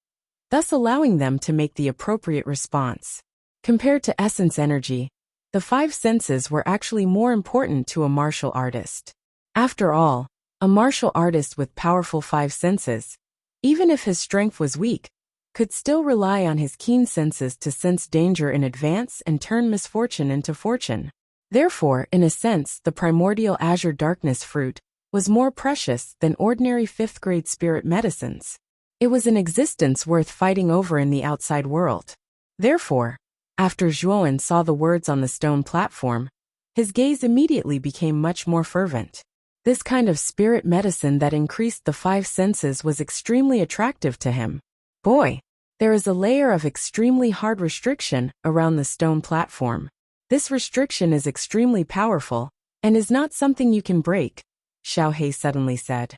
thus allowing them to make the appropriate response. Compared to essence energy, the five senses were actually more important to a martial artist. After all, a martial artist with powerful five senses, even if his strength was weak, could still rely on his keen senses to sense danger in advance and turn misfortune into fortune. Therefore, in a sense, the primordial azure darkness fruit was more precious than ordinary fifth-grade spirit medicines. It was an existence worth fighting over in the outside world. Therefore, after Zhuowen saw the words on the stone platform, his gaze immediately became much more fervent. This kind of spirit medicine that increased the five senses was extremely attractive to him. Boy, there is a layer of extremely hard restriction around the stone platform. This restriction is extremely powerful and is not something you can break, Xiao He suddenly said.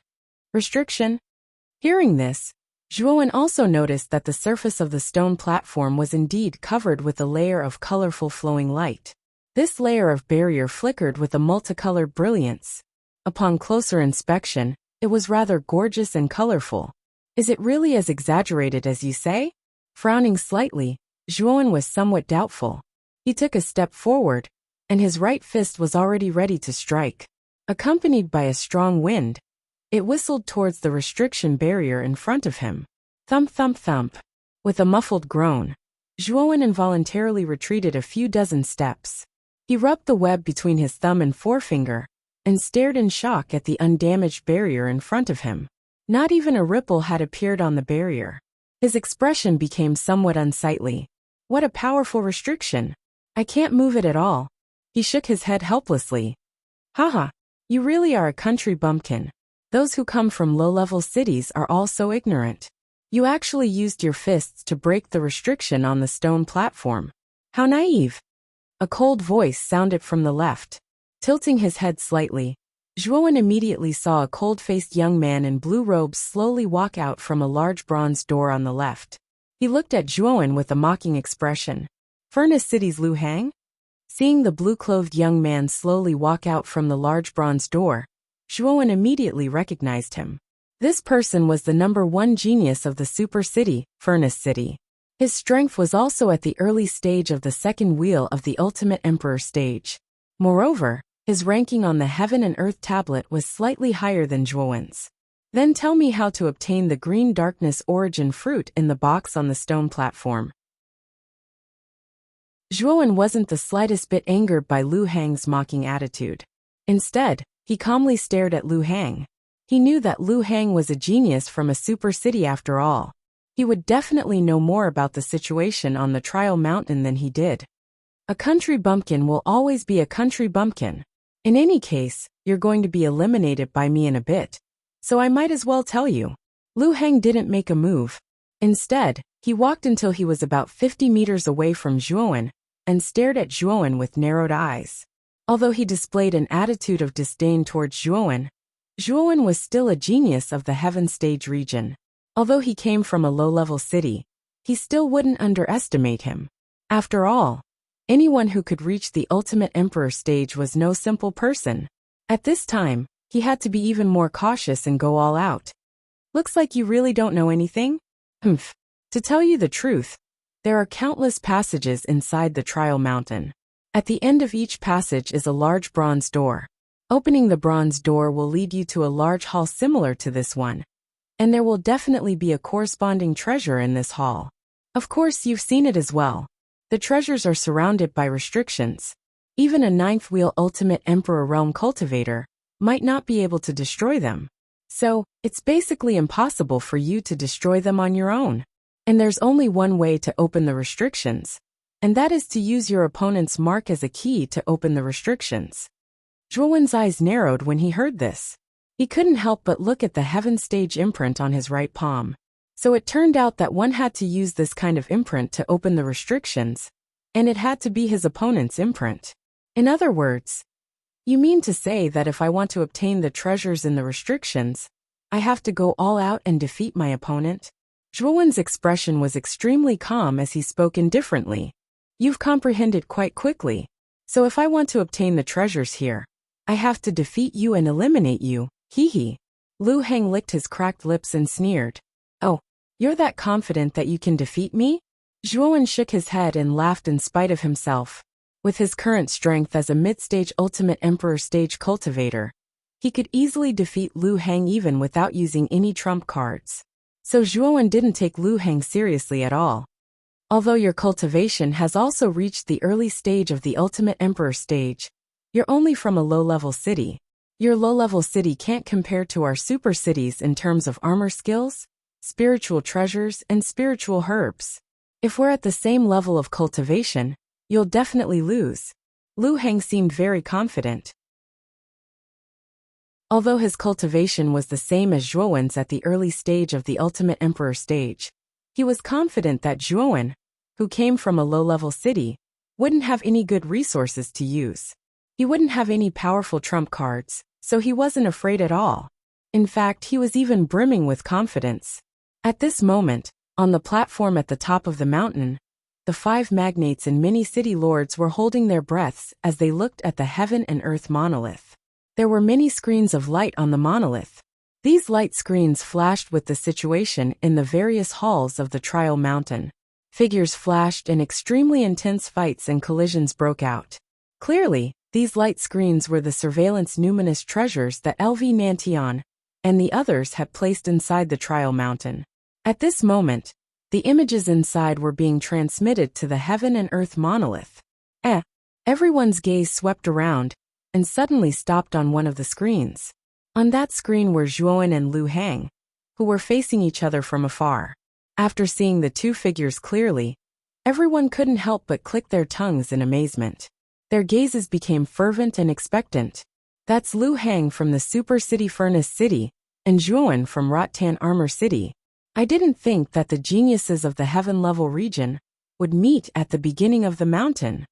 Restriction? Hearing this, Zhuowen also noticed that the surface of the stone platform was indeed covered with a layer of colorful flowing light. This layer of barrier flickered with a multicolored brilliance. Upon closer inspection, it was rather gorgeous and colorful. Is it really as exaggerated as you say? Frowning slightly, Zhuowen was somewhat doubtful. He took a step forward, and his right fist was already ready to strike. Accompanied by a strong wind, it whistled towards the restriction barrier in front of him. Thump thump thump. With a muffled groan, Zhuowen involuntarily retreated a few dozen steps. He rubbed the web between his thumb and forefinger, and stared in shock at the undamaged barrier in front of him. Not even a ripple had appeared on the barrier. His expression became somewhat unsightly. What a powerful restriction! I can't move it at all. He shook his head helplessly. Haha, you really are a country bumpkin. Those who come from low-level cities are all so ignorant. You actually used your fists to break the restriction on the stone platform. How naive! A cold voice sounded from the left. Tilting his head slightly, Zhuowen immediately saw a cold-faced young man in blue robes slowly walk out from a large bronze door on the left. He looked at Zhuowen with a mocking expression. Furnace City's Lu Hang? Seeing the blue-clothed young man slowly walk out from the large bronze door, Zhuowen immediately recognized him. This person was the #1 genius of the super city, Furnace City. His strength was also at the early stage of the second wheel of the Ultimate Emperor stage. Moreover, his ranking on the Heaven and Earth tablet was slightly higher than Zhuowen's. Then tell me how to obtain the green darkness origin fruit in the box on the stone platform. Zhuowen wasn't the slightest bit angered by Lu Hang's mocking attitude. Instead, he calmly stared at Lu Hang. He knew that Lu Hang was a genius from a super city after all. He would definitely know more about the situation on the trial mountain than he did. A country bumpkin will always be a country bumpkin. In any case, you're going to be eliminated by me in a bit. So I might as well tell you. Lu Hang didn't make a move. Instead, he walked until he was about 50 meters away from Zhuowen and stared at Zhuowen with narrowed eyes. Although he displayed an attitude of disdain towards Zhuowen, Zhuowen was still a genius of the Heaven Stage region. Although he came from a low-level city, he still wouldn't underestimate him. After all, anyone who could reach the Ultimate Emperor stage was no simple person. At this time, he had to be even more cautious and go all out. Looks like you really don't know anything? Humph. To tell you the truth, there are countless passages inside the trial mountain. At the end of each passage is a large bronze door. Opening the bronze door will lead you to a large hall similar to this one. And there will definitely be a corresponding treasure in this hall. Of course, you've seen it as well. The treasures are surrounded by restrictions. Even a ninth wheel Ultimate Emperor Realm cultivator might not be able to destroy them. So, it's basically impossible for you to destroy them on your own. And there's only one way to open the restrictions, and that is to use your opponent's mark as a key to open the restrictions. Zhuowen's eyes narrowed when he heard this. He couldn't help but look at the Heaven Stage imprint on his right palm. So it turned out that one had to use this kind of imprint to open the restrictions, and it had to be his opponent's imprint. In other words, you mean to say that if I want to obtain the treasures in the restrictions, I have to go all out and defeat my opponent? Zhuowen's expression was extremely calm as he spoke indifferently. You've comprehended quite quickly. So if I want to obtain the treasures here, I have to defeat you and eliminate you, hee. Lu Hang licked his cracked lips and sneered. Oh, you're that confident that you can defeat me? Zhuowen shook his head and laughed in spite of himself. With his current strength as a mid-stage ultimate emperor stage cultivator, he could easily defeat Lu Hang even without using any trump cards. So Zhuowen didn't take Lu Hang seriously at all. Although your cultivation has also reached the early stage of the ultimate emperor stage, you're only from a low-level city. Your low-level city can't compare to our super cities in terms of armor skills, spiritual treasures, and spiritual herbs. If we're at the same level of cultivation, you'll definitely lose. Lu Hang seemed very confident. Although his cultivation was the same as Zhuowen's at the early stage of the ultimate emperor stage, he was confident that Zhuowen, who came from a low-level city, wouldn't have any good resources to use. He wouldn't have any powerful trump cards, so he wasn't afraid at all. In fact, he was even brimming with confidence. At this moment, on the platform at the top of the mountain, the 5 magnates and many city lords were holding their breaths as they looked at the heaven and earth monolith. There were many screens of light on the monolith. These light screens flashed with the situation in the various halls of the Trial Mountain. Figures flashed and extremely intense fights and collisions broke out. Clearly, these light screens were the surveillance numinous treasures that LV Nantian and the others had placed inside the Trial Mountain. At this moment, the images inside were being transmitted to the heaven and earth monolith. Everyone's gaze swept around and suddenly stopped on one of the screens. On that screen were Zhuowen and Lu Hang, who were facing each other from afar. After seeing the two figures clearly, everyone couldn't help but click their tongues in amazement. Their gazes became fervent and expectant. That's Lu Hang from the Super City Furnace City, and Zhuowen from Rotan Armor City. I didn't think that the geniuses of the heaven-level region would meet at the beginning of the mountain.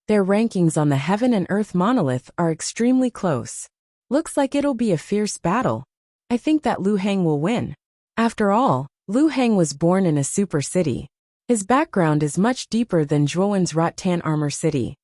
Their rankings on the heaven and earth monolith are extremely close. Looks like it'll be a fierce battle. I think that Lu Hang will win. After all, Lu Hang was born in a super city. His background is much deeper than Zhuowen's Rotan Armor City.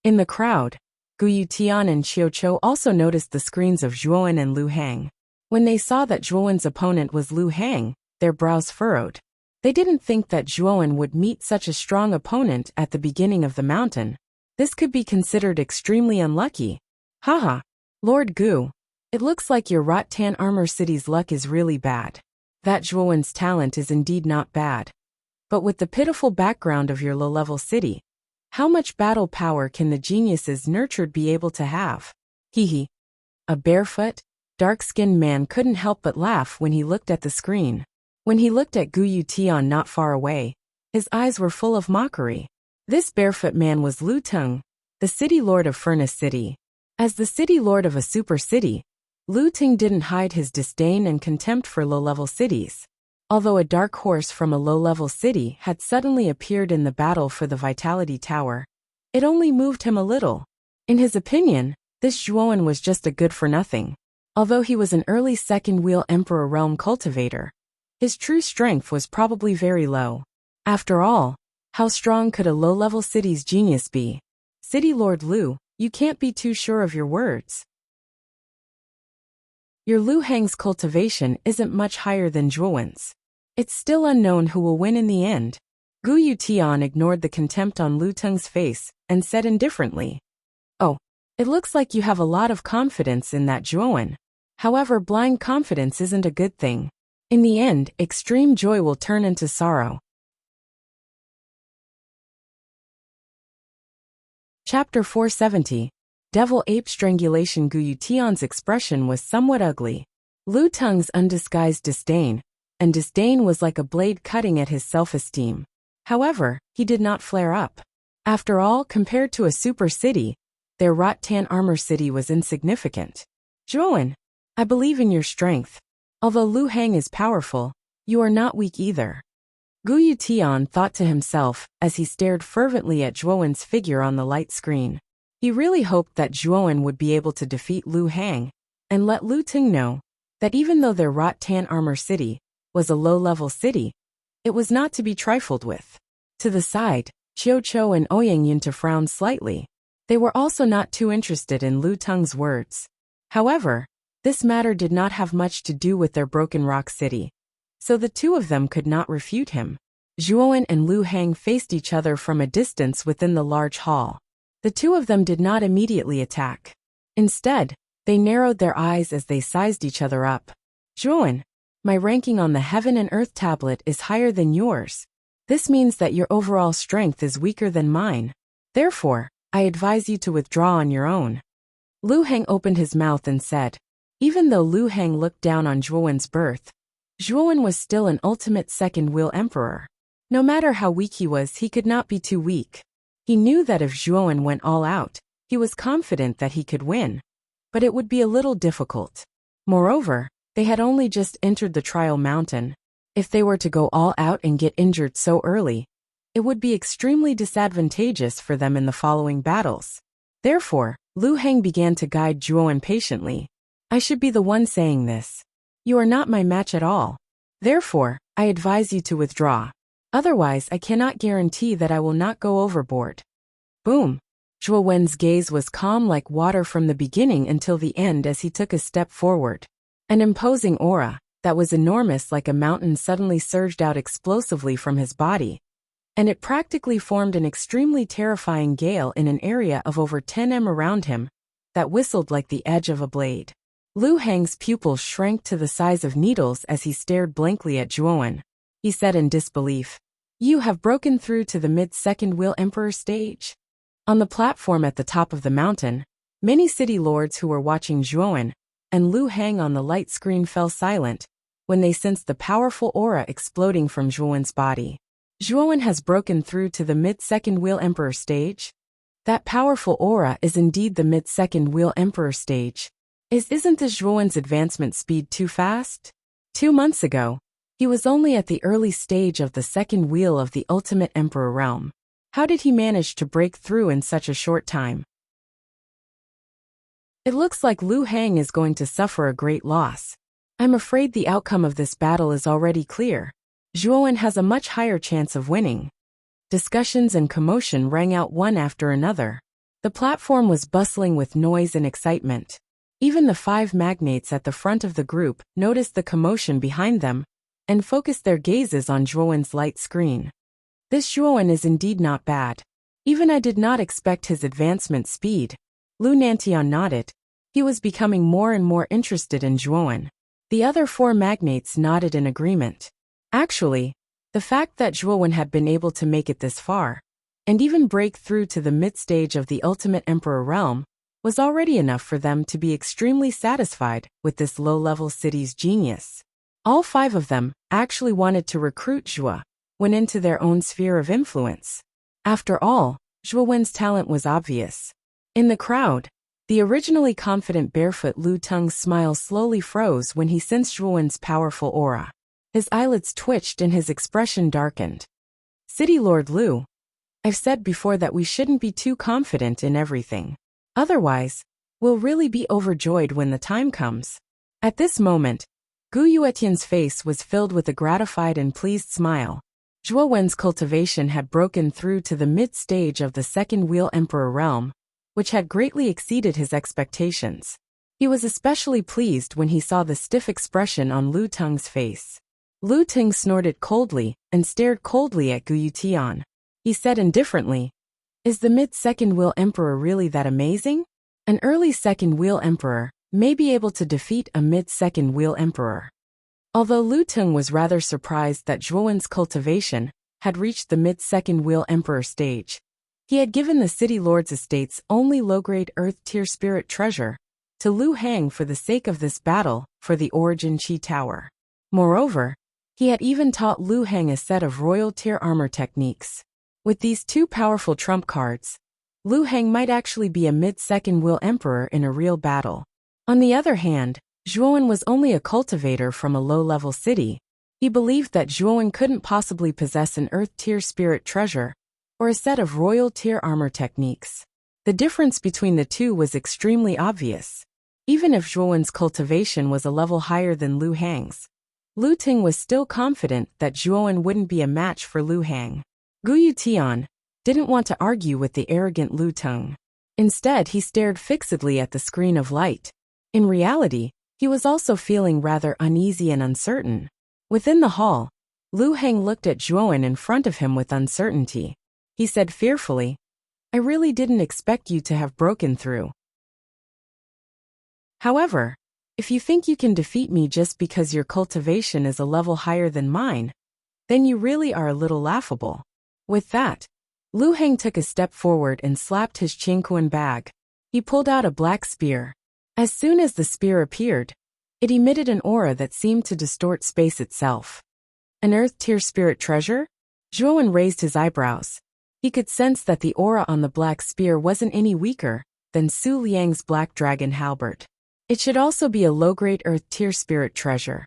In the crowd, Guyu Tian and Xiao Chou also noticed the screens of Zhuowen and Lu Hang. When they saw that Zhuowen's opponent was Lu Hang, their brows furrowed. They didn't think that Zhuowen would meet such a strong opponent at the beginning of the mountain. This could be considered extremely unlucky. Haha. Lord Gu, it looks like your Rotan Armor City's luck is really bad. That Zhuowen's talent is indeed not bad. But with the pitiful background of your low-level city, how much battle power can the geniuses nurtured be able to have? Hehe. A barefoot, dark-skinned man couldn't help but laugh when he looked at the screen. When he looked at Guyu Tian not far away, his eyes were full of mockery. This barefoot man was Lu Tung, the city lord of Furnace City. As the city lord of a super city, Lu Tung didn't hide his disdain and contempt for low-level cities. Although a dark horse from a low-level city had suddenly appeared in the battle for the Vitality Tower, it only moved him a little. In his opinion, this Zhuowen was just a good-for-nothing. Although he was an early second-wheel Emperor Realm cultivator, his true strength was probably very low. After all, how strong could a low-level city's genius be? City Lord Lu, you can't be too sure of your words. Your Lu Hang's cultivation isn't much higher than Zhuowen's. It's still unknown who will win in the end. Guyu Tian ignored the contempt on Lu Tung's face and said indifferently, "Oh, it looks like you have a lot of confidence in that Zhuowen. However, blind confidence isn't a good thing. In the end, extreme joy will turn into sorrow." Chapter 470. Devil Ape Strangulation. Guyu Tian's expression was somewhat ugly. Lu Tung's undisguised disdain, and disdain was like a blade cutting at his self-esteem. However, he did not flare up. After all, compared to a super city, their Rotan Armor City was insignificant. Zhuowen, I believe in your strength. Although Lu Hang is powerful, you are not weak either. Guyu Tian thought to himself as he stared fervently at Zhuowen's figure on the light screen. He really hoped that Zhuowen would be able to defeat Lu Hang and let Lu Tung know that even though their Rotan Armor City was a low-level city, it was not to be trifled with. To the side, Xiao Chou and Ouyang Yunta frowned slightly. They were also not too interested in Lu Tung's words. However, this matter did not have much to do with their Broken Rock City, so the two of them could not refute him. Zhuowen and Lu Hang faced each other from a distance within the large hall. The two of them did not immediately attack. Instead, they narrowed their eyes as they sized each other up. Zhuowen, my ranking on the Heaven and Earth tablet is higher than yours. This means that your overall strength is weaker than mine. Therefore, I advise you to withdraw on your own. Lu Hang opened his mouth and said. Even though Lu Hang looked down on Zhuowen's birth, Zhuowen was still an ultimate second-wheel emperor. No matter how weak he was, he could not be too weak. He knew that if Zhuowen went all out, he was confident that he could win. But it would be a little difficult. Moreover, they had only just entered the trial mountain. If they were to go all out and get injured so early, it would be extremely disadvantageous for them in the following battles. Therefore, Lu Hang began to guide Zhuowen patiently. I should be the one saying this. You are not my match at all. Therefore, I advise you to withdraw. Otherwise, I cannot guarantee that I will not go overboard. Boom. Zhuowen's gaze was calm like water from the beginning until the end as he took a step forward. An imposing aura, that was enormous like a mountain, suddenly surged out explosively from his body, and it practically formed an extremely terrifying gale in an area of over 10 m around him, that whistled like the edge of a blade. Lu Hang's pupils shrank to the size of needles as he stared blankly at Zhuowen. He said in disbelief, You have broken through to the mid-second wheel emperor stage. On the platform at the top of the mountain, many city lords who were watching Zhuowen and Lu Hang on the light screen fell silent when they sensed the powerful aura exploding from Zhuowen's body. Zhuowen has broken through to the mid-second wheel emperor stage? That powerful aura is indeed the mid-second wheel emperor stage. Isn't this Zhuowen's advancement speed too fast? 2 months ago, he was only at the early stage of the second wheel of the ultimate emperor realm. How did he manage to break through in such a short time? It looks like Lu Hang is going to suffer a great loss. I'm afraid the outcome of this battle is already clear. Zhuowen has a much higher chance of winning. Discussions and commotion rang out one after another. The platform was bustling with noise and excitement. Even the 5 magnates at the front of the group noticed the commotion behind them and focused their gazes on Zhuowen's light screen. This Zhuowen is indeed not bad. Even I did not expect his advancement speed. Lu Nantian nodded. He was becoming more and more interested in Zhuowen. The other 4 magnates nodded in agreement. Actually, the fact that Zhuowen had been able to make it this far, and even break through to the mid-stage of the ultimate emperor realm, was already enough for them to be extremely satisfied with this low-level city's genius. All 5 of them actually wanted to recruit Zhuo went into their own sphere of influence. After all, Zhuowen's talent was obvious. In the crowd, the originally confident barefoot Lu Teng's smile slowly froze when he sensed Zhuowen's powerful aura. His eyelids twitched and his expression darkened. City Lord Lu, I've said before that we shouldn't be too confident in everything. Otherwise, we'll really be overjoyed when the time comes. At this moment, Gu Yuetian's face was filled with a gratified and pleased smile. Zhuowen's cultivation had broken through to the mid-stage of the second wheel emperor realm, which had greatly exceeded his expectations. He was especially pleased when he saw the stiff expression on Lu Teng's face. Lu Teng snorted coldly and stared coldly at Gu Yutian. He said indifferently, Is the mid-second wheel emperor really that amazing? An early second wheel emperor may be able to defeat a mid-second wheel emperor. Although Lu Teng was rather surprised that Zhuowen's cultivation had reached the mid-second wheel emperor stage, he had given the city lord's estate's only low-grade earth-tier spirit treasure to Lu Hang for the sake of this battle for the Origin Chi Tower. Moreover, he had even taught Lu Hang a set of royal-tier armor techniques. With these 2 powerful trump cards, Lu Hang might actually be a mid-second wheel emperor in a real battle. On the other hand, Zhuowen was only a cultivator from a low-level city. He believed that Zhuowen couldn't possibly possess an earth-tier spirit treasure or a set of royal-tier armor techniques. The difference between the 2 was extremely obvious. Even if Zhuowen's cultivation was a level higher than Lu Hang's, Lu Teng was still confident that Zhuowen wouldn't be a match for Lu Hang. Gu Yutian didn't want to argue with the arrogant Lu Teng. Instead, he stared fixedly at the screen of light. In reality, he was also feeling rather uneasy and uncertain. Within the hall, Lu Heng looked at Zhuowen in front of him with uncertainty. He said fearfully, I really didn't expect you to have broken through. However, if you think you can defeat me just because your cultivation is a level higher than mine, then you really are a little laughable. With that, Lu Heng took a step forward and slapped his Qingquan bag. He pulled out a black spear. As soon as the spear appeared, it emitted an aura that seemed to distort space itself. An Earth-tier spirit treasure? Zhuowen raised his eyebrows. He could sense that the aura on the black spear wasn't any weaker than Su Liang's black dragon halberd. It should also be a low-grade Earth-tier spirit treasure.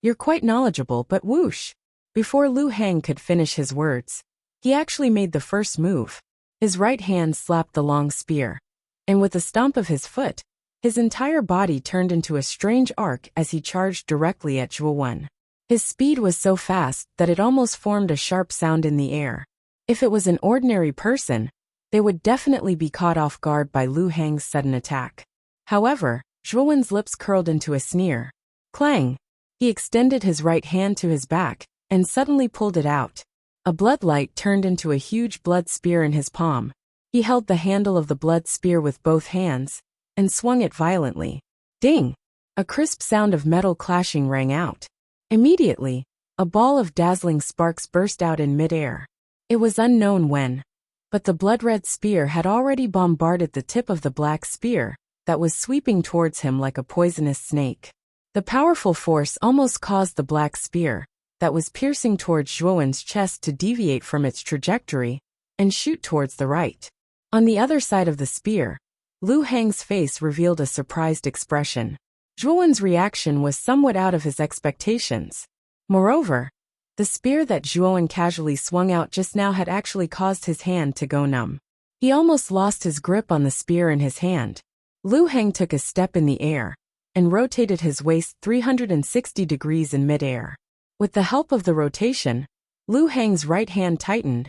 You're quite knowledgeable, but whoosh! Before Lu Heng could finish his words, he actually made the first move. His right hand slapped the long spear, and with a stomp of his foot, his entire body turned into a strange arc as he charged directly at Zhuowen. His speed was so fast that it almost formed a sharp sound in the air. If it was an ordinary person, they would definitely be caught off guard by Lu Heng's sudden attack. However, Zhuowen's lips curled into a sneer. Clang! He extended his right hand to his back and suddenly pulled it out. A blood light turned into a huge blood spear in his palm. He held the handle of the blood spear with both hands and swung it violently. Ding! A crisp sound of metal clashing rang out. Immediately, a ball of dazzling sparks burst out in midair. It was unknown when, but the blood-red spear had already bombarded the tip of the black spear that was sweeping towards him like a poisonous snake. The powerful force almost caused the black spear that was piercing towards Zhuowen's chest to deviate from its trajectory and shoot towards the right. On the other side of the spear, Lu Heng's face revealed a surprised expression. Zhuowen's reaction was somewhat out of his expectations. Moreover, the spear that Zhuowen casually swung out just now had actually caused his hand to go numb. He almost lost his grip on the spear in his hand. Lu Heng took a step in the air and rotated his waist 360 degrees in midair. With the help of the rotation, Lu Heng's right hand tightened,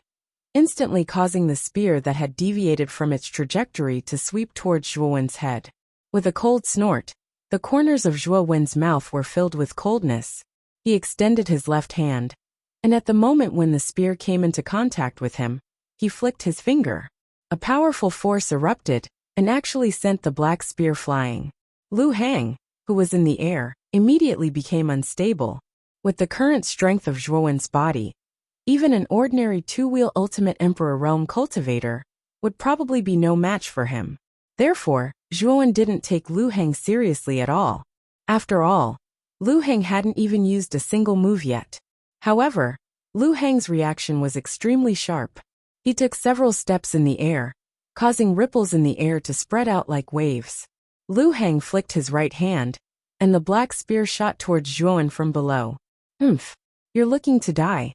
instantly causing the spear that had deviated from its trajectory to sweep towards Zhuowen's head. With a cold snort, the corners of Zhuowen's mouth were filled with coldness. He extended his left hand, and at the moment when the spear came into contact with him, he flicked his finger. A powerful force erupted and actually sent the black spear flying. Lu Heng, who was in the air, immediately became unstable. With the current strength of Zhuowen's body, even an ordinary two-wheel Ultimate Emperor Realm cultivator would probably be no match for him. Therefore, Zhuowen didn't take Lu Heng seriously at all. After all, Lu Heng hadn't even used a single move yet. However, Lu Heng's reaction was extremely sharp. He took several steps in the air, causing ripples in the air to spread out like waves. Lu Heng flicked his right hand, and the black spear shot towards Zhuowen from below. You're looking to die.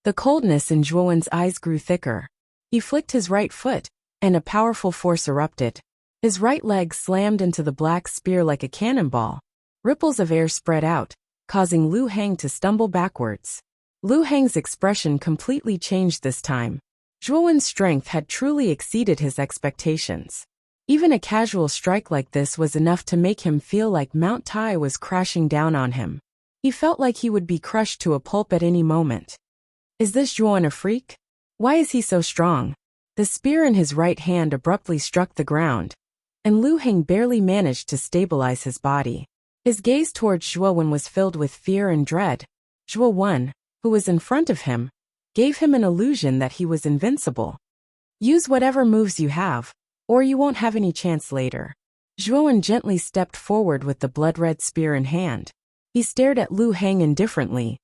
The coldness in Zhuowen's eyes grew thicker. He flicked his right foot, and a powerful force erupted. His right leg slammed into the black spear like a cannonball. Ripples of air spread out, causing Lu Heng to stumble backwards. Lu Heng's expression completely changed this time. Zhuowen's strength had truly exceeded his expectations. Even a casual strike like this was enough to make him feel like Mount Tai was crashing down on him. He felt like he would be crushed to a pulp at any moment. Is this Zhuowen a freak? Why is he so strong? The spear in his right hand abruptly struck the ground, and Lu Heng barely managed to stabilize his body. His gaze towards Zhuowen was filled with fear and dread. Zhuowen, who was in front of him, gave him an illusion that he was invincible. Use whatever moves you have, or you won't have any chance later. Zhuowen gently stepped forward with the blood-red spear in hand. He stared at Lu Heng indifferently.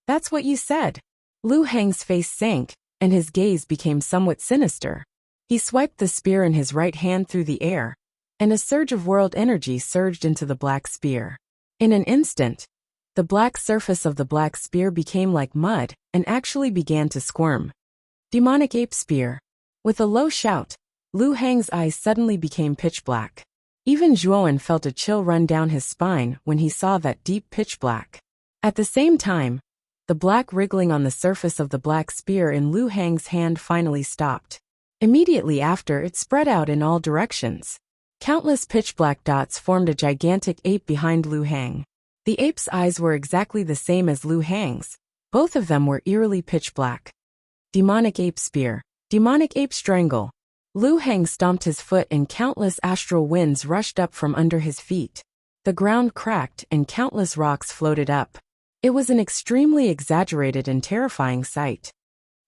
That's what you said. Lu Heng's face sank, and his gaze became somewhat sinister. He swiped the spear in his right hand through the air, and a surge of world energy surged into the black spear. In an instant, the black surface of the black spear became like mud and actually began to squirm. Demonic Ape Spear. With a low shout, Lu Heng's eyes suddenly became pitch black. Even Zhuowen felt a chill run down his spine when he saw that deep pitch black. At the same time, the black wriggling on the surface of the black spear in Lu Heng's hand finally stopped. Immediately after, it spread out in all directions. Countless pitch black dots formed a gigantic ape behind Lu Heng. The ape's eyes were exactly the same as Lu Hang's. Both of them were eerily pitch black. Demonic ape spear. Demonic ape strangle. Lu Hang stomped his foot and countless astral winds rushed up from under his feet. The ground cracked and countless rocks floated up. It was an extremely exaggerated and terrifying sight.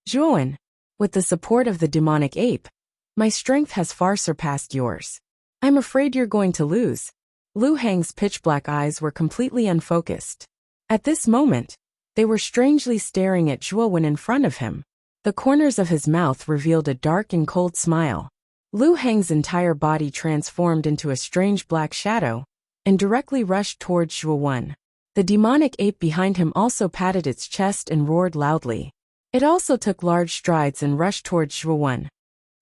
Zhuowen, with the support of the demonic ape, my strength has far surpassed yours. I'm afraid you're going to lose. Lu Hang's pitch-black eyes were completely unfocused. At this moment, they were strangely staring at Zhuowen in front of him. The corners of his mouth revealed a dark and cold smile. Lu Hang's entire body transformed into a strange black shadow and directly rushed towards Zhuowen. The demonic ape behind him also patted its chest and roared loudly. It also took large strides and rushed towards Zhuowen.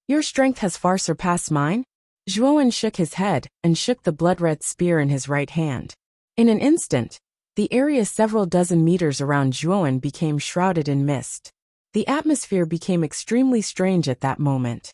Your strength has far surpassed mine? Zhuowen shook his head and shook the blood-red spear in his right hand. In an instant, the area several dozen meters around Zhuowen became shrouded in mist. The atmosphere became extremely strange at that moment.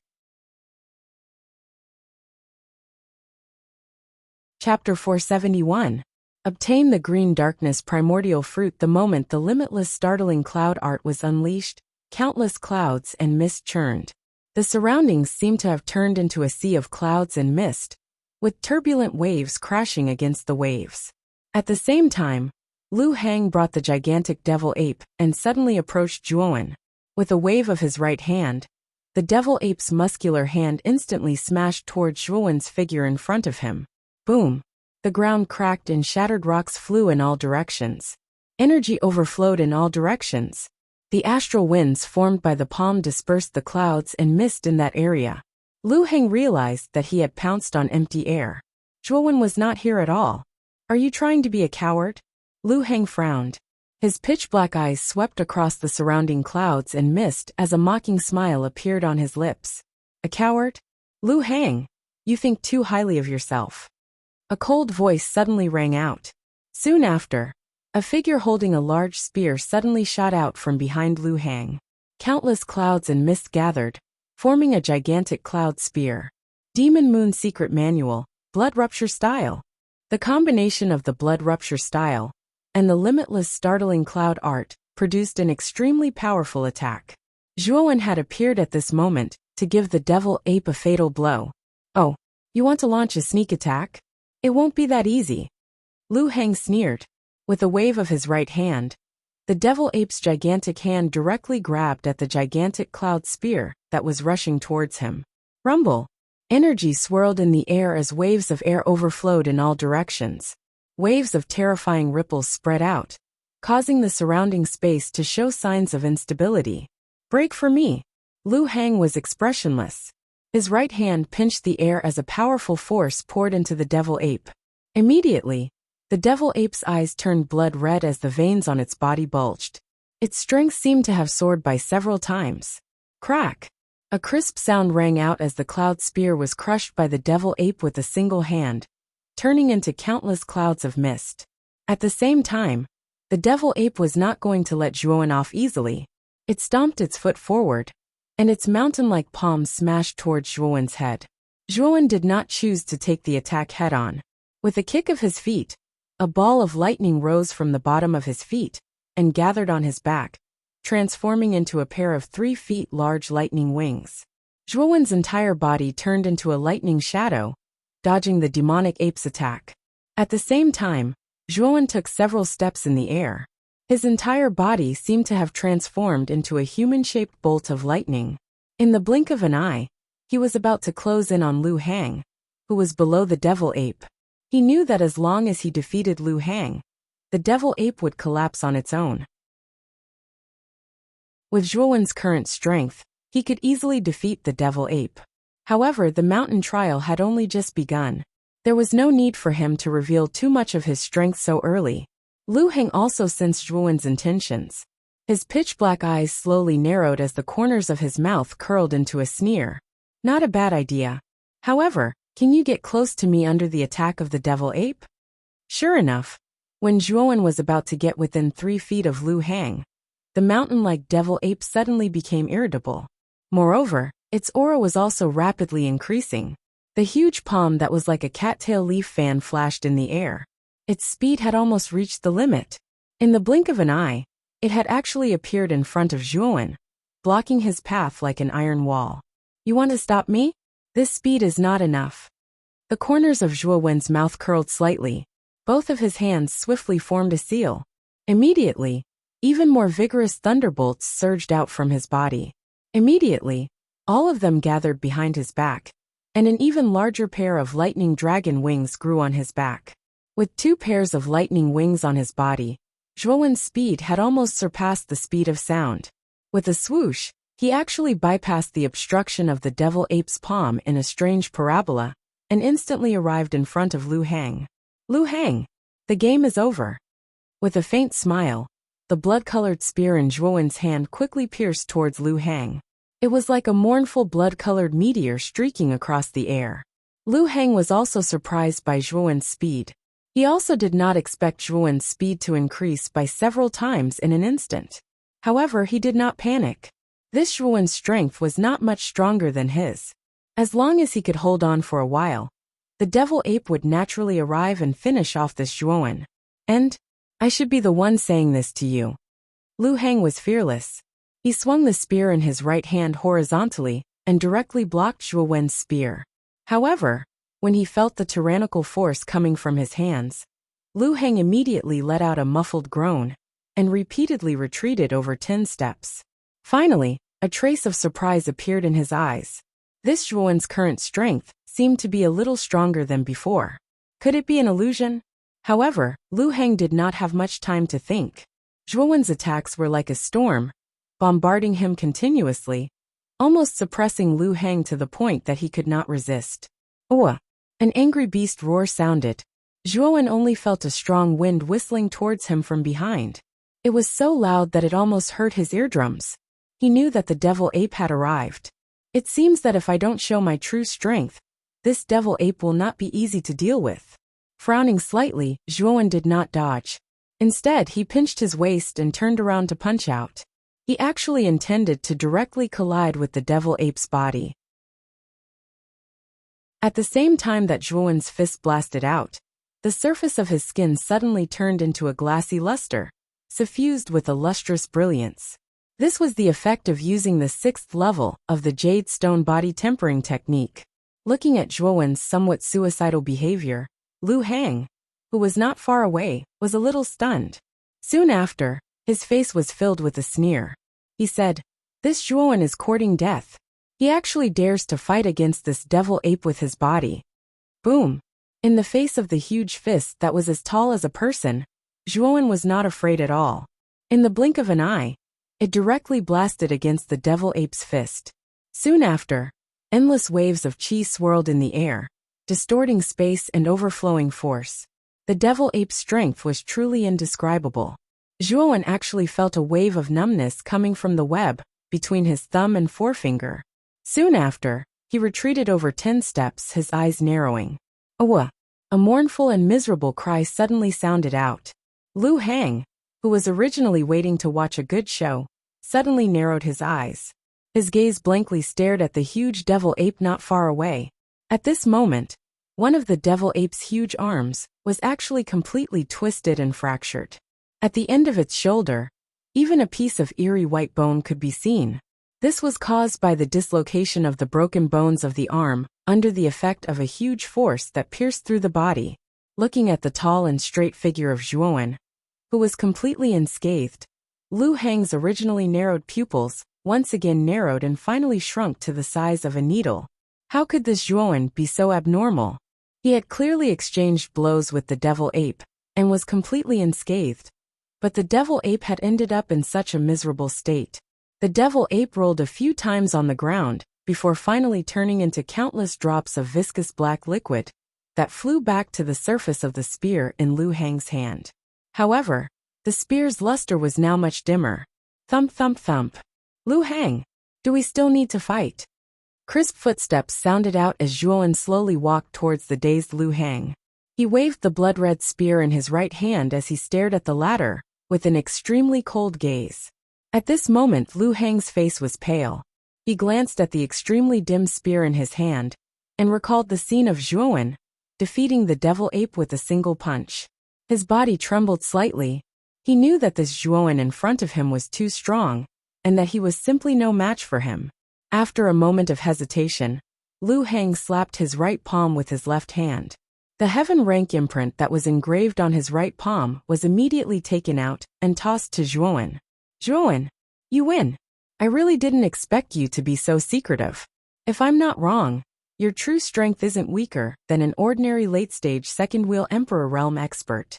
Chapter 471. Obtain the green darkness primordial fruit. The moment the limitless startling cloud art was unleashed, countless clouds and mist churned. The surroundings seemed to have turned into a sea of clouds and mist, with turbulent waves crashing against the waves. At the same time, Lu Hang brought the gigantic devil ape and suddenly approached Zhuowen. With a wave of his right hand, the devil ape's muscular hand instantly smashed towards Zhuowen's figure in front of him. Boom! The ground cracked and shattered rocks flew in all directions. Energy overflowed in all directions. The astral winds formed by the palm dispersed the clouds and mist in that area. Lu Hang realized that he had pounced on empty air. Zhuowen was not here at all. Are you trying to be a coward? Lu Hang frowned. His pitch-black eyes swept across the surrounding clouds and mist as a mocking smile appeared on his lips. A coward? Lu Hang, you think too highly of yourself. A cold voice suddenly rang out. Soon after, a figure holding a large spear suddenly shot out from behind Lu Hang. Countless clouds and mist gathered, forming a gigantic cloud spear. Demon Moon Secret Manual, Blood Rupture Style. The combination of the Blood Rupture Style and the limitless startling cloud art produced an extremely powerful attack. Zhuowen had appeared at this moment to give the devil ape a fatal blow. Oh, you want to launch a sneak attack? It won't be that easy. Lu Hang sneered. With a wave of his right hand, the devil ape's gigantic hand directly grabbed at the gigantic cloud spear that was rushing towards him. Rumble! Energy swirled in the air as waves of air overflowed in all directions. Waves of terrifying ripples spread out, causing the surrounding space to show signs of instability. Break for me! Lu Hang was expressionless. His right hand pinched the air as a powerful force poured into the devil ape. Immediately, the devil ape's eyes turned blood red as the veins on its body bulged. Its strength seemed to have soared by several times. Crack! A crisp sound rang out as the cloud spear was crushed by the devil ape with a single hand, turning into countless clouds of mist. At the same time, the devil ape was not going to let Zhuowen off easily. It stomped its foot forward, and its mountain-like palm smashed towards Zhuowen's head. Zhuowen did not choose to take the attack head-on. With a kick of his feet, a ball of lightning rose from the bottom of his feet and gathered on his back, transforming into a pair of 3 feet large lightning wings. Zhuowen's entire body turned into a lightning shadow, dodging the demonic ape's attack. At the same time, Zhuowen took several steps in the air. His entire body seemed to have transformed into a human-shaped bolt of lightning. In the blink of an eye, he was about to close in on Lu Hang, who was below the devil ape. He knew that as long as he defeated Lu Hang, the devil ape would collapse on its own. With Zhuowen's current strength, he could easily defeat the devil ape. However, the mountain trial had only just begun. There was no need for him to reveal too much of his strength so early. Lu Hang also sensed Zhuowen's intentions. His pitch-black eyes slowly narrowed as the corners of his mouth curled into a sneer. Not a bad idea. However, can you get close to me under the attack of the devil ape? Sure enough, when Zhuowen was about to get within 3 feet of Lu Hang, the mountain-like devil ape suddenly became irritable. Moreover, its aura was also rapidly increasing. The huge palm that was like a cattail leaf fan flashed in the air. Its speed had almost reached the limit. In the blink of an eye, it had actually appeared in front of Zhuowen, blocking his path like an iron wall. You want to stop me? This speed is not enough. The corners of Zhuowen's mouth curled slightly. Both of his hands swiftly formed a seal. Immediately, even more vigorous thunderbolts surged out from his body. Immediately, all of them gathered behind his back, and an even larger pair of lightning dragon wings grew on his back. With 2 pairs of lightning wings on his body, Zhuowen's speed had almost surpassed the speed of sound. With a swoosh, he actually bypassed the obstruction of the devil ape's palm in a strange parabola, and instantly arrived in front of Lu Hang. Lu Hang, the game is over. With a faint smile, the blood-colored spear in Zhuowen's hand quickly pierced towards Lu Hang. It was like a mournful blood-colored meteor streaking across the air. Lu Hang was also surprised by Zhuowen's speed. He also did not expect Zhuowen's speed to increase by several times in an instant. However, he did not panic. This Zhuowen's strength was not much stronger than his. As long as he could hold on for a while, the devil ape would naturally arrive and finish off this Zhuowen. And I should be the one saying this to you. Lu Hang was fearless. He swung the spear in his right hand horizontally and directly blocked Zhuowen's spear. However, when he felt the tyrannical force coming from his hands, Lu Hang immediately let out a muffled groan and repeatedly retreated over 10 steps. Finally, a trace of surprise appeared in his eyes. This Zhuowen's current strength seemed to be a little stronger than before. Could it be an illusion? However, Lu Hang did not have much time to think. Zhuowen's attacks were like a storm, bombarding him continuously, almost suppressing Lu Hang to the point that he could not resist. An angry beast roar sounded. Zhuowen only felt a strong wind whistling towards him from behind. It was so loud that it almost hurt his eardrums. He knew that the devil ape had arrived. It seems that if I don't show my true strength, this devil ape will not be easy to deal with. Frowning slightly, Zhuowen did not dodge. Instead, he pinched his waist and turned around to punch out. He actually intended to directly collide with the devil ape's body. At the same time that Zhuowen's fist blasted out, the surface of his skin suddenly turned into a glassy luster, suffused with a lustrous brilliance. This was the effect of using the 6th level of the Jade Stone Body Tempering technique. Looking at Zhuowen's somewhat suicidal behavior, Lu Hang, who was not far away, was a little stunned. Soon after, his face was filled with a sneer. He said, "This Zhuowen is courting death. He actually dares to fight against this devil ape with his body." Boom! In the face of the huge fist that was as tall as a person, Zhuowen was not afraid at all. In the blink of an eye, it directly blasted against the devil ape's fist. Soon after, endless waves of qi swirled in the air, distorting space and overflowing force. The devil ape's strength was truly indescribable. Zhuowen actually felt a wave of numbness coming from the web between his thumb and forefinger. Soon after, he retreated over 10 steps, his eyes narrowing. A mournful and miserable cry suddenly sounded out. Lu Hang, who was originally waiting to watch a good show, suddenly narrowed his eyes. His gaze blankly stared at the huge devil ape not far away. At this moment, one of the devil ape's huge arms was actually completely twisted and fractured. At the end of its shoulder, even a piece of eerie white bone could be seen. This was caused by the dislocation of the broken bones of the arm under the effect of a huge force that pierced through the body. Looking at the tall and straight figure of Zhuowen, who was completely unscathed, Lu Hang's originally narrowed pupils once again narrowed and finally shrunk to the size of a needle. How could this Zhuowen be so abnormal? He had clearly exchanged blows with the devil ape and was completely unscathed, but the devil ape had ended up in such a miserable state. The devil ape rolled a few times on the ground before finally turning into countless drops of viscous black liquid that flew back to the surface of the spear in Lu Hang's hand. However, the spear's luster was now much dimmer. Thump thump thump. Lu Hang, do we still need to fight? Crisp footsteps sounded out as Zhuowen slowly walked towards the dazed Lu Hang. He waved the blood-red spear in his right hand as he stared at the latter with an extremely cold gaze. At this moment, Lu Hang's face was pale. He glanced at the extremely dim spear in his hand and recalled the scene of Zhuowen defeating the devil ape with a single punch. His body trembled slightly. He knew that this Zhuowen in front of him was too strong, and that he was simply no match for him. After a moment of hesitation, Lu Heng slapped his right palm with his left hand. The heaven rank imprint that was engraved on his right palm was immediately taken out and tossed to Zhuowen. Zhuowen, you win. I really didn't expect you to be so secretive. If I'm not wrong, your true strength isn't weaker than an ordinary late-stage second-wheel Emperor Realm expert.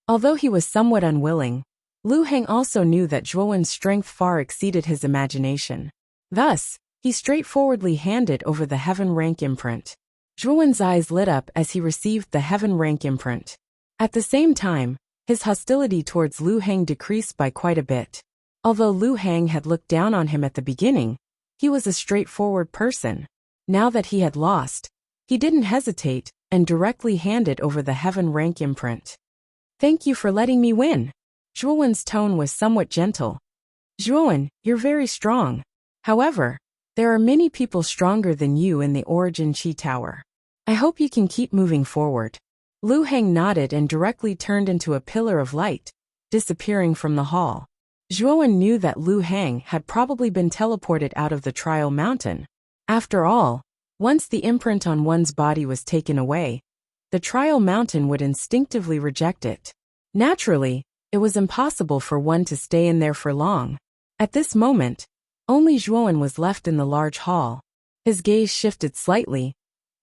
Although he was somewhat unwilling, Lu Heng also knew that Zhuowen's strength far exceeded his imagination. Thus, he straightforwardly handed over the heaven rank imprint. Zhuowen's eyes lit up as he received the heaven rank imprint. At the same time, his hostility towards Lu Heng decreased by quite a bit. Although Lu Heng had looked down on him at the beginning, he was a straightforward person. Now that he had lost, he didn't hesitate and directly handed over the heaven rank imprint. Thank you for letting me win. Zhuowen's tone was somewhat gentle. Zhuowen, you're very strong. However, there are many people stronger than you in the Origin Qi Tower. I hope you can keep moving forward. Lu Heng nodded and directly turned into a pillar of light, disappearing from the hall. Zhuowen knew that Lu Heng had probably been teleported out of the Trial Mountain. After all, once the imprint on one's body was taken away, the Trial Mountain would instinctively reject it. Naturally, it was impossible for one to stay in there for long. At this moment, only Zhuowen was left in the large hall. His gaze shifted slightly,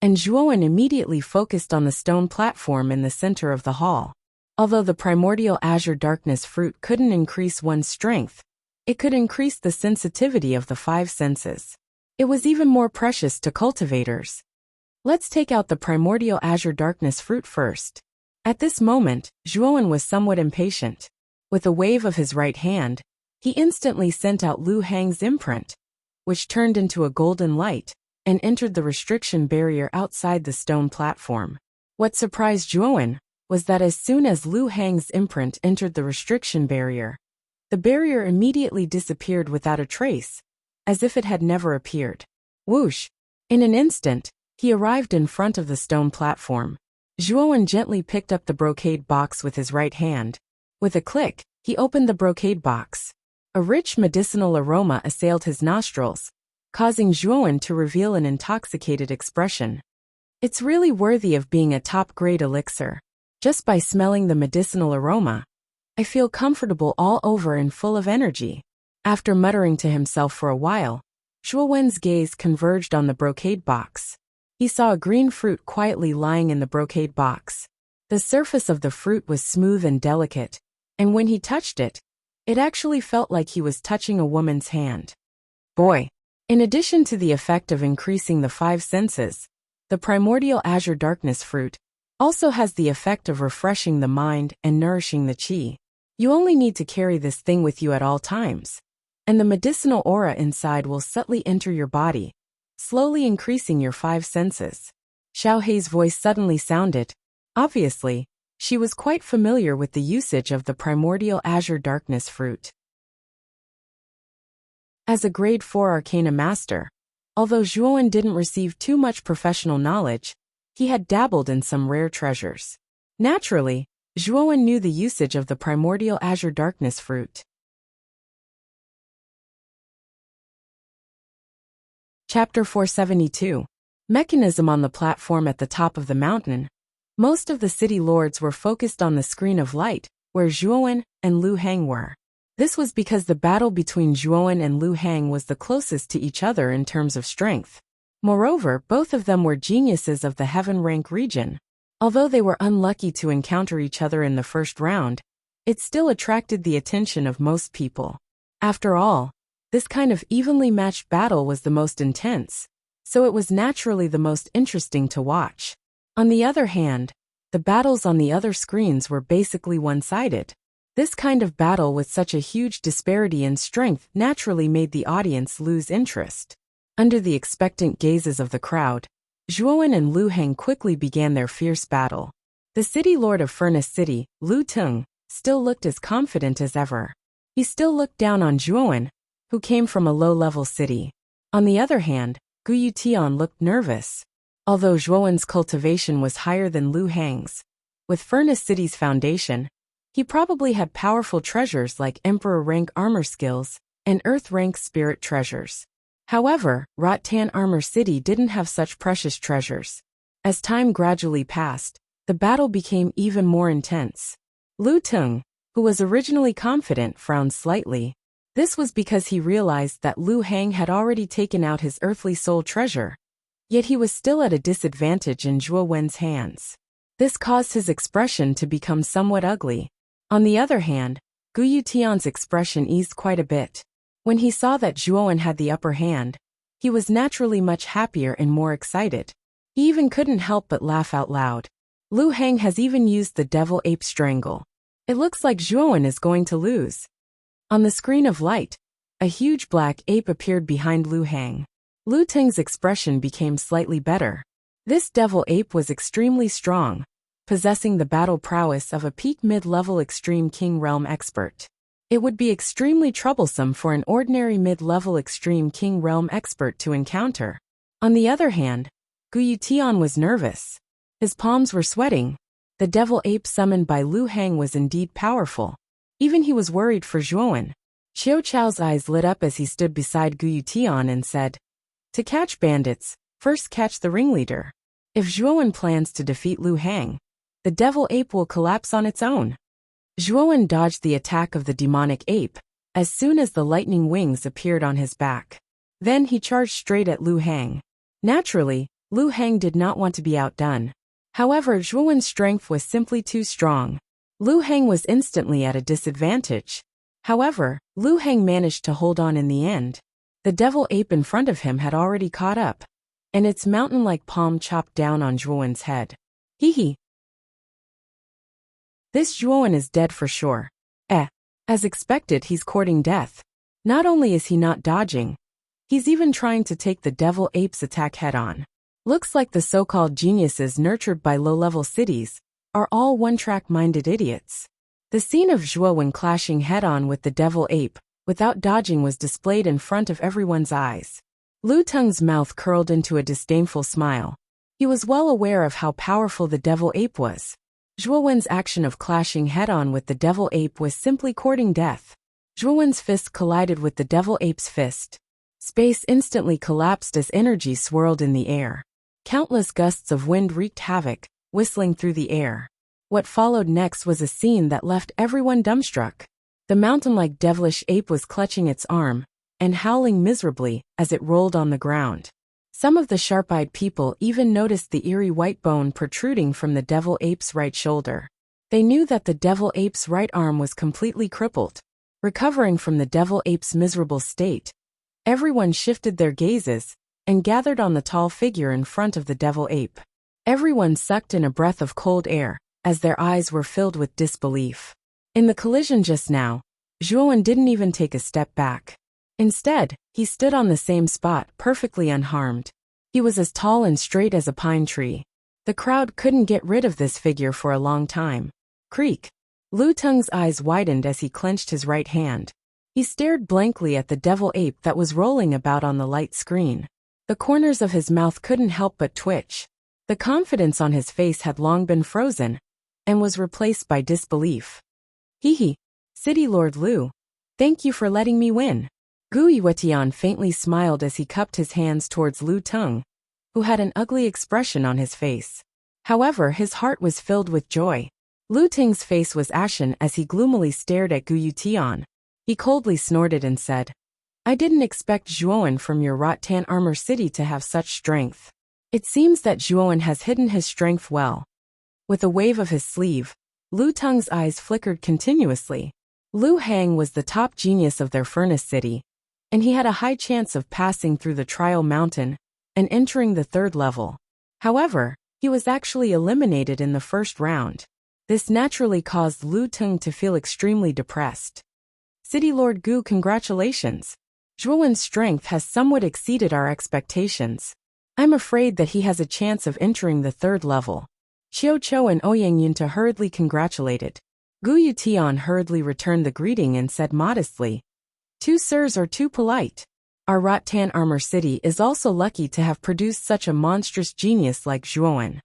and Zhuowen immediately focused on the stone platform in the center of the hall. Although the primordial azure darkness fruit couldn't increase one's strength, it could increase the sensitivity of the five senses. It was even more precious to cultivators. Let's take out the primordial azure darkness fruit first. At this moment, Zhuowen was somewhat impatient. With a wave of his right hand, he instantly sent out Lu Heng's imprint, which turned into a golden light and entered the restriction barrier outside the stone platform. What surprised Zhuowen was that as soon as Lu Heng's imprint entered the restriction barrier, the barrier immediately disappeared without a trace, as if it had never appeared. Whoosh! In an instant, he arrived in front of the stone platform. Zhuowen gently picked up the brocade box with his right hand. With a click, he opened the brocade box. A rich medicinal aroma assailed his nostrils, causing Zhuowen to reveal an intoxicated expression. It's really worthy of being a top-grade elixir. Just by smelling the medicinal aroma, I feel comfortable all over and full of energy. After muttering to himself for a while, Zhuowen's gaze converged on the brocade box. He saw a green fruit quietly lying in the brocade box. The surface of the fruit was smooth and delicate, and when he touched it, it actually felt like he was touching a woman's hand. Boy! In addition to the effect of increasing the five senses, the primordial azure darkness fruit also has the effect of refreshing the mind and nourishing the qi. You only need to carry this thing with you at all times, and the medicinal aura inside will subtly enter your body, slowly increasing your five senses. Xiao Hei's voice suddenly sounded. Obviously, she was quite familiar with the usage of the primordial azure darkness fruit. As a grade 4 arcana master, although Zhuowen didn't receive too much professional knowledge, he had dabbled in some rare treasures. Naturally, Zhuowen knew the usage of the primordial azure darkness fruit. Chapter 472. Mechanism on the platform at the top of the mountain. Most of the city lords were focused on the screen of light, where Zhuowen and Lu Heng were. This was because the battle between Zhuowen and Lu Heng was the closest to each other in terms of strength. Moreover, both of them were geniuses of the heaven rank region. Although they were unlucky to encounter each other in the first round, it still attracted the attention of most people. After all, this kind of evenly matched battle was the most intense, so it was naturally the most interesting to watch. On the other hand, the battles on the other screens were basically one-sided. This kind of battle with such a huge disparity in strength naturally made the audience lose interest. Under the expectant gazes of the crowd, Zhuowen and Lu Heng quickly began their fierce battle. The city lord of Furnace City, Lu Tung, still looked as confident as ever. He still looked down on Zhuowen, who came from a low-level city. On the other hand, Guyu Tian looked nervous. Although Zhuowen's cultivation was higher than Lu Heng's, With Furnace City's foundation, he probably had powerful treasures like Emperor-rank armor skills and Earth-rank spirit treasures. However, Rattan Armor City didn't have such precious treasures. As time gradually passed, the battle became even more intense. Lu Tung, who was originally confident, frowned slightly. This was because he realized that Lu Hang had already taken out his earthly soul treasure. Yet he was still at a disadvantage in Zhuo Wen's hands. This caused his expression to become somewhat ugly. On the other hand, Gu Yutian's expression eased quite a bit. When he saw that Zhuo Wen had the upper hand, he was naturally much happier and more excited. He even couldn't help but laugh out loud. Lu Hang has even used the Devil Ape Strangle. It looks like Zhuo Wen is going to lose. On the screen of light, a huge black ape appeared behind Lu Hang. Lu Tung's expression became slightly better. This devil ape was extremely strong, possessing the battle prowess of a peak mid-level extreme king realm expert. It would be extremely troublesome for an ordinary mid-level extreme king realm expert to encounter. On the other hand, Gu Yutian was nervous. His palms were sweating. The devil ape summoned by Lu Hang was indeed powerful. Even he was worried for Zhuo Wen. Xiao Chao's eyes lit up as he stood beside Gu Yutian and said, "To catch bandits, first catch the ringleader. If Zhuo Wen plans to defeat Lu Hang, the devil ape will collapse on its own." Zhuo Wen dodged the attack of the demonic ape as soon as the lightning wings appeared on his back. Then he charged straight at Lu Hang. Naturally, Lu Hang did not want to be outdone. However, Zhuo Wen's strength was simply too strong. Lu Hang was instantly at a disadvantage. However, Lu Hang managed to hold on in the end. The devil ape in front of him had already caught up, and its mountain-like palm chopped down on Zhuo Wen's head. Hee. This Zhuo Wen is dead for sure. As expected, he's courting death. Not only is he not dodging, he's even trying to take the devil ape's attack head-on. Looks like the so-called geniuses nurtured by low-level cities are all one-track-minded idiots. The scene of Zhuo Wen clashing head-on with the devil ape, without dodging, was displayed in front of everyone's eyes. Lu Tung's mouth curled into a disdainful smile. He was well aware of how powerful the devil ape was. Zhuo Wen's action of clashing head-on with the devil ape was simply courting death. Zhuo Wen's fist collided with the devil ape's fist. Space instantly collapsed as energy swirled in the air. Countless gusts of wind wreaked havoc, whistling through the air. What followed next was a scene that left everyone dumbstruck. The mountain-like devilish ape was clutching its arm and howling miserably as it rolled on the ground. Some of the sharp-eyed people even noticed the eerie white bone protruding from the devil ape's right shoulder. They knew that the devil ape's right arm was completely crippled. Recovering from the devil ape's miserable state, everyone shifted their gazes and gathered on the tall figure in front of the devil ape. Everyone sucked in a breath of cold air as their eyes were filled with disbelief. In the collision just now, Zhuo Wen didn't even take a step back. Instead, he stood on the same spot, perfectly unharmed. He was as tall and straight as a pine tree. The crowd couldn't get rid of this figure for a long time. Creak. Lu Tung's eyes widened as he clenched his right hand. He stared blankly at the devil ape that was rolling about on the light screen. The corners of his mouth couldn't help but twitch. The confidence on his face had long been frozen and was replaced by disbelief. Hee. City Lord Lu, thank you for letting me win. Gu Yutian faintly smiled as he cupped his hands towards Lu Tung, who had an ugly expression on his face. However, his heart was filled with joy. Lu Tung's face was ashen as he gloomily stared at Gu Yutian. He coldly snorted and said, "I didn't expect Zhuo Wen from your Rattan Armor City to have such strength. It seems that Zhuo Wen has hidden his strength well." With a wave of his sleeve, Lu Tung's eyes flickered continuously. Lu Hang was the top genius of their Furnace City, and he had a high chance of passing through the Trial Mountain and entering the third level. However, he was actually eliminated in the first round. This naturally caused Lu Tung to feel extremely depressed. City Lord Gu, congratulations. Zhuo Wen's strength has somewhat exceeded our expectations. I'm afraid that he has a chance of entering the third level. Xiao Chou and Ouyang Yunta hurriedly congratulated. Gu Yutian hurriedly returned the greeting and said modestly, "Two sirs are too polite. Our Rattan Armor City is also lucky to have produced such a monstrous genius like Zhuo Wen."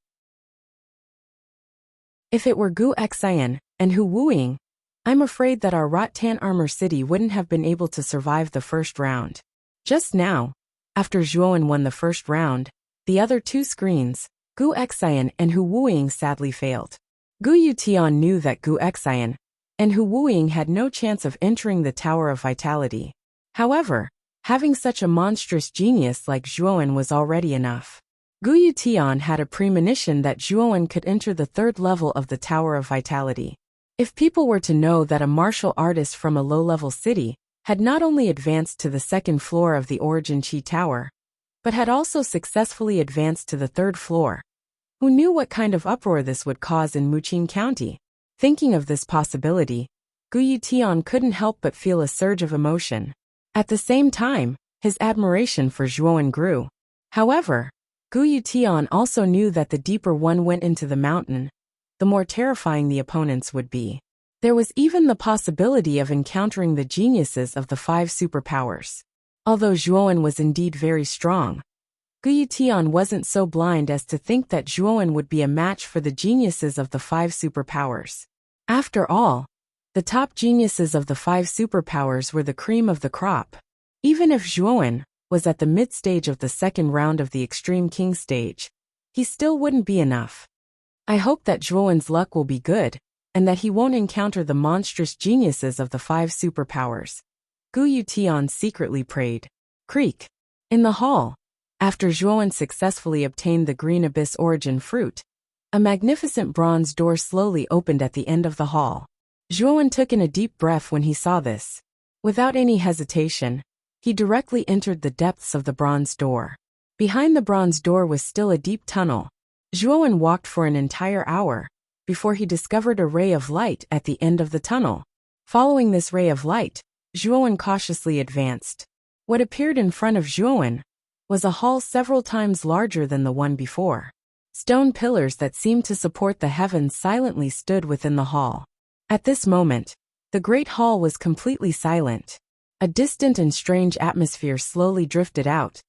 If it were Gu Xian and Hu Wuing, I'm afraid that our Rattan Armor City wouldn't have been able to survive the first round. Just now, after Zhuowen won the first round, the other two screens, Gu Xian and Hu Wuing, sadly failed. Gu Yutian knew that Gu Xian and Hu Wuing had no chance of entering the Tower of Vitality. However, having such a monstrous genius like Zhuowen was already enough. Gu Yutian had a premonition that Zhuowen could enter the third level of the Tower of Vitality. If people were to know that a martial artist from a low-level city had not only advanced to the second floor of the Origin Qi Tower, but had also successfully advanced to the third floor, who knew what kind of uproar this would cause in Muqing County? Thinking of this possibility, Gu Yutian couldn't help but feel a surge of emotion. At the same time, his admiration for Zhuowen grew. However, Gu Yutian also knew that the deeper one went into the mountain, the more terrifying the opponents would be. There was even the possibility of encountering the geniuses of the 5 superpowers. Although Zhuowen was indeed very strong, Gu Yutian wasn't so blind as to think that Zhuowen would be a match for the geniuses of the 5 superpowers. After all, the top geniuses of the 5 superpowers were the cream of the crop. Even if Zhuowen was at the mid-stage of the second round of the Extreme King stage, he still wouldn't be enough. I hope that Zhuowen's luck will be good, and that he won't encounter the monstrous geniuses of the 5 superpowers. Gu Yutian secretly prayed. Creak. In the hall, after Zhuowen successfully obtained the Green Abyss Origin Fruit, a magnificent bronze door slowly opened at the end of the hall. Zhuowen took in a deep breath when he saw this. Without any hesitation, he directly entered the depths of the bronze door. Behind the bronze door was still a deep tunnel. Zhuowen walked for an entire hour before he discovered a ray of light at the end of the tunnel. Following this ray of light, Zhuowen cautiously advanced. What appeared in front of Zhuowen was a hall several times larger than the one before. Stone pillars that seemed to support the heavens silently stood within the hall. At this moment, the great hall was completely silent. A distant and strange atmosphere slowly drifted out,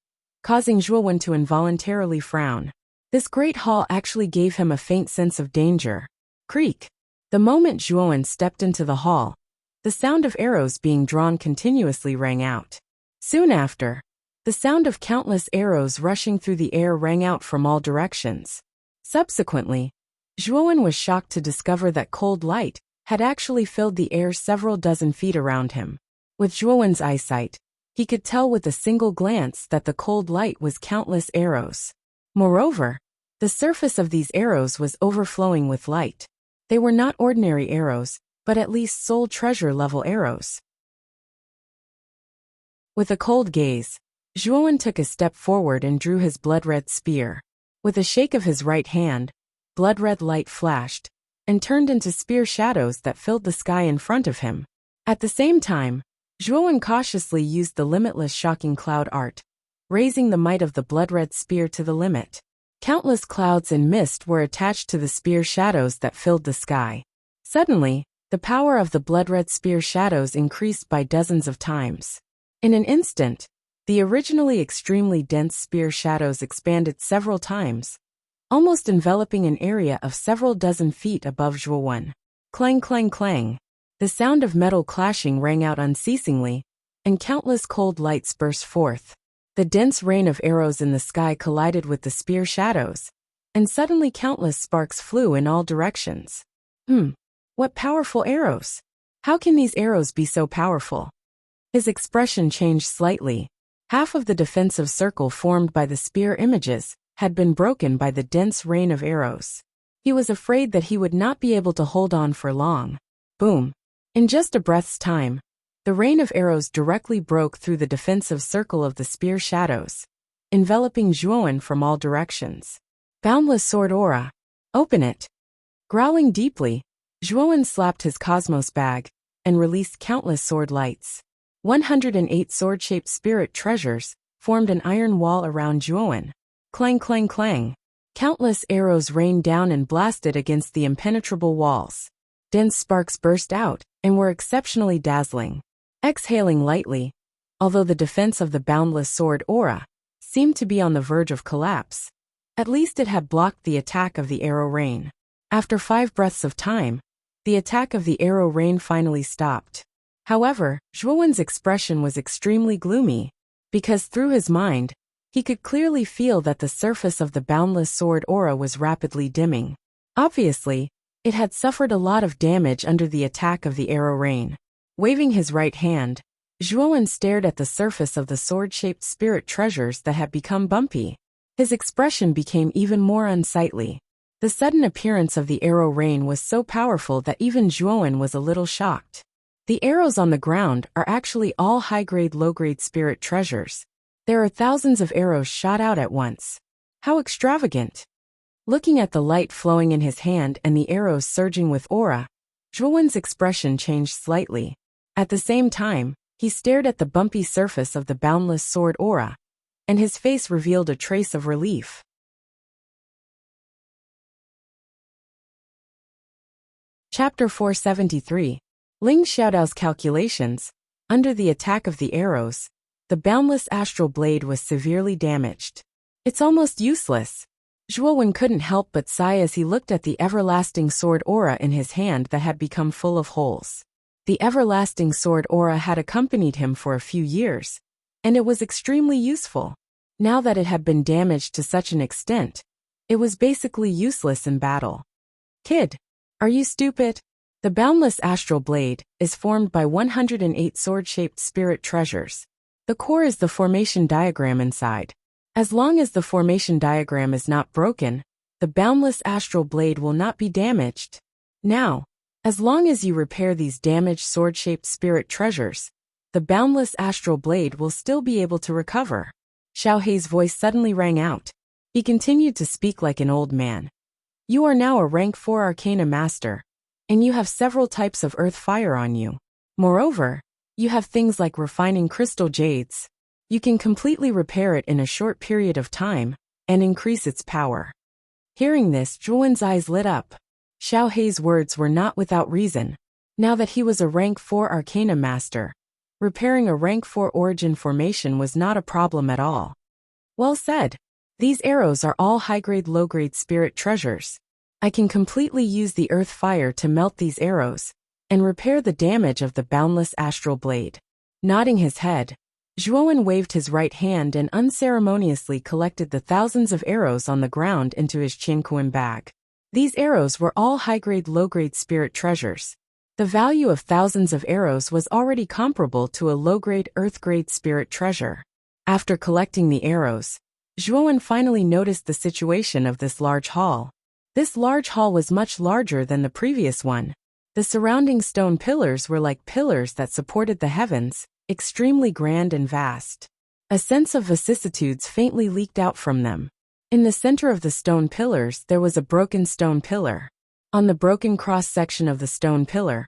causing Zhuowen to involuntarily frown. This great hall actually gave him a faint sense of danger. Creak. The moment Zhuowen stepped into the hall, the sound of arrows being drawn continuously rang out. Soon after, the sound of countless arrows rushing through the air rang out from all directions. Subsequently, Zhuowen was shocked to discover that cold light had actually filled the air several dozen feet around him. With Zhuowen's eyesight, he could tell with a single glance that the cold light was countless arrows. Moreover, the surface of these arrows was overflowing with light. They were not ordinary arrows, but at least soul treasure level arrows. With a cold gaze, Zhuowen took a step forward and drew his blood-red spear. With a shake of his right hand, blood-red light flashed and turned into spear shadows that filled the sky in front of him. At the same time, Zhuowen cautiously used the limitless shocking cloud art, raising the might of the blood-red spear to the limit. Countless clouds and mist were attached to the spear shadows that filled the sky. Suddenly, the power of the blood-red spear shadows increased by dozens of times. In an instant, the originally extremely dense spear shadows expanded several times, almost enveloping an area of several dozen feet above Zhuowen. Clang, clang, clang. The sound of metal clashing rang out unceasingly, and countless cold lights burst forth. The dense rain of arrows in the sky collided with the spear shadows, and suddenly countless sparks flew in all directions. What powerful arrows! How can these arrows be so powerful? His expression changed slightly. Half of the defensive circle formed by the spear images had been broken by the dense rain of arrows. He was afraid that he would not be able to hold on for long. Boom! In just a breath's time, the rain of arrows directly broke through the defensive circle of the spear shadows, enveloping Zhuowen from all directions. Boundless sword aura. Open it. Growling deeply, Zhuowen slapped his cosmos bag and released countless sword lights. 108 sword-shaped spirit treasures formed an iron wall around Zhuowen. Clang, clang, clang. Countless arrows rained down and blasted against the impenetrable walls. Dense sparks burst out and were exceptionally dazzling. Exhaling lightly, although the defense of the boundless sword aura seemed to be on the verge of collapse, at least it had blocked the attack of the arrow rain. After 5 breaths of time, the attack of the arrow rain finally stopped. However, Zhuowen's expression was extremely gloomy, because through his mind, he could clearly feel that the surface of the boundless sword aura was rapidly dimming. Obviously, it had suffered a lot of damage under the attack of the arrow rain. Waving his right hand, Zhuowen stared at the surface of the sword-shaped spirit treasures that had become bumpy. His expression became even more unsightly. The sudden appearance of the arrow rain was so powerful that even Zhuowen was a little shocked. The arrows on the ground are actually all high-grade, low-grade spirit treasures. There are thousands of arrows shot out at once. How extravagant! Looking at the light flowing in his hand and the arrows surging with aura, Zhuowen's expression changed slightly. At the same time, he stared at the bumpy surface of the boundless sword aura, and his face revealed a trace of relief. Chapter 473. Ling Xiaodao's calculations. Under the attack of the arrows, the boundless astral blade was severely damaged. It's almost useless. Zhuowen couldn't help but sigh as he looked at the everlasting sword aura in his hand that had become full of holes. The everlasting sword aura had accompanied him for a few years, and it was extremely useful. Now that it had been damaged to such an extent, it was basically useless in battle. Kid, are you stupid? The boundless astral blade is formed by 108 sword-shaped spirit treasures. The core is the formation diagram inside. As long as the formation diagram is not broken, the boundless astral blade will not be damaged. Now, as long as you repair these damaged sword-shaped spirit treasures, the boundless astral blade will still be able to recover. Xiao Hei's voice suddenly rang out. He continued to speak like an old man. You are now a rank 4 Arcana Master, and you have several types of earth fire on you. Moreover, you have things like refining crystal jades. You can completely repair it in a short period of time, and increase its power. Hearing this, Zhuowen's eyes lit up. Xiao Hei's words were not without reason. Now that he was a rank 4 Arcana Master, repairing a rank 4 origin formation was not a problem at all. Well said. These arrows are all high-grade, low-grade spirit treasures. I can completely use the earth fire to melt these arrows, and repair the damage of the boundless astral blade. Nodding his head, Zhuowen waved his right hand and unceremoniously collected the thousands of arrows on the ground into his Qinquan bag. These arrows were all high-grade, low-grade spirit treasures. The value of thousands of arrows was already comparable to a low-grade, earth-grade spirit treasure. After collecting the arrows, Zhuowen finally noticed the situation of this large hall. This large hall was much larger than the previous one. The surrounding stone pillars were like pillars that supported the heavens, extremely grand and vast. A sense of vicissitudes faintly leaked out from them. In the center of the stone pillars there was a broken stone pillar. On the broken cross-section of the stone pillar,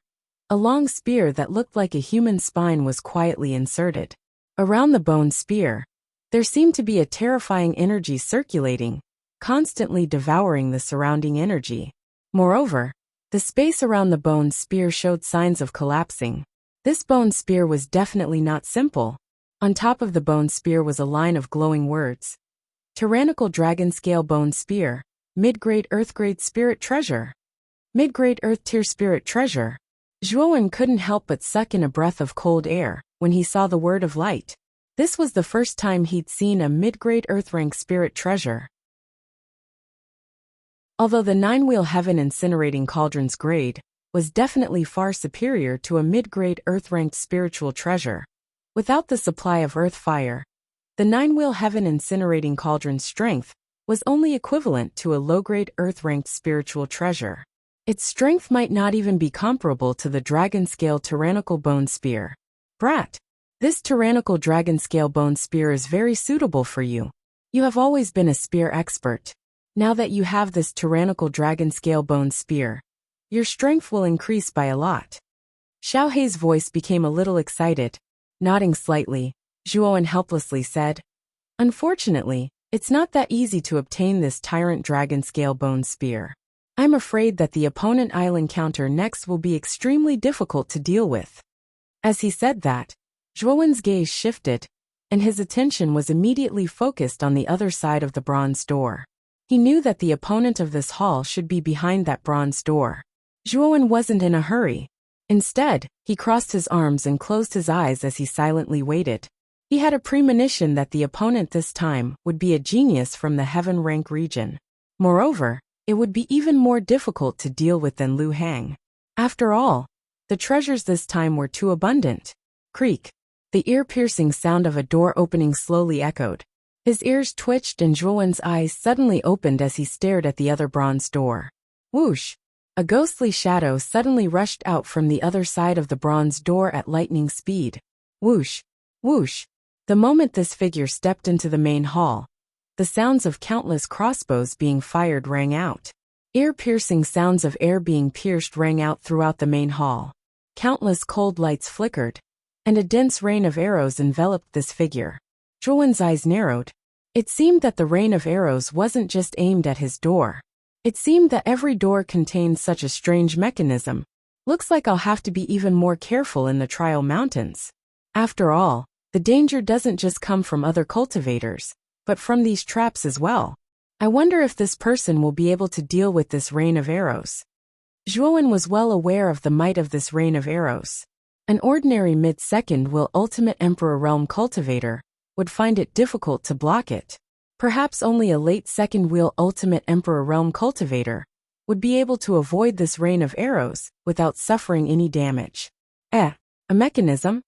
a long spear that looked like a human spine was quietly inserted. Around the bone spear, there seemed to be a terrifying energy circulating, constantly devouring the surrounding energy. Moreover, the space around the bone spear showed signs of collapsing. This bone spear was definitely not simple. On top of the bone spear was a line of glowing words. Tyrannical Dragon Scale Bone Spear, Mid-Grade Earth-Grade Spirit Treasure. Mid-Grade Earth-Tier Spirit Treasure. Zhuowen couldn't help but suck in a breath of cold air when he saw the word of light. This was the first time he'd seen a mid-grade Earth-rank spirit treasure. Although the 9-wheel Heaven Incinerating Cauldron's grade was definitely far superior to a mid-grade Earth-ranked spiritual treasure, without the supply of earth fire, the 9-wheel Heaven Incinerating Cauldron's strength was only equivalent to a low-grade Earth-ranked spiritual treasure. Its strength might not even be comparable to the dragon-scale Tyrannical Bone Spear. Brat, this Tyrannical Dragon-scale Bone Spear is very suitable for you. You have always been a spear expert. Now that you have this Tyrannical Dragon-scale Bone Spear, your strength will increase by a lot. Xiao Hei's voice became a little excited. Nodding slightly, Zhuowen helplessly said, Unfortunately, it's not that easy to obtain this Tyrant Dragon-scale Bone Spear. I'm afraid that the opponent I'll encounter next will be extremely difficult to deal with. As he said that, Zhuowen's gaze shifted, and his attention was immediately focused on the other side of the bronze door. He knew that the opponent of this hall should be behind that bronze door. Zhuowen wasn't in a hurry. Instead, he crossed his arms and closed his eyes as he silently waited. He had a premonition that the opponent this time would be a genius from the heaven rank region. Moreover, it would be even more difficult to deal with than Lu Hang. After all, the treasures this time were too abundant. Creak. The ear-piercing sound of a door opening slowly echoed. His ears twitched and Zhuowen's eyes suddenly opened as he stared at the other bronze door. Whoosh! A ghostly shadow suddenly rushed out from the other side of the bronze door at lightning speed. Whoosh! Whoosh! The moment this figure stepped into the main hall, the sounds of countless crossbows being fired rang out. Ear-piercing sounds of air being pierced rang out throughout the main hall. Countless cold lights flickered, and a dense rain of arrows enveloped this figure. Zhuowen's eyes narrowed. It seemed that the rain of arrows wasn't just aimed at his door. It seemed that every door contained such a strange mechanism. Looks like I'll have to be even more careful in the Trial Mountains. After all, the danger doesn't just come from other cultivators, but from these traps as well. I wonder if this person will be able to deal with this rain of arrows. Zhuowen was well aware of the might of this rain of arrows. An ordinary mid-second will Ultimate Emperor Realm cultivator would find it difficult to block it. Perhaps only a late second wheel Ultimate Emperor Realm cultivator would be able to avoid this rain of arrows without suffering any damage. A mechanism?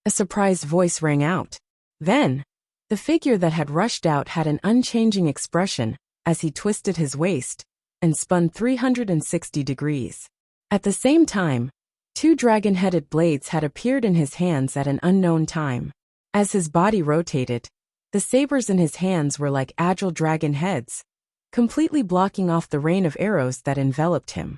A surprised voice rang out. Then, the figure that had rushed out had an unchanging expression as he twisted his waist and spun 360 degrees. At the same time, two dragon-headed blades had appeared in his hands at an unknown time. As his body rotated, the sabers in his hands were like agile dragon heads, completely blocking off the rain of arrows that enveloped him.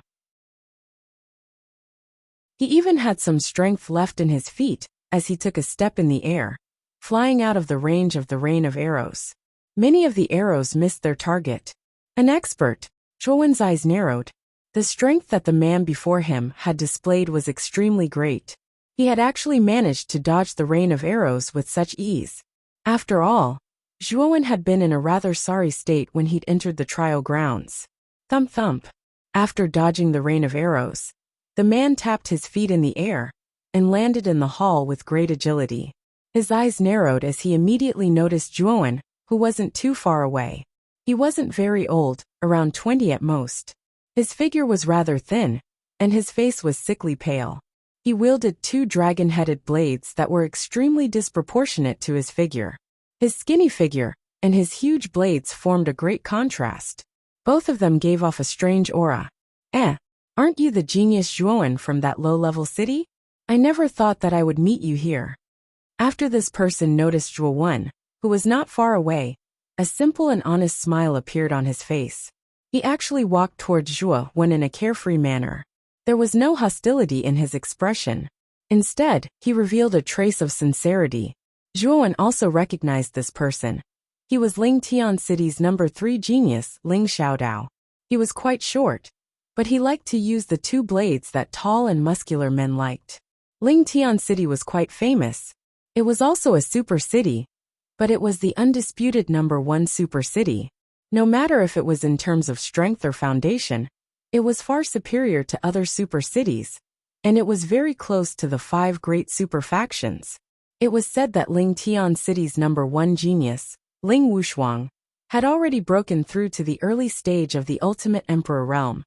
He even had some strength left in his feet as he took a step in the air, flying out of the range of the rain of arrows. Many of the arrows missed their target. An expert, Zhuowen's eyes narrowed. The strength that the man before him had displayed was extremely great. He had actually managed to dodge the rain of arrows with such ease. After all, Zhuowen had been in a rather sorry state when he'd entered the trial grounds. Thump thump. After dodging the rain of arrows, the man tapped his feet in the air and landed in the hall with great agility. His eyes narrowed as he immediately noticed Zhuowen, who wasn't too far away. He wasn't very old, around 20 at most. His figure was rather thin, and his face was sickly pale. He wielded two dragon-headed blades that were extremely disproportionate to his figure. His skinny figure and his huge blades formed a great contrast. Both of them gave off a strange aura. Aren't you the genius Zhuowen from that low-level city? I never thought that I would meet you here. After this person noticed Zhuowen, who was not far away, a simple and honest smile appeared on his face. He actually walked towards Zhuowen in a carefree manner. There was no hostility in his expression. Instead, he revealed a trace of sincerity. Zhuowen also recognized this person. He was Ling Tian City's number 3 genius, Ling Xiaodao. He was quite short, but he liked to use the two blades that tall and muscular men liked. Ling Tian City was quite famous. It was also a super city, but it was the undisputed number 1 super city. No matter if it was in terms of strength or foundation, it was far superior to other super cities, and it was very close to the 5 great super factions. It was said that Ling Tian City's number 1 genius, Ling Wushuang, had already broken through to the early stage of the Ultimate Emperor Realm,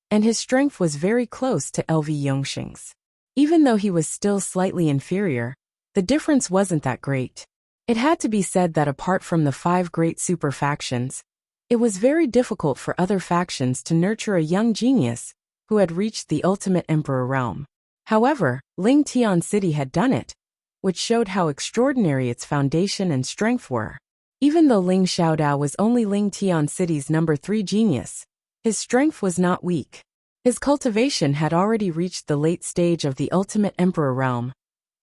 and his strength was very close to LV Yongxing's. Even though he was still slightly inferior, the difference wasn't that great. It had to be said that apart from the 5 great super factions, it was very difficult for other factions to nurture a young genius who had reached the Ultimate Emperor Realm. However, Ling Tian City had done it, which showed how extraordinary its foundation and strength were. Even though Ling Xiaodao was only Ling Tian City's number 3 genius, his strength was not weak. His cultivation had already reached the late stage of the Ultimate Emperor Realm,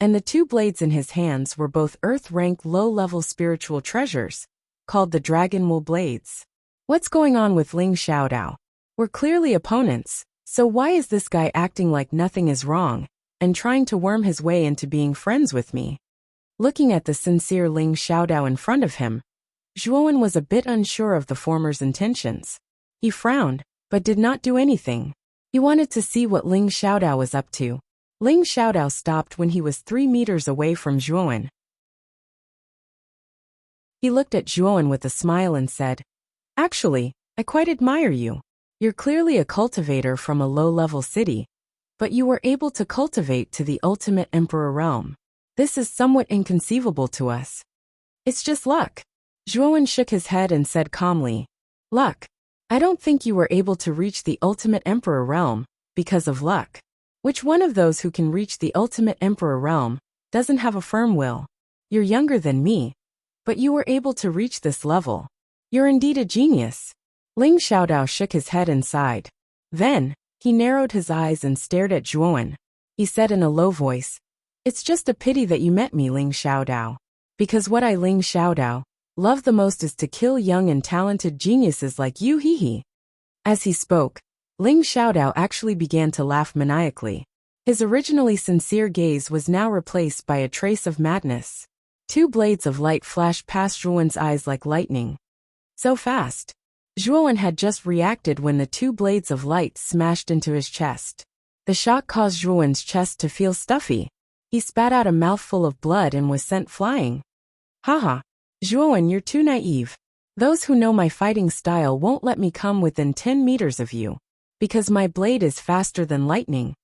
and the two blades in his hands were both Earth-rank low-level spiritual treasures, called the Dragon Wool Blades. What's going on with Ling Xiaodao? We're clearly opponents, so why is this guy acting like nothing is wrong, and trying to worm his way into being friends with me? Looking at the sincere Ling Xiaodao in front of him, Zhuowen was a bit unsure of the former's intentions. He frowned, but did not do anything. He wanted to see what Ling Xiaodao was up to. Ling Xiaodao stopped when he was 3 meters away from Zhuowen. He looked at Zhuowen with a smile and said, "Actually, I quite admire you. You're clearly a cultivator from a low-level city, but you were able to cultivate to the ultimate emperor realm. This is somewhat inconceivable to us." "It's just luck." Zhuowen shook his head and said calmly, "Luck? I don't think you were able to reach the ultimate emperor realm because of luck. Which one of those who can reach the ultimate emperor realm doesn't have a firm will? You're younger than me, but you were able to reach this level. You're indeed a genius." Ling Xiaodao shook his head and sighed. Then, he narrowed his eyes and stared at Zhuowen. He said in a low voice, "It's just a pity that you met me, Ling Xiaodao. Because what I, Ling Xiaodao, love the most is to kill young and talented geniuses like you, hee." As he spoke, Ling Xiaodao actually began to laugh maniacally. His originally sincere gaze was now replaced by a trace of madness. 2 blades of light flashed past Zhuowen's eyes like lightning. So fast. Zhuowen had just reacted when the 2 blades of light smashed into his chest. The shock caused Zhuowen's chest to feel stuffy. He spat out a mouthful of blood and was sent flying. "Haha. Zhuowen, you're too naive. Those who know my fighting style won't let me come within 10 meters of you. Because my blade is faster than lightning.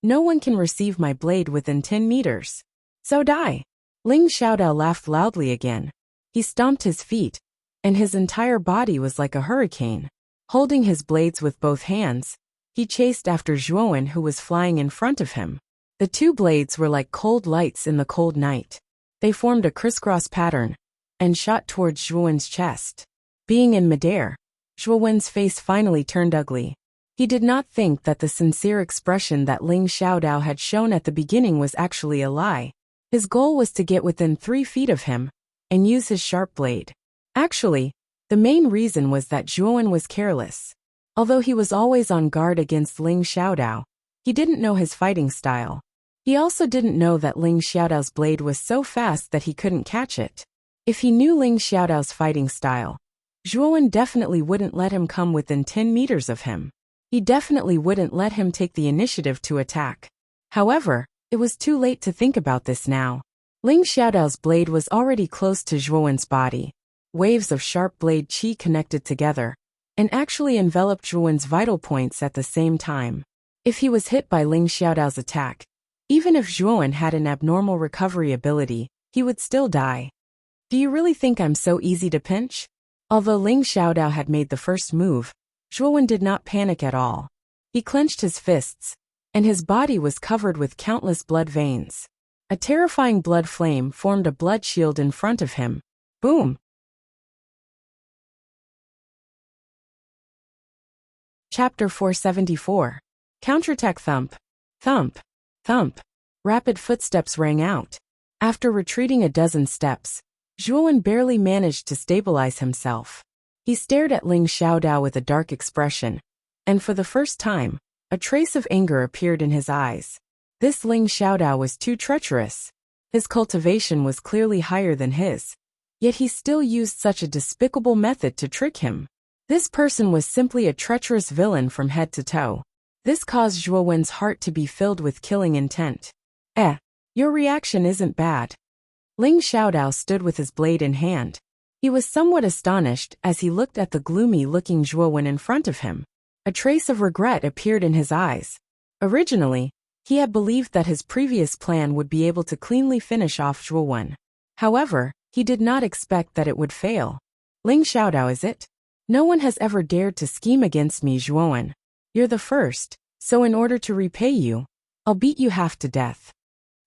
No one can receive my blade within 10 meters. So die." Ling Xiaodao laughed loudly again. He stomped his feet, and his entire body was like a hurricane. Holding his blades with both hands, he chased after Zhuowen, who was flying in front of him. The 2 blades were like cold lights in the cold night. They formed a crisscross pattern and shot towards Zhuowen's chest. Being in midair, Zhuowen's face finally turned ugly. He did not think that the sincere expression that Ling Xiaodao had shown at the beginning was actually a lie. His goal was to get within 3 feet of him and use his sharp blade. Actually, the main reason was that Zhuowen was careless. Although he was always on guard against Ling Xiaodao, he didn't know his fighting style. He also didn't know that Ling Xiaodao's blade was so fast that he couldn't catch it. If he knew Ling Xiaodao's fighting style, Zhuowen definitely wouldn't let him come within 10 meters of him. He definitely wouldn't let him take the initiative to attack. However, it was too late to think about this now. Ling Xiaodao's blade was already close to Zhuowen's body. Waves of sharp blade qi connected together and actually enveloped Zhuowen's vital points at the same time. If he was hit by Ling Xiaodao's attack, even if Zhuowen had an abnormal recovery ability, he would still die. "Do you really think I'm so easy to pinch?" Although Ling Xiaodao had made the first move, Zhuowen did not panic at all. He clenched his fists, and his body was covered with countless blood veins. A terrifying blood flame formed a blood shield in front of him. Boom! Chapter 474. Counterattack. Thump. Thump. Thump. Rapid footsteps rang out. After retreating a dozen steps, Zhuowen barely managed to stabilize himself. He stared at Ling Xiaodao with a dark expression, and for the first time, a trace of anger appeared in his eyes. This Ling Xiaodao was too treacherous. His cultivation was clearly higher than his, yet he still used such a despicable method to trick him. This person was simply a treacherous villain from head to toe. This caused Zhuowen's heart to be filled with killing intent. Your reaction isn't bad." Ling Xiaodao stood with his blade in hand. He was somewhat astonished as he looked at the gloomy-looking Zhuowen in front of him. A trace of regret appeared in his eyes. Originally, he had believed that his previous plan would be able to cleanly finish off Zhuowen. However, he did not expect that it would fail. "Ling Xiaodao, is it? No one has ever dared to scheme against me, Zhuowen. You're the first, so in order to repay you, I'll beat you half to death."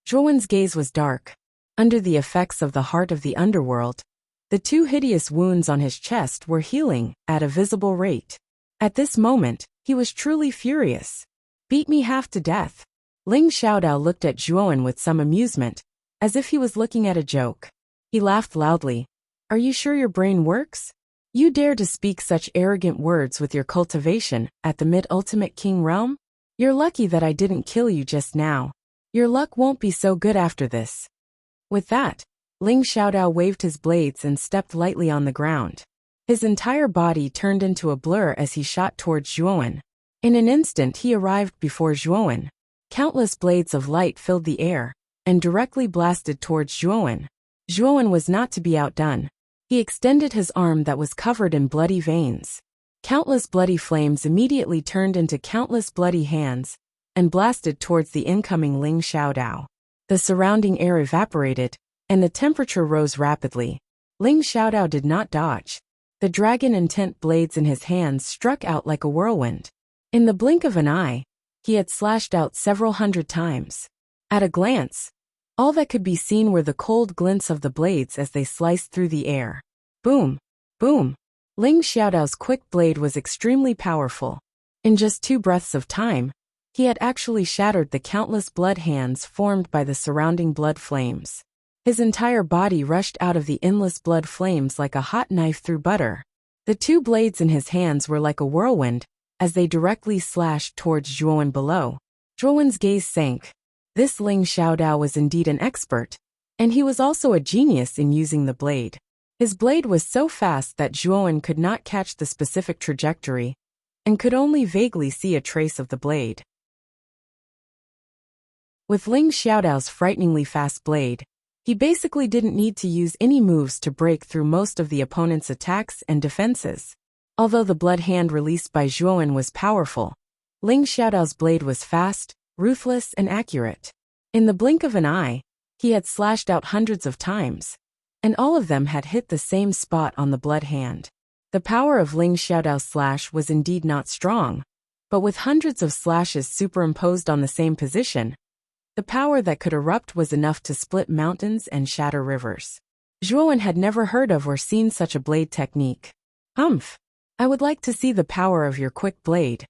Zhuowen's gaze was dark. Under the effects of the heart of the underworld, the 2 hideous wounds on his chest were healing at a visible rate. At this moment, he was truly furious. "Beat me half to death." Ling Xiaodao looked at Zhuowen with some amusement, as if he was looking at a joke. He laughed loudly. "Are you sure your brain works? You dare to speak such arrogant words with your cultivation at the mid-ultimate king realm? You're lucky that I didn't kill you just now. Your luck won't be so good after this." With that, Ling Xiaodao waved his blades and stepped lightly on the ground. His entire body turned into a blur as he shot towards Zhuowen. In an instant he arrived before Zhuowen. Countless blades of light filled the air and directly blasted towards Zhuowen. Zhuowen was not to be outdone. He extended his arm that was covered in bloody veins. Countless bloody flames immediately turned into countless bloody hands and blasted towards the incoming Ling Xiaodao. The surrounding air evaporated, and the temperature rose rapidly. Ling Xiaodao did not dodge. The dragon intent blades in his hands struck out like a whirlwind. In the blink of an eye, he had slashed out several hundred times. At a glance, all that could be seen were the cold glints of the blades as they sliced through the air. Boom! Boom! Ling Xiaodao's quick blade was extremely powerful. In just 2 breaths of time, he had actually shattered the countless blood hands formed by the surrounding blood flames. His entire body rushed out of the endless blood flames like a hot knife through butter. The 2 blades in his hands were like a whirlwind, as they directly slashed towards Zhuowen below. Zhuowen's gaze sank. This Ling Xiaodao was indeed an expert, and he was also a genius in using the blade. His blade was so fast that Zhuowen could not catch the specific trajectory, and could only vaguely see a trace of the blade. With Ling Xiaodao's frighteningly fast blade, he basically didn't need to use any moves to break through most of the opponent's attacks and defenses. Although the blood hand released by Zhuowen was powerful, Ling Xiaodao's blade was fast, ruthless, and accurate. In the blink of an eye, he had slashed out hundreds of times, and all of them had hit the same spot on the blood hand. The power of Ling Xiaodao's slash was indeed not strong, but with hundreds of slashes superimposed on the same position, the power that could erupt was enough to split mountains and shatter rivers. Zhuowen had never heard of or seen such a blade technique. Humph! I would like to see the power of your quick blade.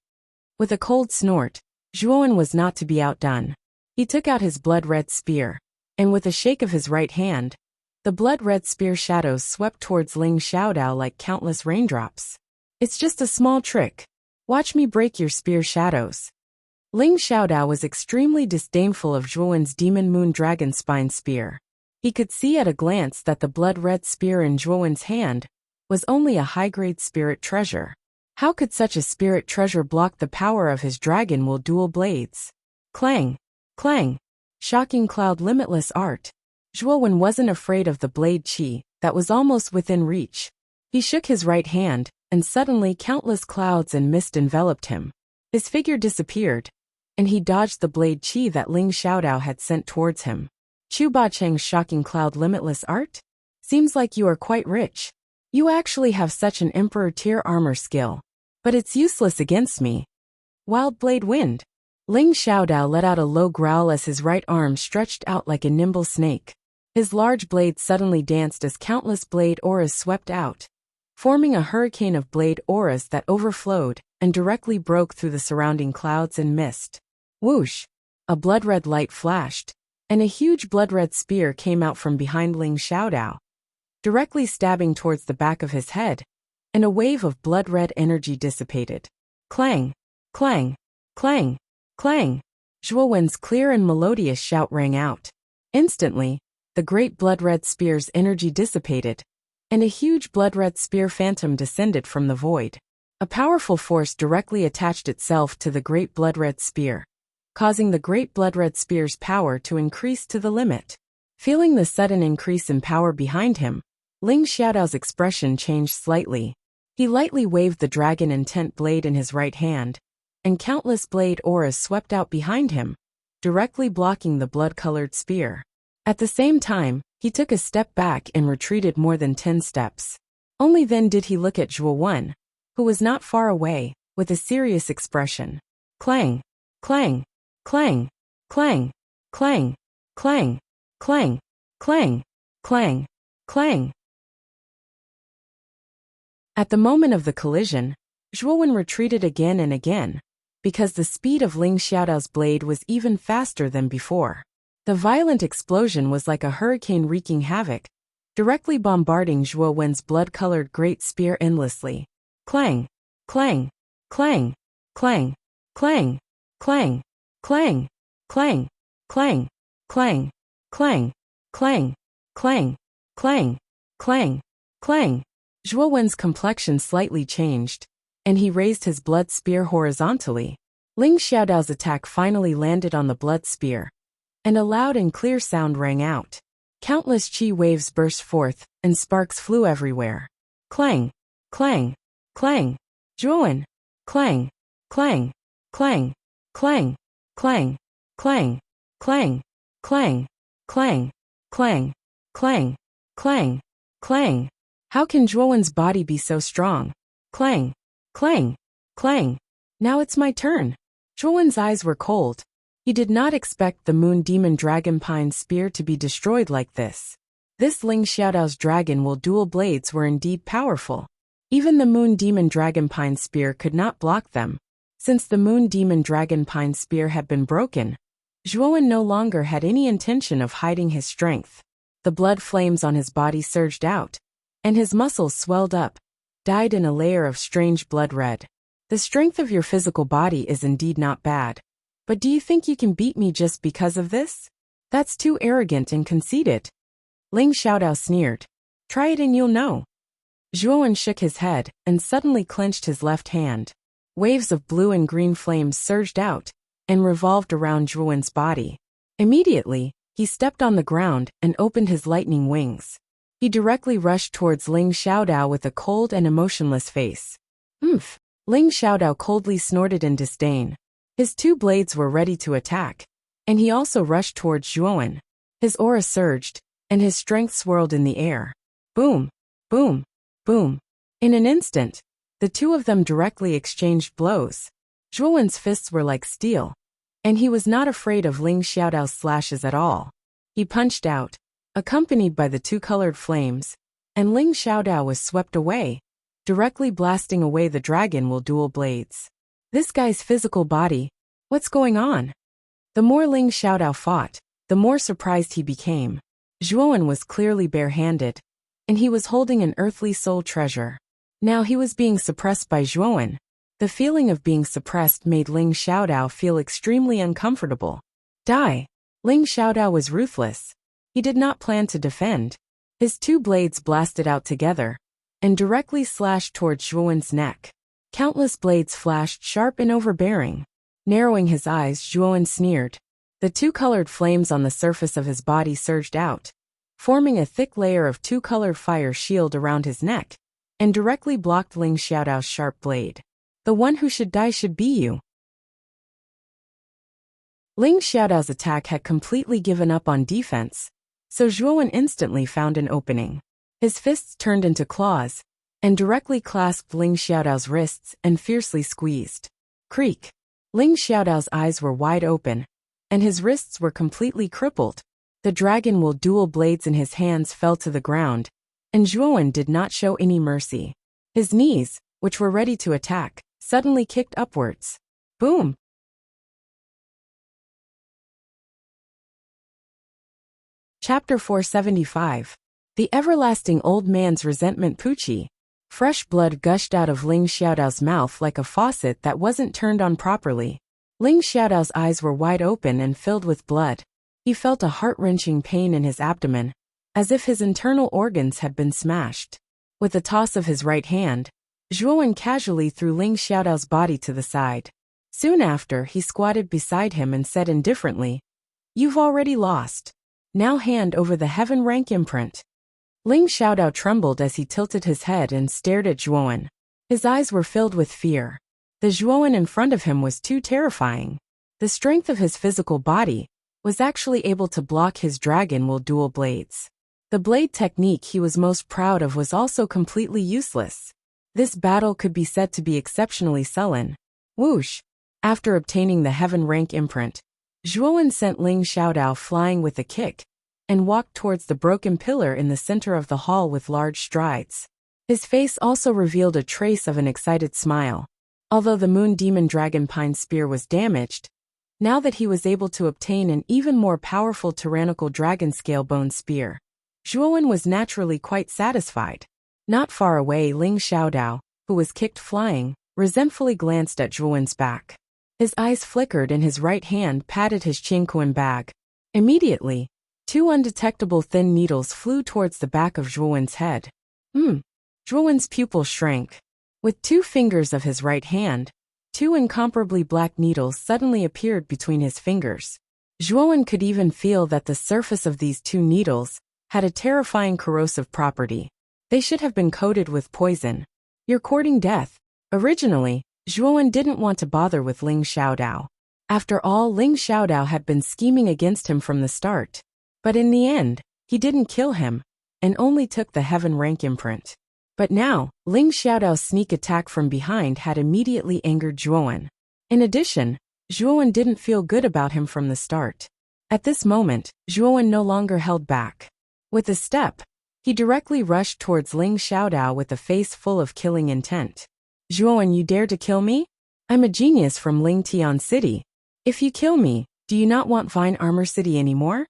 With a cold snort, Zhuowen was not to be outdone. He took out his blood-red spear, and with a shake of his right hand, the blood-red spear shadows swept towards Ling Xiaodao like countless raindrops. It's just a small trick. Watch me break your spear shadows. Ling Xiaodao was extremely disdainful of Zhuowen's Demon Moon Dragon Spine spear. He could see at a glance that the blood-red spear in Zhuowen's hand was only a high-grade spirit treasure. How could such a spirit treasure block the power of his dragon will dual blades? Clang! Clang! Shocking cloud limitless art. Zhuowen wasn't afraid of the blade qi that was almost within reach. He shook his right hand, and suddenly countless clouds and mist enveloped him. His figure disappeared, and he dodged the blade qi that Ling Xiaodao had sent towards him. Chu Bacheng's shocking cloud limitless art? Seems like you are quite rich. You actually have such an Emperor tier armor skill, but it's useless against me. Wild blade wind. Ling Xiaodao let out a low growl as his right arm stretched out like a nimble snake. His large blade suddenly danced as countless blade auras swept out, forming a hurricane of blade auras that overflowed and directly broke through the surrounding clouds and mist. Whoosh! A blood-red light flashed, and a huge blood-red spear came out from behind Ling Xiaodao, directly stabbing towards the back of his head, and a wave of blood-red energy dissipated. Clang! Clang! Clang! Clang! Zhuowen's clear and melodious shout rang out. Instantly, the great blood-red spear's energy dissipated, and a huge blood-red spear phantom descended from the void. A powerful force directly attached itself to the great blood-red spear, causing the great blood-red spear's power to increase to the limit. Feeling the sudden increase in power behind him, Ling Xiaodao's expression changed slightly. He lightly waved the dragon intent blade in his right hand, and countless blade auras swept out behind him, directly blocking the blood-colored spear. At the same time, he took a step back and retreated more than 10 steps. Only then did he look at Zhuowen, who was not far away, with a serious expression. Clang! Clang! Clang! Clang! Clang! Clang! Clang! Clang! Clang! Clang! At the moment of the collision, Zhuowen retreated again and again, because the speed of Ling Xiaodao's blade was even faster than before. The violent explosion was like a hurricane wreaking havoc, directly bombarding Zhuowen's blood-colored great spear endlessly. Clang! Clang! Clang! Clang! Clang! Clang! Clang! Clang! Clang! Clang! Clang! Clang! Clang, clang, clang. Zhuowen's complexion slightly changed, and he raised his blood spear horizontally. Ling Xiaodao's attack finally landed on the blood spear, and a loud and clear sound rang out. Countless qi waves burst forth, and sparks flew everywhere. Clang, clang, clang. Zhuowen. Clang, clang, clang, clang, clang, clang, clang, clang, clang, clang, clang, clang, clang. How can Zhuowen's body be so strong? Clang, clang, clang. Now it's my turn. Zhuowen's eyes were cold. He did not expect the Moon Demon Dragon Pine Spear to be destroyed like this. This Ling Xiaodao's dragon will dual blades were indeed powerful. Even the Moon Demon Dragon Pine Spear could not block them. Since the Moon Demon Dragon Pine Spear had been broken, Zhuowen no longer had any intention of hiding his strength. The blood flames on his body surged out, and his muscles swelled up, dyed in a layer of strange blood red. The strength of your physical body is indeed not bad. But do you think you can beat me just because of this? That's too arrogant and conceited. Ling Xiaodao sneered. Try it and you'll know. Zhuowen shook his head and suddenly clenched his left hand. Waves of blue and green flames surged out and revolved around Zhuowen's body. Immediately, he stepped on the ground and opened his lightning wings. He directly rushed towards Ling Xiaodao with a cold and emotionless face. Oomph! Ling Xiaodao coldly snorted in disdain. His two blades were ready to attack, and he also rushed towards Zhuowen. His aura surged, and his strength swirled in the air. Boom! Boom! Boom! In an instant, the two of them directly exchanged blows. Zhuowen's fists were like steel, and he was not afraid of Ling Xiaodao's slashes at all. He punched out, accompanied by the two colored flames, and Ling Xiaodao was swept away, directly blasting away the dragon will dual blades. This guy's physical body, what's going on? The more Ling Xiaodao fought, the more surprised he became. Zhuowen was clearly barehanded, and he was holding an earthly soul treasure. Now he was being suppressed by Zhuowen. The feeling of being suppressed made Ling Xiaodao feel extremely uncomfortable. Die! Ling Xiaodao was ruthless. He did not plan to defend. His two blades blasted out together, and directly slashed towards Zhuowen's neck. Countless blades flashed sharp and overbearing. Narrowing his eyes, Zhuowen sneered. The two colored flames on the surface of his body surged out, forming a thick layer of two-colored fire shield around his neck, and directly blocked Ling Xiaodao's sharp blade. The one who should die should be you. Ling Xiaodao's attack had completely given up on defense, so Zhuowen instantly found an opening. His fists turned into claws, and directly clasped Ling Xiaodao's wrists and fiercely squeezed. Creak! Ling Xiaodao's eyes were wide open, and his wrists were completely crippled. The dragon will dual blades in his hands fell to the ground, and Zhuowen did not show any mercy. His knees, which were ready to attack, suddenly kicked upwards. Boom! Chapter 475. The Everlasting Old Man's Resentment. Poochie. Fresh blood gushed out of Ling Xiaodao's mouth like a faucet that wasn't turned on properly. Ling Xiaodao's eyes were wide open and filled with blood. He felt a heart-wrenching pain in his abdomen, as if his internal organs had been smashed. With a toss of his right hand, Zhuowen casually threw Ling Xiaodao's body to the side. Soon after, he squatted beside him and said indifferently, "You've already lost. Now hand over the heaven rank imprint." Ling Xiaodao trembled as he tilted his head and stared at Zhuowen. His eyes were filled with fear. The Zhuowen in front of him was too terrifying. The strength of his physical body was actually able to block his dragon will dual blades. The blade technique he was most proud of was also completely useless. This battle could be said to be exceptionally sullen. Whoosh! After obtaining the heaven rank imprint, Zhuowen sent Ling Xiaodao flying with a kick, and walked towards the broken pillar in the center of the hall with large strides. His face also revealed a trace of an excited smile. Although the Moon Demon Dragon Pine Spear was damaged, now that he was able to obtain an even more powerful tyrannical dragon scale bone spear, Zhuowen was naturally quite satisfied. Not far away, Ling Xiaodao, who was kicked flying, resentfully glanced at Zhuowen's back. His eyes flickered and his right hand patted his Qingquan bag. Immediately, Two undetectable thin needles flew towards the back of Zhuowen's head. Zhuowen's pupil shrank. With 2 fingers of his right hand, 2 incomparably black needles suddenly appeared between his fingers. Zhuowen could even feel that the surface of these 2 needles had a terrifying corrosive property. They should have been coated with poison. You're courting death. Originally, Zhuowen didn't want to bother with Ling Xiaodao. After all, Ling Xiaodao had been scheming against him from the start. But in the end, he didn't kill him, and only took the heaven rank imprint. But now, Ling Xiaodao's sneak attack from behind had immediately angered Zhuowen. In addition, Zhuowen didn't feel good about him from the start. At this moment, Zhuowen no longer held back. With a step, he directly rushed towards Ling Xiaodao with a face full of killing intent. Zhuowen, you dare to kill me? I'm a genius from Ling Tian City. If you kill me, do you not want Vine Armor City anymore?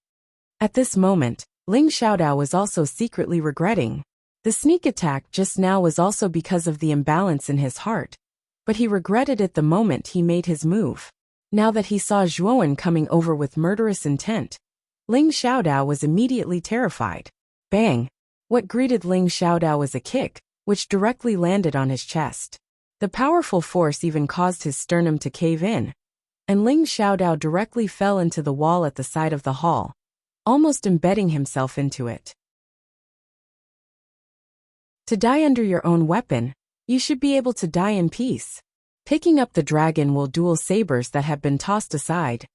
At this moment, Ling Xiaodao was also secretly regretting. The sneak attack just now was also because of the imbalance in his heart, but he regretted it the moment he made his move. Now that he saw Zhuowen coming over with murderous intent, Ling Xiaodao was immediately terrified. Bang! What greeted Ling Xiaodao was a kick, which directly landed on his chest. The powerful force even caused his sternum to cave in, and Ling Xiaodao directly fell into the wall at the side of the hall, almost embedding himself into it. To die under your own weapon, you should be able to die in peace. Picking up the dragon will dual sabers that had been tossed aside,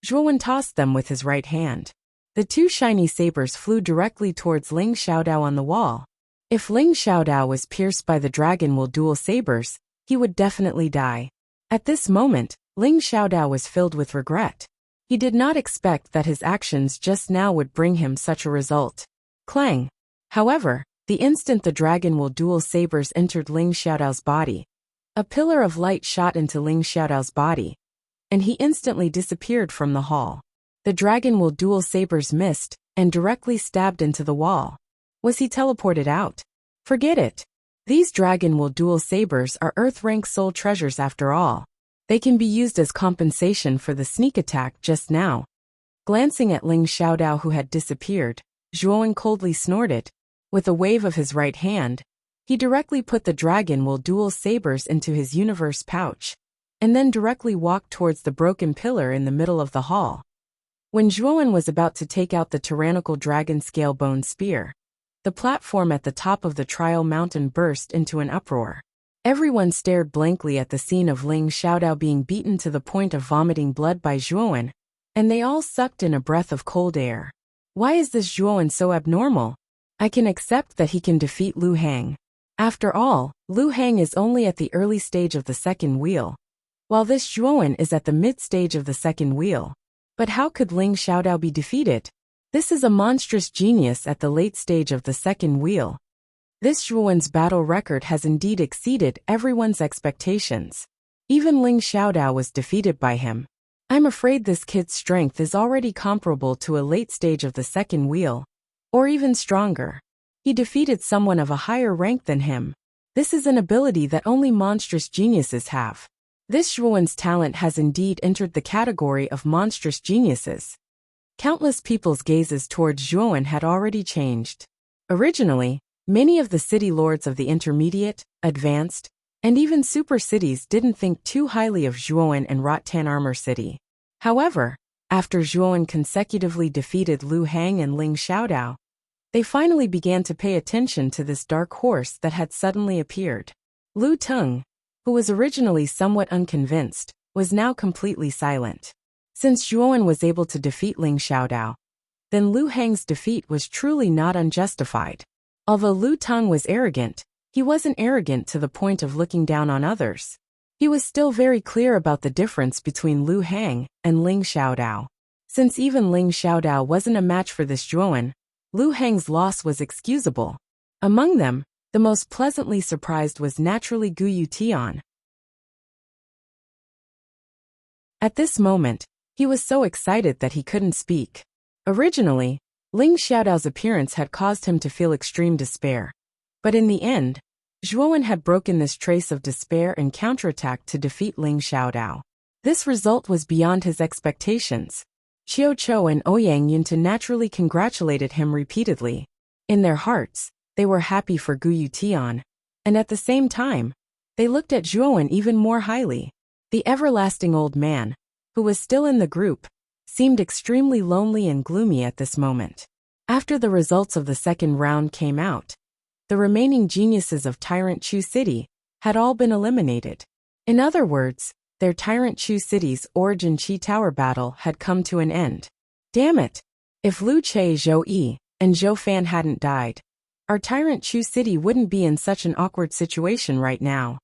Zhuowen tossed them with his right hand. The 2 shiny sabers flew directly towards Ling Xiaodao on the wall. If Ling Xiaodao was pierced by the dragon will dual sabers, he would definitely die. At this moment, Ling Xiaodao was filled with regret. He did not expect that his actions just now would bring him such a result. Clang! However, the instant the dragon will dual sabers entered Ling Xiaodao's body, a pillar of light shot into Ling Xiaodao's body, and he instantly disappeared from the hall. The dragon will dual sabers missed and directly stabbed into the wall. Was he teleported out? Forget it. These dragon will dual sabers are Earth-rank soul treasures after all. They can be used as compensation for the sneak attack just now. Glancing at Ling Xiaodao who had disappeared, Zhuowen coldly snorted. With a wave of his right hand, he directly put the dragon will dual sabers into his universe pouch, and then directly walked towards the broken pillar in the middle of the hall. When Zhuowen was about to take out the tyrannical dragon scale bone spear, the platform at the top of the trial mountain burst into an uproar. Everyone stared blankly at the scene of Ling Xiaodao being beaten to the point of vomiting blood by Zhuowen, and they all sucked in a breath of cold air. Why is this Zhuowen so abnormal? I can accept that he can defeat Lu Hang. After all, Lu Hang is only at the early stage of the second wheel, while this Zhuowen is at the mid-stage of the second wheel. But how could Ling Xiaodao be defeated? This is a monstrous genius at the late stage of the second wheel. This Zhuowen's battle record has indeed exceeded everyone's expectations. Even Ling Xiaodao was defeated by him. I'm afraid this kid's strength is already comparable to a late stage of the second wheel, or even stronger. He defeated someone of a higher rank than him. This is an ability that only monstrous geniuses have. This Zhuowen's talent has indeed entered the category of monstrous geniuses. Countless people's gazes towards Zhuowen had already changed. Originally, many of the city lords of the intermediate, advanced, and even super cities didn't think too highly of Zhuowen and Rotan Armor City. However, after Zhuowen consecutively defeated Lu Hang and Ling Xiaodao, they finally began to pay attention to this dark horse that had suddenly appeared. Lu Tung, who was originally somewhat unconvinced, was now completely silent. Since Zhuowen was able to defeat Ling Xiaodao, then Lu Hang's defeat was truly not unjustified. Although Lu Tung was arrogant, he wasn't arrogant to the point of looking down on others. He was still very clear about the difference between Lu Hang and Ling Xiaodao. Since even Ling Xiaodao wasn't a match for this Zhuowen, Lu Hang's loss was excusable. Among them, the most pleasantly surprised was naturally Gu Yutian. At this moment, he was so excited that he couldn't speak. Originally, Ling Xiaodao's appearance had caused him to feel extreme despair. But in the end, Zhuowen had broken this trace of despair and counterattacked to defeat Ling Xiaodao. This result was beyond his expectations. Qiu Chou and Ouyang Yunta naturally congratulated him repeatedly. In their hearts, they were happy for Gu Yutian, and at the same time, they looked at Zhuowen even more highly. The everlasting old man, who was still in the group, seemed extremely lonely and gloomy at this moment. After the results of the second round came out, the remaining geniuses of Tyrant Chu City had all been eliminated. In other words, their Tyrant Chu City's Origin Chi Tower battle had come to an end. Damn it! If Lu Che, Zhou Yi, and Zhou Fan hadn't died, our Tyrant Chu City wouldn't be in such an awkward situation right now.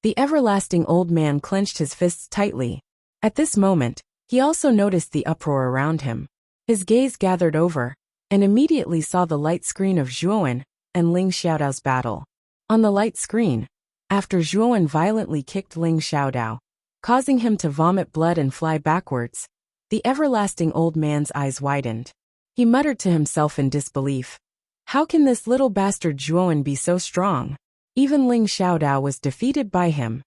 The everlasting old man clenched his fists tightly. At this moment, he also noticed the uproar around him. His gaze gathered over, and immediately saw the light screen of Zhuowen and Ling Xiaodao's battle. On the light screen, after Zhuowen violently kicked Ling Xiaodao, causing him to vomit blood and fly backwards, the everlasting old man's eyes widened. He muttered to himself in disbelief. How can this little bastard Zhuowen be so strong? Even Ling Xiaodao was defeated by him.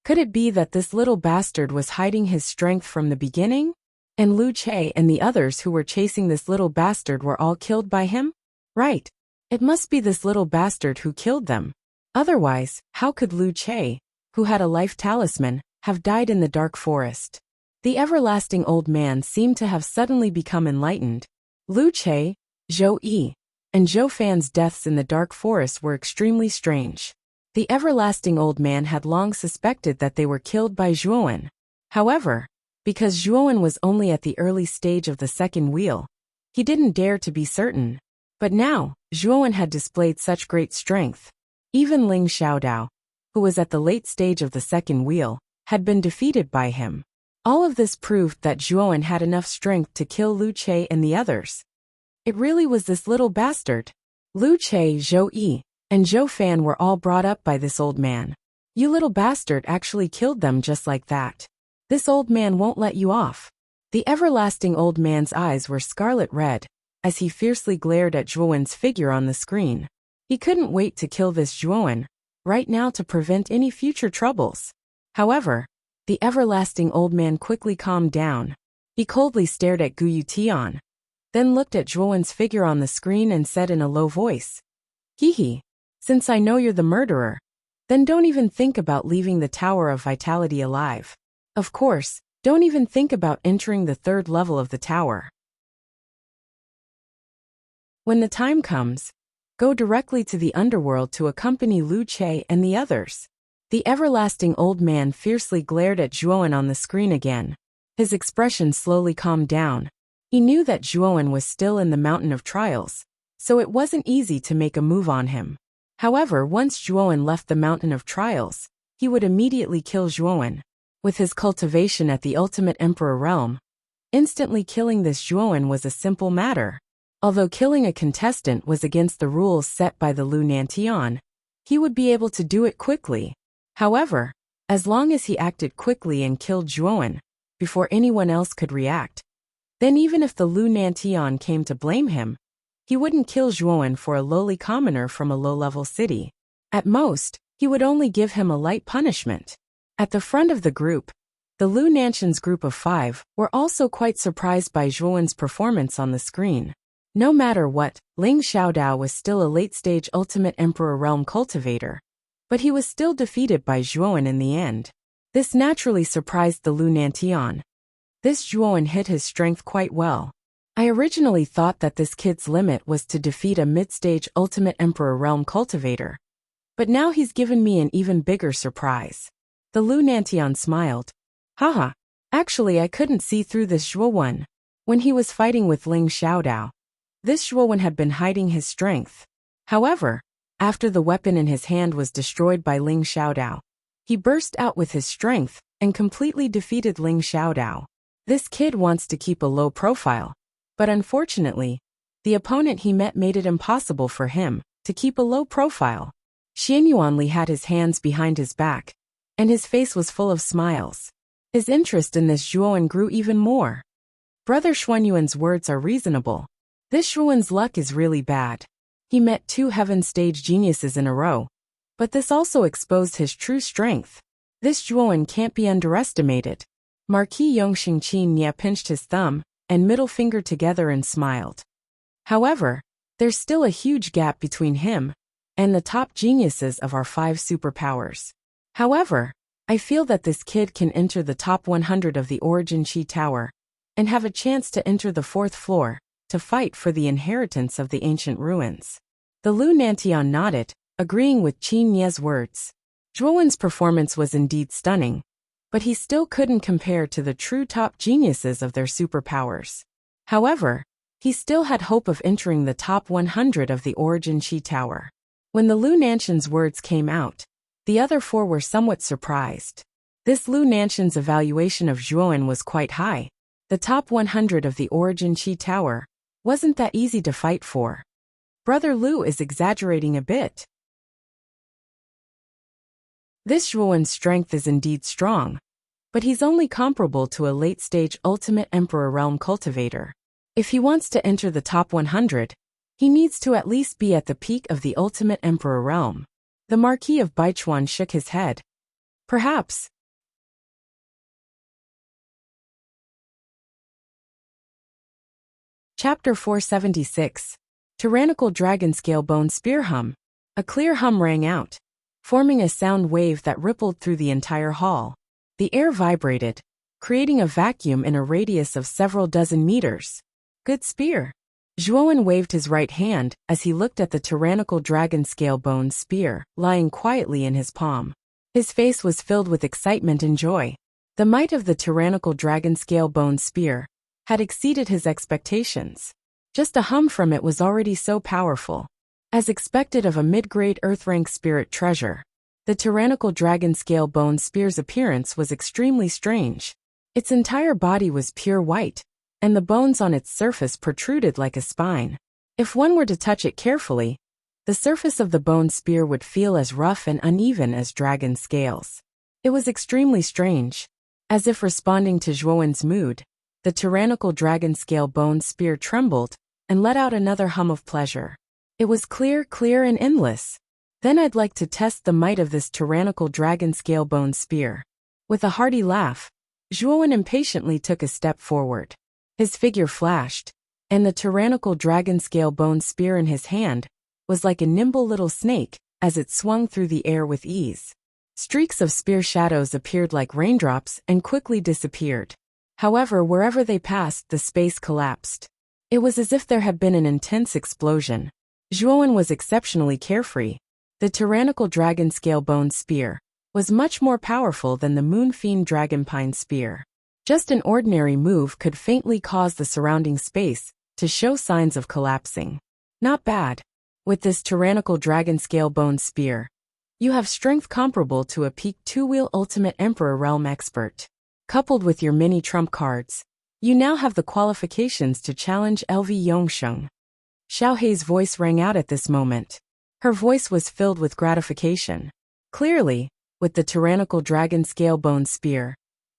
Could it be that this little bastard was hiding his strength from the beginning? And Lu Che and the others who were chasing this little bastard were all killed by him? Right. It must be this little bastard who killed them. Otherwise, how could Lu Che, who had a life talisman, have died in the dark forest? The everlasting old man seemed to have suddenly become enlightened. Lu Che, Zhou Yi, and Zhou Fan's deaths in the dark forest were extremely strange. The everlasting old man had long suspected that they were killed by Zhuowen. However, because Zhuowen was only at the early stage of the second wheel, he didn't dare to be certain. But now, Zhuowen had displayed such great strength. Even Ling Xiaodao, who was at the late stage of the second wheel, had been defeated by him. All of this proved that Zhuowen had enough strength to kill Lu Che and the others. It really was this little bastard. Lu Che, Zhou Yi, and Zhou Fan were all brought up by this old man. You little bastard actually killed them just like that. This old man won't let you off. The everlasting old man's eyes were scarlet red, as he fiercely glared at Zhuowen's figure on the screen. He couldn't wait to kill this Zhuowen, right now to prevent any future troubles. However, the everlasting old man quickly calmed down. He coldly stared at Gu Yutian, then looked at Zhuowen's figure on the screen and said in a low voice, "Hee, since I know you're the murderer, then don't even think about leaving the Tower of Vitality alive. Of course, don't even think about entering the third level of the tower. When the time comes, go directly to the underworld to accompany Lu Che and the others." The everlasting old man fiercely glared at Zhuowen on the screen again. His expression slowly calmed down. He knew that Zhuowen was still in the Mountain of Trials, so it wasn't easy to make a move on him. However, once Zhuowen left the Mountain of Trials, he would immediately kill Zhuowen. With his cultivation at the Ultimate Emperor realm, instantly killing this Zhuowen was a simple matter. Although killing a contestant was against the rules set by the Lu Nantian, he would be able to do it quickly. However, as long as he acted quickly and killed Zhuowen before anyone else could react, then even if the Lu Nantian came to blame him, he wouldn't kill Zhuowen for a lowly commoner from a low-level city. At most, he would only give him a light punishment. At the front of the group, the Lu Nanshan's group of 5 were also quite surprised by Zhuowen's performance on the screen. No matter what, Ling Xiaodao was still a late-stage Ultimate Emperor realm cultivator, but he was still defeated by Zhuowen in the end. This naturally surprised the Lu Nantian. This Zhuowen hit his strength quite well. I originally thought that this kid's limit was to defeat a mid-stage Ultimate Emperor realm cultivator, but now he's given me an even bigger surprise. The Lu Nantian smiled. Haha, actually I couldn't see through this Zhuowen. When he was fighting with Ling Xiaodao, this Zhuowen had been hiding his strength. However, after the weapon in his hand was destroyed by Ling Xiaodao, he burst out with his strength and completely defeated Ling Xiaodao. This kid wants to keep a low profile, but unfortunately, the opponent he met made it impossible for him to keep a low profile. Xian Yuanli had his hands behind his back, and his face was full of smiles. His interest in this Zhuowen grew even more. Brother Xuanyuan's words are reasonable. This Zhuowen's luck is really bad. He met 2 heaven-stage geniuses in a row, but this also exposed his true strength. This Zhuowen can't be underestimated. Marquis Yongxing Qin Nye pinched his thumb and middle finger together and smiled. However, there's still a huge gap between him and the top geniuses of our 5 superpowers. However, I feel that this kid can enter the top 100 of the Origin Chi Tower and have a chance to enter the 4th floor to fight for the inheritance of the ancient ruins. The Lu Nantian nodded, agreeing with Qin Ye's words. Zhuowen's performance was indeed stunning, but he still couldn't compare to the true top geniuses of their superpowers. However, he still had hope of entering the top 100 of the Origin Chi Tower. When the Lu Nantian's words came out, the other 4 were somewhat surprised. This Lu Nantian's evaluation of Zhuowen was quite high. The top 100 of the Origin Chi Tower wasn't that easy to fight for. Brother Lu is exaggerating a bit. This Zhuowen's strength is indeed strong, but he's only comparable to a late-stage Ultimate Emperor Realm cultivator. If he wants to enter the top 100, he needs to at least be at the peak of the Ultimate Emperor Realm. The Marquis of Baichuan shook his head. Perhaps. Chapter 476. Tyrannical Dragon Scale Bone Spear Hum. A clear hum rang out, forming a sound wave that rippled through the entire hall. The air vibrated, creating a vacuum in a radius of several dozen meters. Good spear. Zhuowen waved his right hand as he looked at the tyrannical dragon scale bone spear lying quietly in his palm. His face was filled with excitement and joy. The might of the tyrannical dragon scale bone spear had exceeded his expectations. Just a hum from it was already so powerful. As expected of a mid-grade earth-rank spirit treasure, the tyrannical dragon scale bone spear's appearance was extremely strange. Its entire body was pure white, and the bones on its surface protruded like a spine. If one were to touch it carefully, the surface of the bone spear would feel as rough and uneven as dragon scales. It was extremely strange. As if responding to Zhuowen's mood, the tyrannical dragon scale bone spear trembled and let out another hum of pleasure. It was clear and endless. Then I'd like to test the might of this tyrannical dragon scale bone spear. With a hearty laugh, Zhuowen impatiently took a step forward. His figure flashed, and the tyrannical dragon scale bone spear in his hand was like a nimble little snake as it swung through the air with ease. Streaks of spear shadows appeared like raindrops and quickly disappeared. However, wherever they passed, the space collapsed. It was as if there had been an intense explosion. Zhuowen was exceptionally carefree. The tyrannical dragon scale bone spear was much more powerful than the moon fiend dragonpine spear. Just an ordinary move could faintly cause the surrounding space to show signs of collapsing. Not bad. With this tyrannical dragon scale bone spear, you have strength comparable to a peak 2-wheel Ultimate Emperor Realm expert. Coupled with your mini trump cards, you now have the qualifications to challenge LV Yongsheng. Xiaohei's voice rang out at this moment. Her voice was filled with gratification. Clearly, with the tyrannical dragon scale bone spear,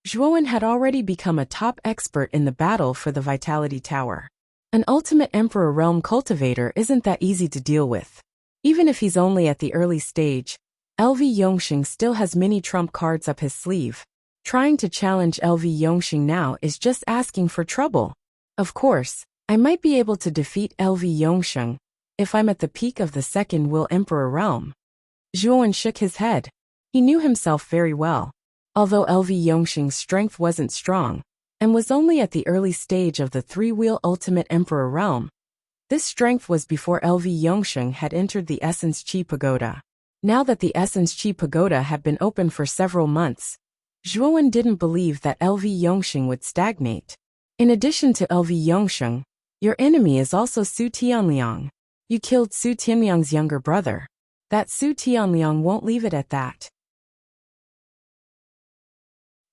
Zhuowen had already become a top expert in the battle for the Vitality Tower. An Ultimate Emperor Realm cultivator isn't that easy to deal with. Even if he's only at the early stage, LV Yongsheng still has many trump cards up his sleeve. Trying to challenge LV Yongsheng now is just asking for trouble. Of course, I might be able to defeat LV Yongsheng if I'm at the peak of the second Will Emperor Realm. Zhuowen shook his head. He knew himself very well. Although LV Yongsheng's strength wasn't strong, and was only at the early stage of the 3-wheel Ultimate Emperor Realm, this strength was before LV Yongsheng had entered the Essence Chi Pagoda. Now that the Essence Chi Pagoda had been open for several months, Zhuowen didn't believe that LV Yongsheng would stagnate. In addition to LV Yongsheng, your enemy is also Su Tianliang. You killed Su Tianliang's younger brother. That Su Tianliang won't leave it at that.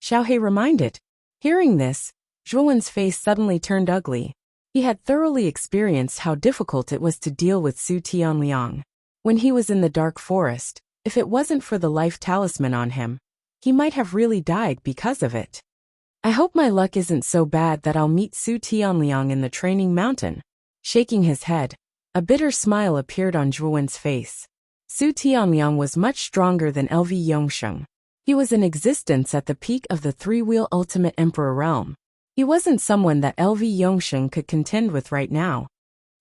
Xiaohei reminded. Hearing this, Zhuowen's face suddenly turned ugly. He had thoroughly experienced how difficult it was to deal with Su Tianliang. When he was in the dark forest, if it wasn't for the life talisman on him, he might have really died because of it. I hope my luck isn't so bad that I'll meet Su Tianliang in the training mountain. Shaking his head, a bitter smile appeared on Zhuowen's face. Su Tianliang was much stronger than LV Yongsheng. He was in existence at the peak of the 3-wheel Ultimate Emperor Realm. He wasn't someone that LV Yongsheng could contend with right now.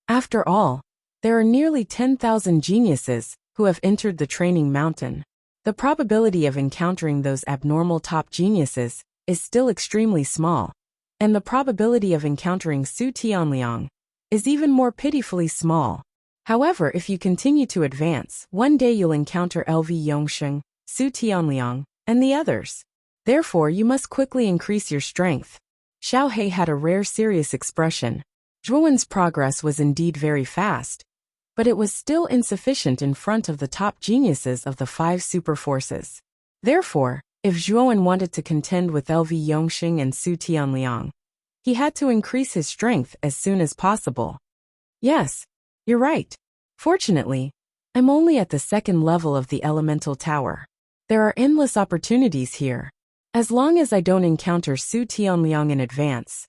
After all, there are nearly 10,000 geniuses who have entered the training mountain. The probability of encountering those abnormal top geniuses is still extremely small, and the probability of encountering Su Tianliang is even more pitifully small. However, if you continue to advance, one day you'll encounter LV Yongsheng, Su Tianliang, and the others. Therefore, you must quickly increase your strength. Xiao He had a rare serious expression. Zhuowen's progress was indeed very fast, but it was still insufficient in front of the top geniuses of the 5 super forces. Therefore, if Zhuowen wanted to contend with LV Yongsheng and Su Tianliang, he had to increase his strength as soon as possible. Yes, you're right. Fortunately, I'm only at the 2nd level of the elemental tower. There are endless opportunities here. As long as I don't encounter Su Tianliang in advance,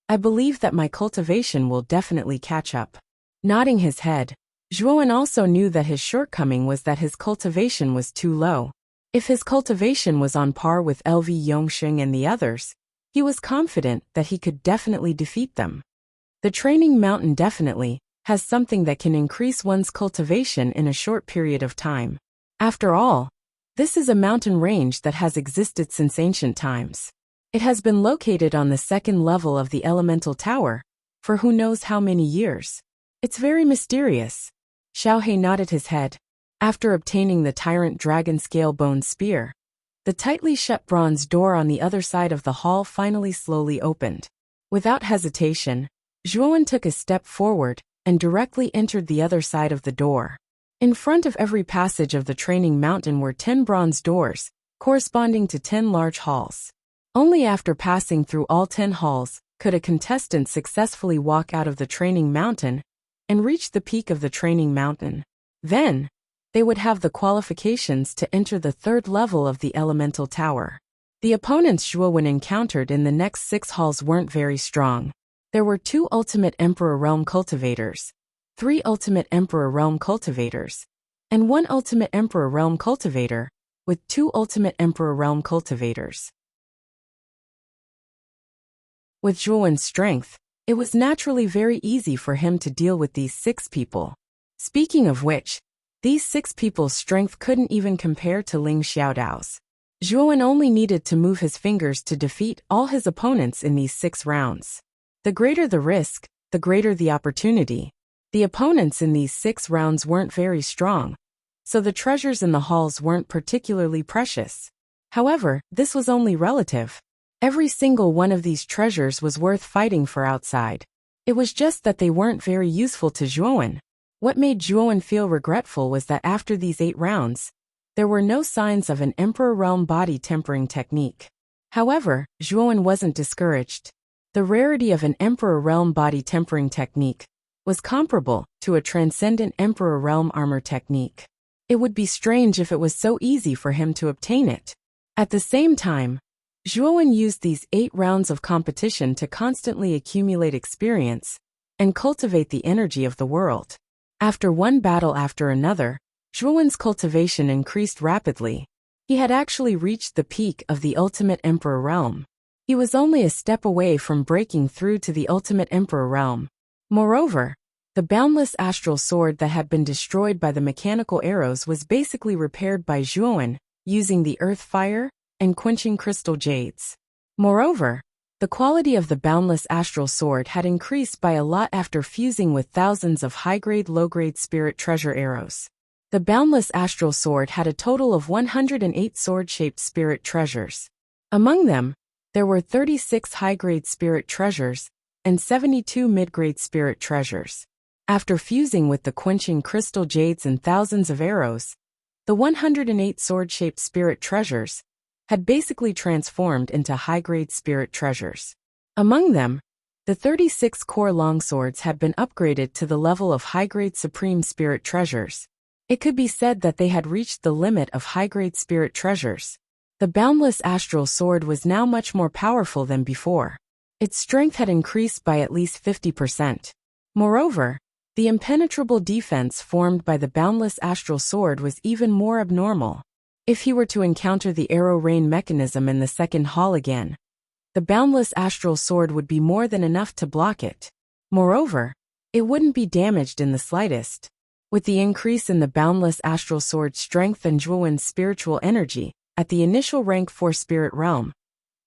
I believe that my cultivation will definitely catch up. Nodding his head, Zhuowen also knew that his shortcoming was that his cultivation was too low. If his cultivation was on par with LV Yongsheng and the others, he was confident that he could definitely defeat them. The training mountain definitely has something that can increase one's cultivation in a short period of time. After all, this is a mountain range that has existed since ancient times. It has been located on the 2nd level of the elemental tower for who knows how many years. It's very mysterious. Xiao He nodded his head. After obtaining the tyrant dragon scale bone spear, the tightly shut bronze door on the other side of the hall finally slowly opened. Without hesitation, Zhuowen took a step forward and directly entered the other side of the door. In front of every passage of the training mountain were 10 bronze doors, corresponding to 10 large halls. Only after passing through all 10 halls could a contestant successfully walk out of the training mountain and reach the peak of the training mountain. Then, they would have the qualifications to enter the 3rd level of the elemental tower. The opponents Zhuowen encountered in the next 6 halls weren't very strong. There were 2 Ultimate Emperor Realm Cultivators, 3 Ultimate Emperor Realm Cultivators, and 1 Ultimate Emperor Realm Cultivator, with 2 Ultimate Emperor Realm Cultivators. With Zhuowen's strength, it was naturally very easy for him to deal with these 6 people. Speaking of which, these 6 people's strength couldn't even compare to Ling Xiaodao's. Zhuowen only needed to move his fingers to defeat all his opponents in these 6 rounds. The greater the risk, the greater the opportunity. The opponents in these 6 rounds weren't very strong, so the treasures in the halls weren't particularly precious. However, this was only relative. Every single one of these treasures was worth fighting for outside. It was just that they weren't very useful to Zhuowen. What made Zhuowen feel regretful was that after these 8 rounds, there were no signs of an Emperor Realm body tempering technique. However, Zhuowen wasn't discouraged. The rarity of an Emperor Realm body tempering technique was comparable to a transcendent Emperor Realm armor technique. It would be strange if it was so easy for him to obtain it. At the same time, Zhuowen used these 8 rounds of competition to constantly accumulate experience and cultivate the energy of the world. After one battle after another, Zhuowen's cultivation increased rapidly. He had actually reached the peak of the Ultimate Emperor Realm. He was only a step away from breaking through to the Ultimate Emperor Realm. Moreover, the boundless astral sword that had been destroyed by the mechanical arrows was basically repaired by Zhuowen using the earth fire and quenching crystal jades. Moreover, the quality of the boundless astral sword had increased by a lot after fusing with thousands of high-grade, low-grade spirit treasure arrows. The boundless astral sword had a total of 108 sword-shaped spirit treasures. Among them, there were 36 high-grade spirit treasures and 72 mid-grade spirit treasures. After fusing with the quenching crystal jades and thousands of arrows, the 108 sword-shaped spirit treasures had basically transformed into high-grade spirit treasures. Among them, the 36 core longswords had been upgraded to the level of high-grade supreme spirit treasures. It could be said that they had reached the limit of high-grade spirit treasures. The boundless astral sword was now much more powerful than before. Its strength had increased by at least 50%. Moreover, the impenetrable defense formed by the boundless astral sword was even more abnormal. If he were to encounter the arrow rain mechanism in the 2nd hall again, the boundless astral sword would be more than enough to block it. Moreover, it wouldn't be damaged in the slightest. With the increase in the boundless astral sword's strength and Zhuowen's spiritual energy, at the initial rank 4 spirit realm,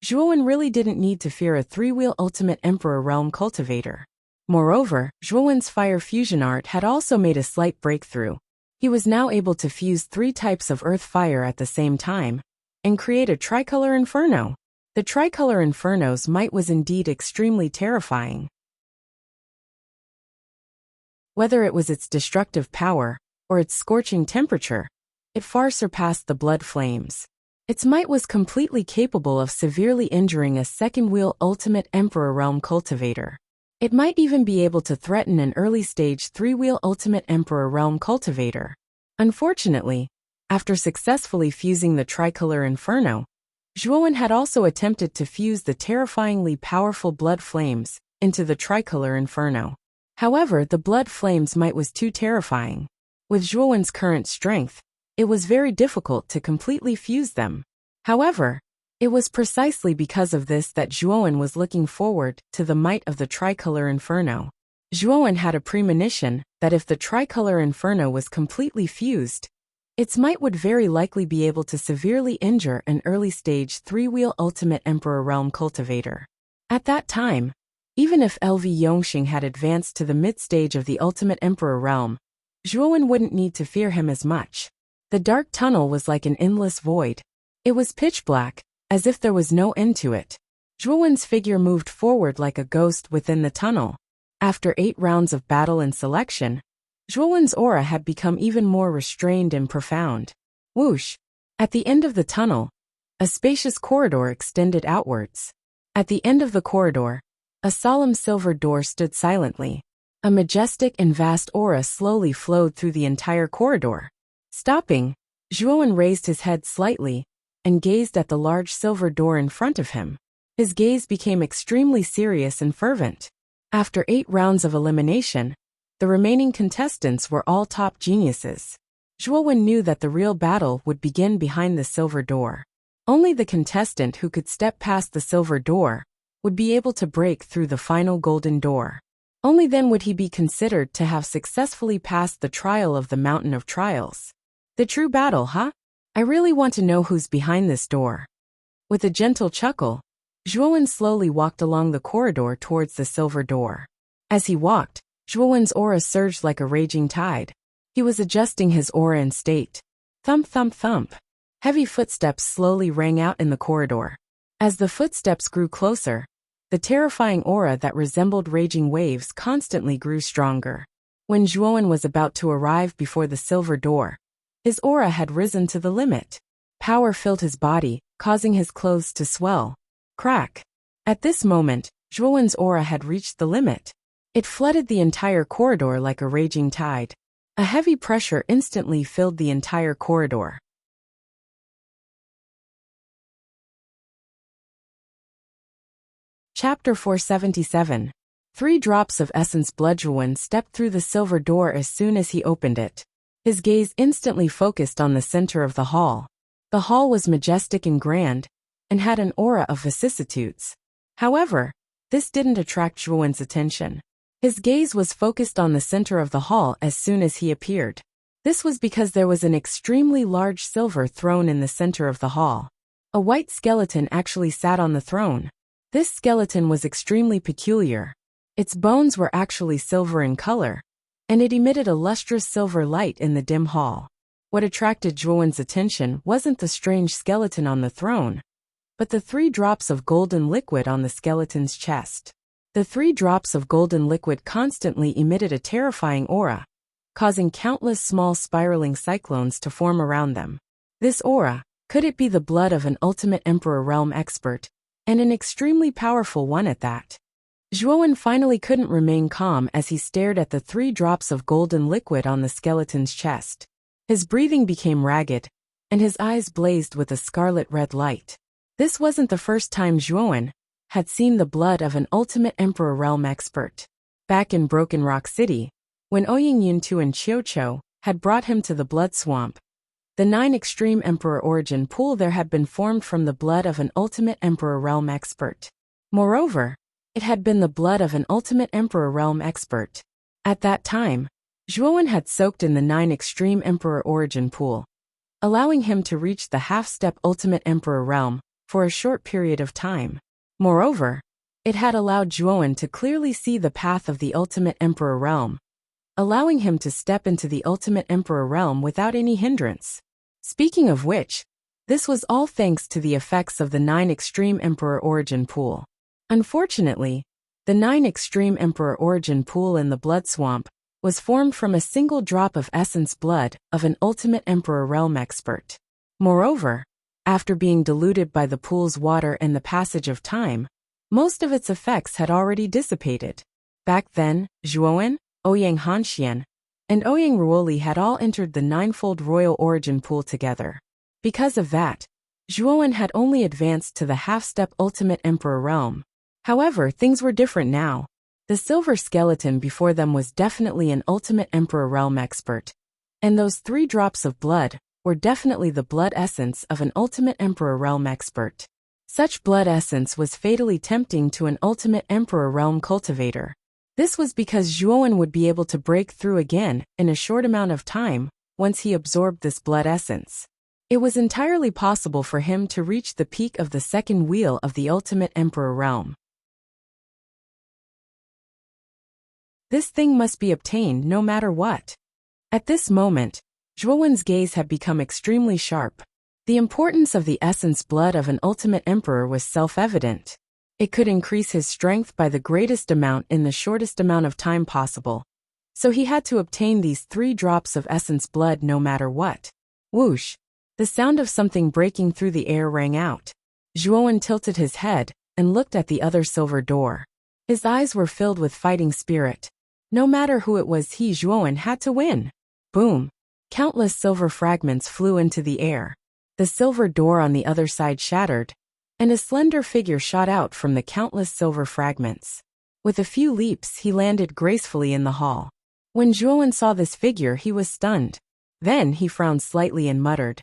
Zhuowen really didn't need to fear a 3-wheel ultimate emperor realm cultivator. Moreover, Zhuowen's fire fusion art had also made a slight breakthrough. He was now able to fuse 3 types of earth fire at the same time, and create a tricolor inferno. The tricolor inferno's might was indeed extremely terrifying. Whether it was its destructive power, or its scorching temperature, it far surpassed the blood flames. Its might was completely capable of severely injuring a second-wheel ultimate emperor realm cultivator. It might even be able to threaten an early-stage 3-wheel ultimate emperor realm cultivator. Unfortunately, after successfully fusing the tricolor inferno, Zhuowen had also attempted to fuse the terrifyingly powerful blood flames into the tricolor inferno. However, the blood flames might was too terrifying. With Zhuowen's current strength, it was very difficult to completely fuse them. However, it was precisely because of this that Zhuowen was looking forward to the might of the tricolor inferno. Zhuowen had a premonition that if the tricolor inferno was completely fused, its might would very likely be able to severely injure an early-stage 3-wheel ultimate emperor realm cultivator. At that time, even if LV Yongxing had advanced to the mid-stage of the ultimate emperor realm, Zhuowen wouldn't need to fear him as much. The dark tunnel was like an endless void. It was pitch black, as if there was no end to it. Zhuowen's figure moved forward like a ghost within the tunnel. After 8 rounds of battle and selection, Zhuowen's aura had become even more restrained and profound. Whoosh! At the end of the tunnel, a spacious corridor extended outwards. At the end of the corridor, a solemn silver door stood silently. A majestic and vast aura slowly flowed through the entire corridor. Stopping, Zhuowen raised his head slightly and gazed at the large silver door in front of him. His gaze became extremely serious and fervent. After 8 rounds of elimination, the remaining contestants were all top geniuses. Zhuowen knew that the real battle would begin behind the silver door. Only the contestant who could step past the silver door would be able to break through the final golden door. Only then would he be considered to have successfully passed the trial of the Mountain of Trials. The true battle, huh? I really want to know who's behind this door. With a gentle chuckle, Zhuowen slowly walked along the corridor towards the silver door. As he walked, Zhuowen's aura surged like a raging tide. He was adjusting his aura and state. Thump, thump, thump. Heavy footsteps slowly rang out in the corridor. As the footsteps grew closer, the terrifying aura that resembled raging waves constantly grew stronger. When Zhuowen was about to arrive before the silver door, his aura had risen to the limit. Power filled his body, causing his clothes to swell. Crack. At this moment, Zhuowen's aura had reached the limit. It flooded the entire corridor like a raging tide. A heavy pressure instantly filled the entire corridor. Chapter 477. 3 drops of essence blood. Zhuowen stepped through the silver door as soon as he opened it. His gaze instantly focused on the center of the hall. The hall was majestic and grand, and had an aura of vicissitudes. However, this didn't attract Zhuowen's attention. His gaze was focused on the center of the hall as soon as he appeared. This was because there was an extremely large silver throne in the center of the hall. A white skeleton actually sat on the throne. This skeleton was extremely peculiar. Its bones were actually silver in color, and it emitted a lustrous silver light in the dim hall. What attracted Zhuowen's attention wasn't the strange skeleton on the throne, but the 3 drops of golden liquid on the skeleton's chest. The 3 drops of golden liquid constantly emitted a terrifying aura, causing countless small spiraling cyclones to form around them. This aura, could it be the blood of an ultimate emperor realm expert, and an extremely powerful one at that? Zhuowen finally couldn't remain calm as he stared at the 3 drops of golden liquid on the skeleton's chest. His breathing became ragged, and his eyes blazed with a scarlet red light. This wasn't the first time Zhuowen had seen the blood of an ultimate emperor realm expert. Back in Broken Rock City, when Ouying Yuntu and Qiuqiu had brought him to the blood swamp, the 9 extreme emperor origin pool there had been formed from the blood of an ultimate emperor realm expert. Moreover, it had been the blood of an ultimate Emperor realm expert. At that time, Zhuowen had soaked in the 9 extreme Emperor origin pool, allowing him to reach the half-step ultimate Emperor realm for a short period of time. Moreover, it had allowed Zhuowen to clearly see the path of the ultimate Emperor realm, allowing him to step into the ultimate Emperor realm without any hindrance. Speaking of which, this was all thanks to the effects of the 9 extreme Emperor origin pool. Unfortunately, the 9 extreme Emperor origin pool in the blood swamp was formed from a single drop of essence blood of an ultimate Emperor realm expert. Moreover, after being diluted by the pool's water and the passage of time, most of its effects had already dissipated. Back then, Zhuowen, Ouyang Hanxian, and Ouyang Ruoli had all entered the 9-fold royal origin pool together. Because of that, Zhuowen had only advanced to the half-step ultimate Emperor realm. However, things were different now. The silver skeleton before them was definitely an ultimate Emperor realm expert, and those 3 drops of blood were definitely the blood essence of an ultimate Emperor realm expert. Such blood essence was fatally tempting to an ultimate Emperor realm cultivator. This was because Zhuowen would be able to break through again in a short amount of time once he absorbed this blood essence. It was entirely possible for him to reach the peak of the second wheel of the ultimate Emperor realm. This thing must be obtained no matter what. At this moment, Zhuowen's gaze had become extremely sharp. The importance of the essence blood of an ultimate emperor was self-evident. It could increase his strength by the greatest amount in the shortest amount of time possible. So he had to obtain these 3 drops of essence blood no matter what. Whoosh! The sound of something breaking through the air rang out. Zhuowen tilted his head and looked at the other silver door. His eyes were filled with fighting spirit. No matter who it was, Zhuowen had to win. Boom! Countless silver fragments flew into the air. The silver door on the other side shattered, and a slender figure shot out from the countless silver fragments. With a few leaps, he landed gracefully in the hall. When Zhuowen saw this figure, he was stunned. Then he frowned slightly and muttered,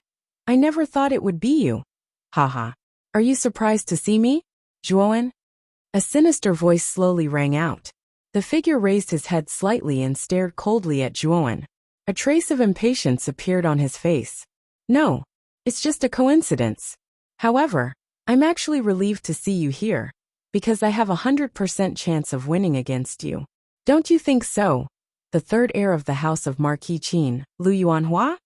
"I never thought it would be you." Haha. Are you surprised to see me, Zhuowen? A sinister voice slowly rang out. The figure raised his head slightly and stared coldly at Zhuowen. A trace of impatience appeared on his face. "No, it's just a coincidence. However, I'm actually relieved to see you here, because I have 100% chance of winning against you. Don't you think so?" The third heir of the house of Marquis Qin, Lu Yuanhua?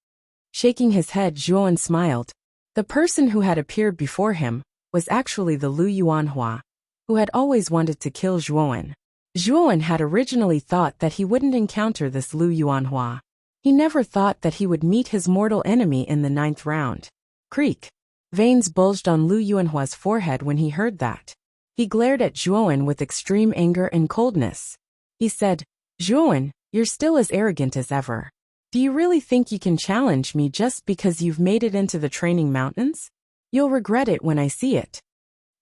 Shaking his head, Zhuowen smiled. The person who had appeared before him was actually the Lu Yuanhua, who had always wanted to kill Zhuowen. Zhuowen had originally thought that he wouldn't encounter this Lu Yuanhua. He never thought that he would meet his mortal enemy in the 9th round. Creak. Veins bulged on Lu Yuanhua's forehead when he heard that. He glared at Zhuowen with extreme anger and coldness. He said, "Zhuowen, you're still as arrogant as ever. Do you really think you can challenge me just because you've made it into the training mountains? You'll regret it when I see it."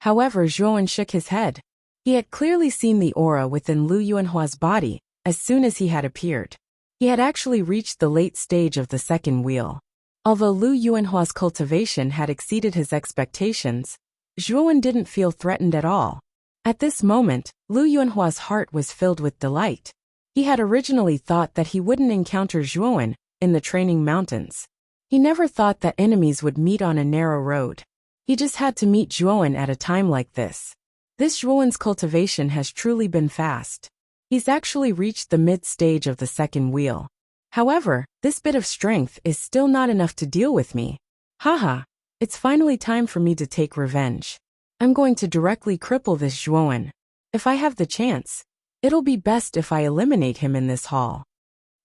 However, Zhuowen shook his head. He had clearly seen the aura within Lu Yuanhua's body as soon as he had appeared. He had actually reached the late stage of the second wheel. Although Lu Yuanhua's cultivation had exceeded his expectations, Zhuowen didn't feel threatened at all. At this moment, Lu Yuanhua's heart was filled with delight. He had originally thought that he wouldn't encounter Zhuowen in the training mountains. He never thought that enemies would meet on a narrow road. He just had to meet Zhuowen at a time like this. This Zhuowen's cultivation has truly been fast. He's actually reached the mid-stage of the second wheel. However, this bit of strength is still not enough to deal with me. Haha, it's finally time for me to take revenge. I'm going to directly cripple this Zhuowen. If I have the chance, it'll be best if I eliminate him in this hall.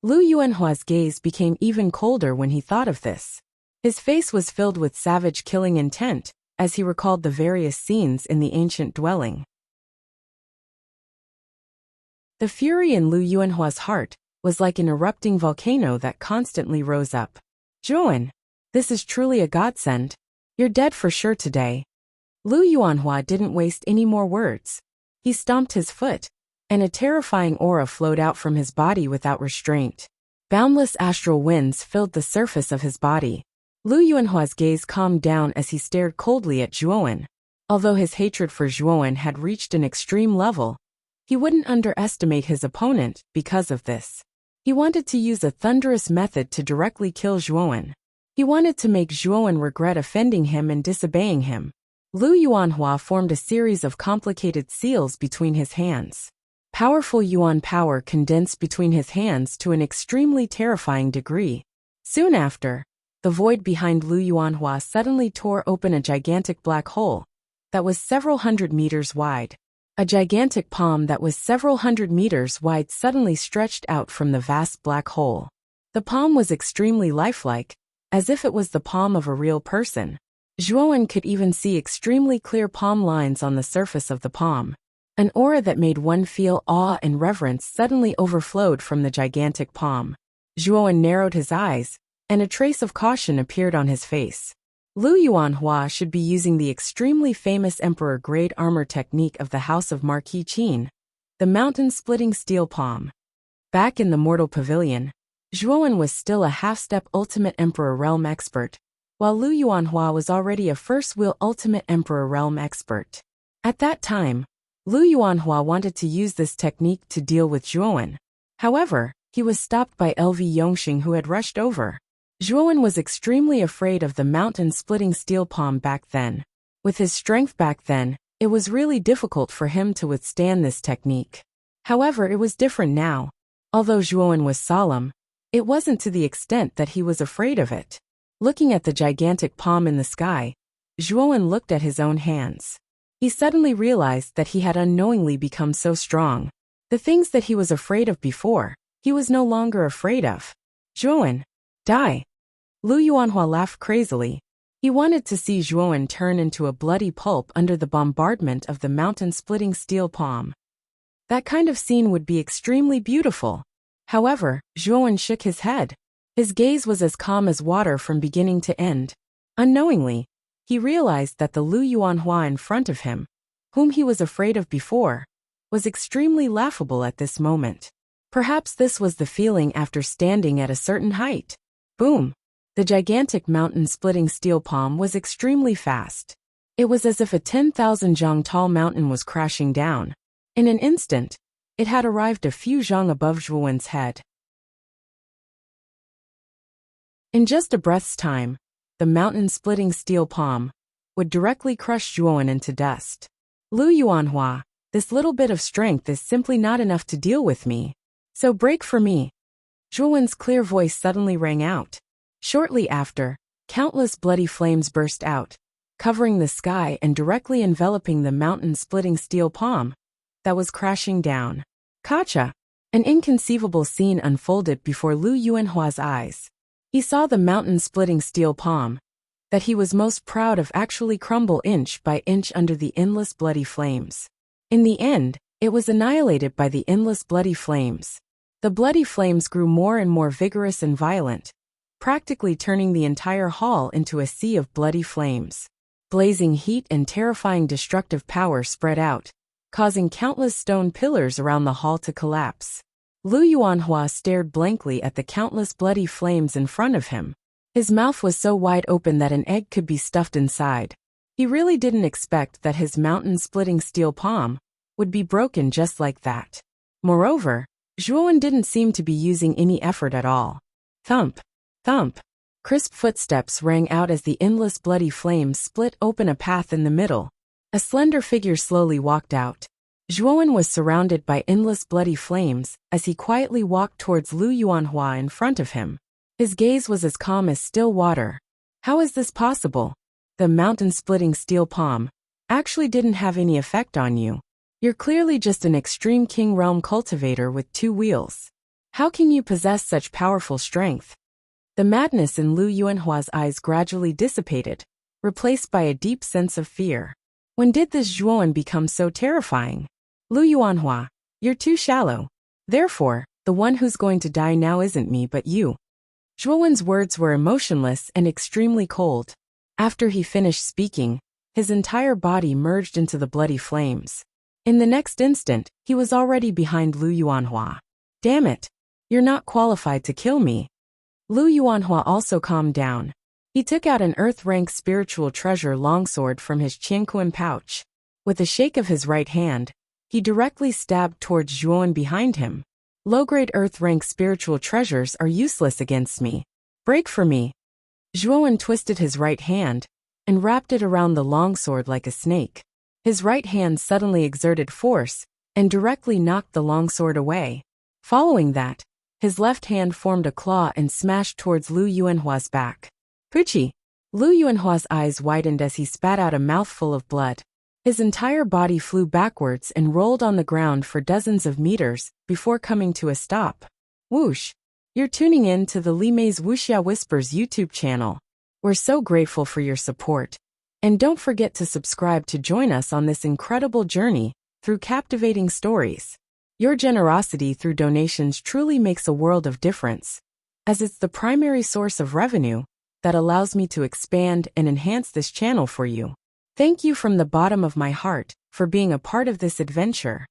Lu Yuanhua's gaze became even colder when he thought of this. His face was filled with savage killing intent as he recalled the various scenes in the ancient dwelling. The fury in Lu Yuanhua's heart was like an erupting volcano that constantly rose up. "Zhuowen, this is truly a godsend. You're dead for sure today." Lu Yuanhua didn't waste any more words. He stomped his foot, and a terrifying aura flowed out from his body without restraint. Boundless astral winds filled the surface of his body. Lu Yuanhua's gaze calmed down as he stared coldly at Zhuowen. Although his hatred for Zhuowen had reached an extreme level, he wouldn't underestimate his opponent because of this. He wanted to use a thunderous method to directly kill Zhuowen. He wanted to make Zhuowen regret offending him and disobeying him. Lu Yuanhua formed a series of complicated seals between his hands. Powerful yuan power condensed between his hands to an extremely terrifying degree. Soon after, the void behind Lu Yuanhua suddenly tore open a gigantic black hole that was several hundred meters wide. A gigantic palm that was several hundred meters wide suddenly stretched out from the vast black hole. The palm was extremely lifelike, as if it was the palm of a real person. Zhuowen could even see extremely clear palm lines on the surface of the palm. An aura that made one feel awe and reverence suddenly overflowed from the gigantic palm. Zhuowen narrowed his eyes, and a trace of caution appeared on his face. Lu Yuanhua should be using the extremely famous Emperor-grade armor technique of the House of Marquis Qin, the mountain-splitting steel palm. Back in the Mortal Pavilion, Zhuowen was still a half-step Ultimate Emperor Realm expert, while Lu Yuanhua was already a first-wheel Ultimate Emperor Realm expert. At that time, Lu Yuanhua wanted to use this technique to deal with Zhuowen. However, he was stopped by LV Yongxing, who had rushed over. Zhuowen was extremely afraid of the mountain-splitting steel palm back then. With his strength back then, it was really difficult for him to withstand this technique. However, it was different now. Although Zhuowen was solemn, it wasn't to the extent that he was afraid of it. Looking at the gigantic palm in the sky, Zhuowen looked at his own hands. He suddenly realized that he had unknowingly become so strong. The things that he was afraid of before, he was no longer afraid of. Zhuowen, die! Lu Yuanhua laughed crazily. He wanted to see Zhuowen turn into a bloody pulp under the bombardment of the mountain-splitting steel palm. That kind of scene would be extremely beautiful. However, Zhuowen shook his head. His gaze was as calm as water from beginning to end. Unknowingly, he realized that the Lu Yuanhua in front of him, whom he was afraid of before, was extremely laughable at this moment. Perhaps this was the feeling after standing at a certain height. Boom! The gigantic mountain-splitting steel palm was extremely fast. It was as if a 10,000 zhang tall mountain was crashing down. In an instant, it had arrived a few zhang above Zhuowen's head. In just a breath's time, the mountain-splitting steel palm would directly crush Zhuowen into dust. Lu Yuanhua, this little bit of strength is simply not enough to deal with me. So break for me. Zhuowen's clear voice suddenly rang out. Shortly after, countless bloody flames burst out, covering the sky and directly enveloping the mountain-splitting steel palm that was crashing down. Kacha! An inconceivable scene unfolded before Lu Yuanhua's eyes. He saw the mountain-splitting steel palm that he was most proud of actually crumble inch by inch under the endless bloody flames. In the end, it was annihilated by the endless bloody flames. The bloody flames grew more and more vigorous and violent, practically turning the entire hall into a sea of bloody flames. Blazing heat and terrifying destructive power spread out, causing countless stone pillars around the hall to collapse. Lu Yuanhua stared blankly at the countless bloody flames in front of him. His mouth was so wide open that an egg could be stuffed inside. He really didn't expect that his mountain-splitting steel palm would be broken just like that. Moreover, Zhuowen didn't seem to be using any effort at all. Thump! Thump! Crisp footsteps rang out as the endless bloody flames split open a path in the middle. A slender figure slowly walked out. Zhuowen was surrounded by endless bloody flames as he quietly walked towards Lu Yuanhua in front of him. His gaze was as calm as still water. How is this possible? The mountain-splitting steel palm actually didn't have any effect on you. You're clearly just an extreme king realm cultivator with 2 wheels. How can you possess such powerful strength? The madness in Lu Yuanhua's eyes gradually dissipated, replaced by a deep sense of fear. When did this Zhuowen become so terrifying? Lu Yuanhua, you're too shallow. Therefore, the one who's going to die now isn't me but you. Zhuowen's words were emotionless and extremely cold. After he finished speaking, his entire body merged into the bloody flames. In the next instant, he was already behind Lu Yuanhua. Damn it! You're not qualified to kill me. Lu Yuanhua also calmed down. He took out an earth-rank spiritual treasure longsword from his Qianquan pouch. With a shake of his right hand, he directly stabbed towards Zhuan behind him. Low-grade earth-rank spiritual treasures are useless against me. Break for me. Zhuan twisted his right hand and wrapped it around the longsword like a snake. His right hand suddenly exerted force and directly knocked the longsword away. Following that, his left hand formed a claw and smashed towards Lu Yuanhua's back. Puchi! Lu Yuanhua's eyes widened as he spat out a mouthful of blood. His entire body flew backwards and rolled on the ground for dozens of meters before coming to a stop. Whoosh! You're tuning in to the Li Mei's Wuxia Whispers YouTube channel. We're so grateful for your support. And don't forget to subscribe to join us on this incredible journey through captivating stories. Your generosity through donations truly makes a world of difference, as it's the primary source of revenue that allows me to expand and enhance this channel for you. Thank you from the bottom of my heart for being a part of this adventure.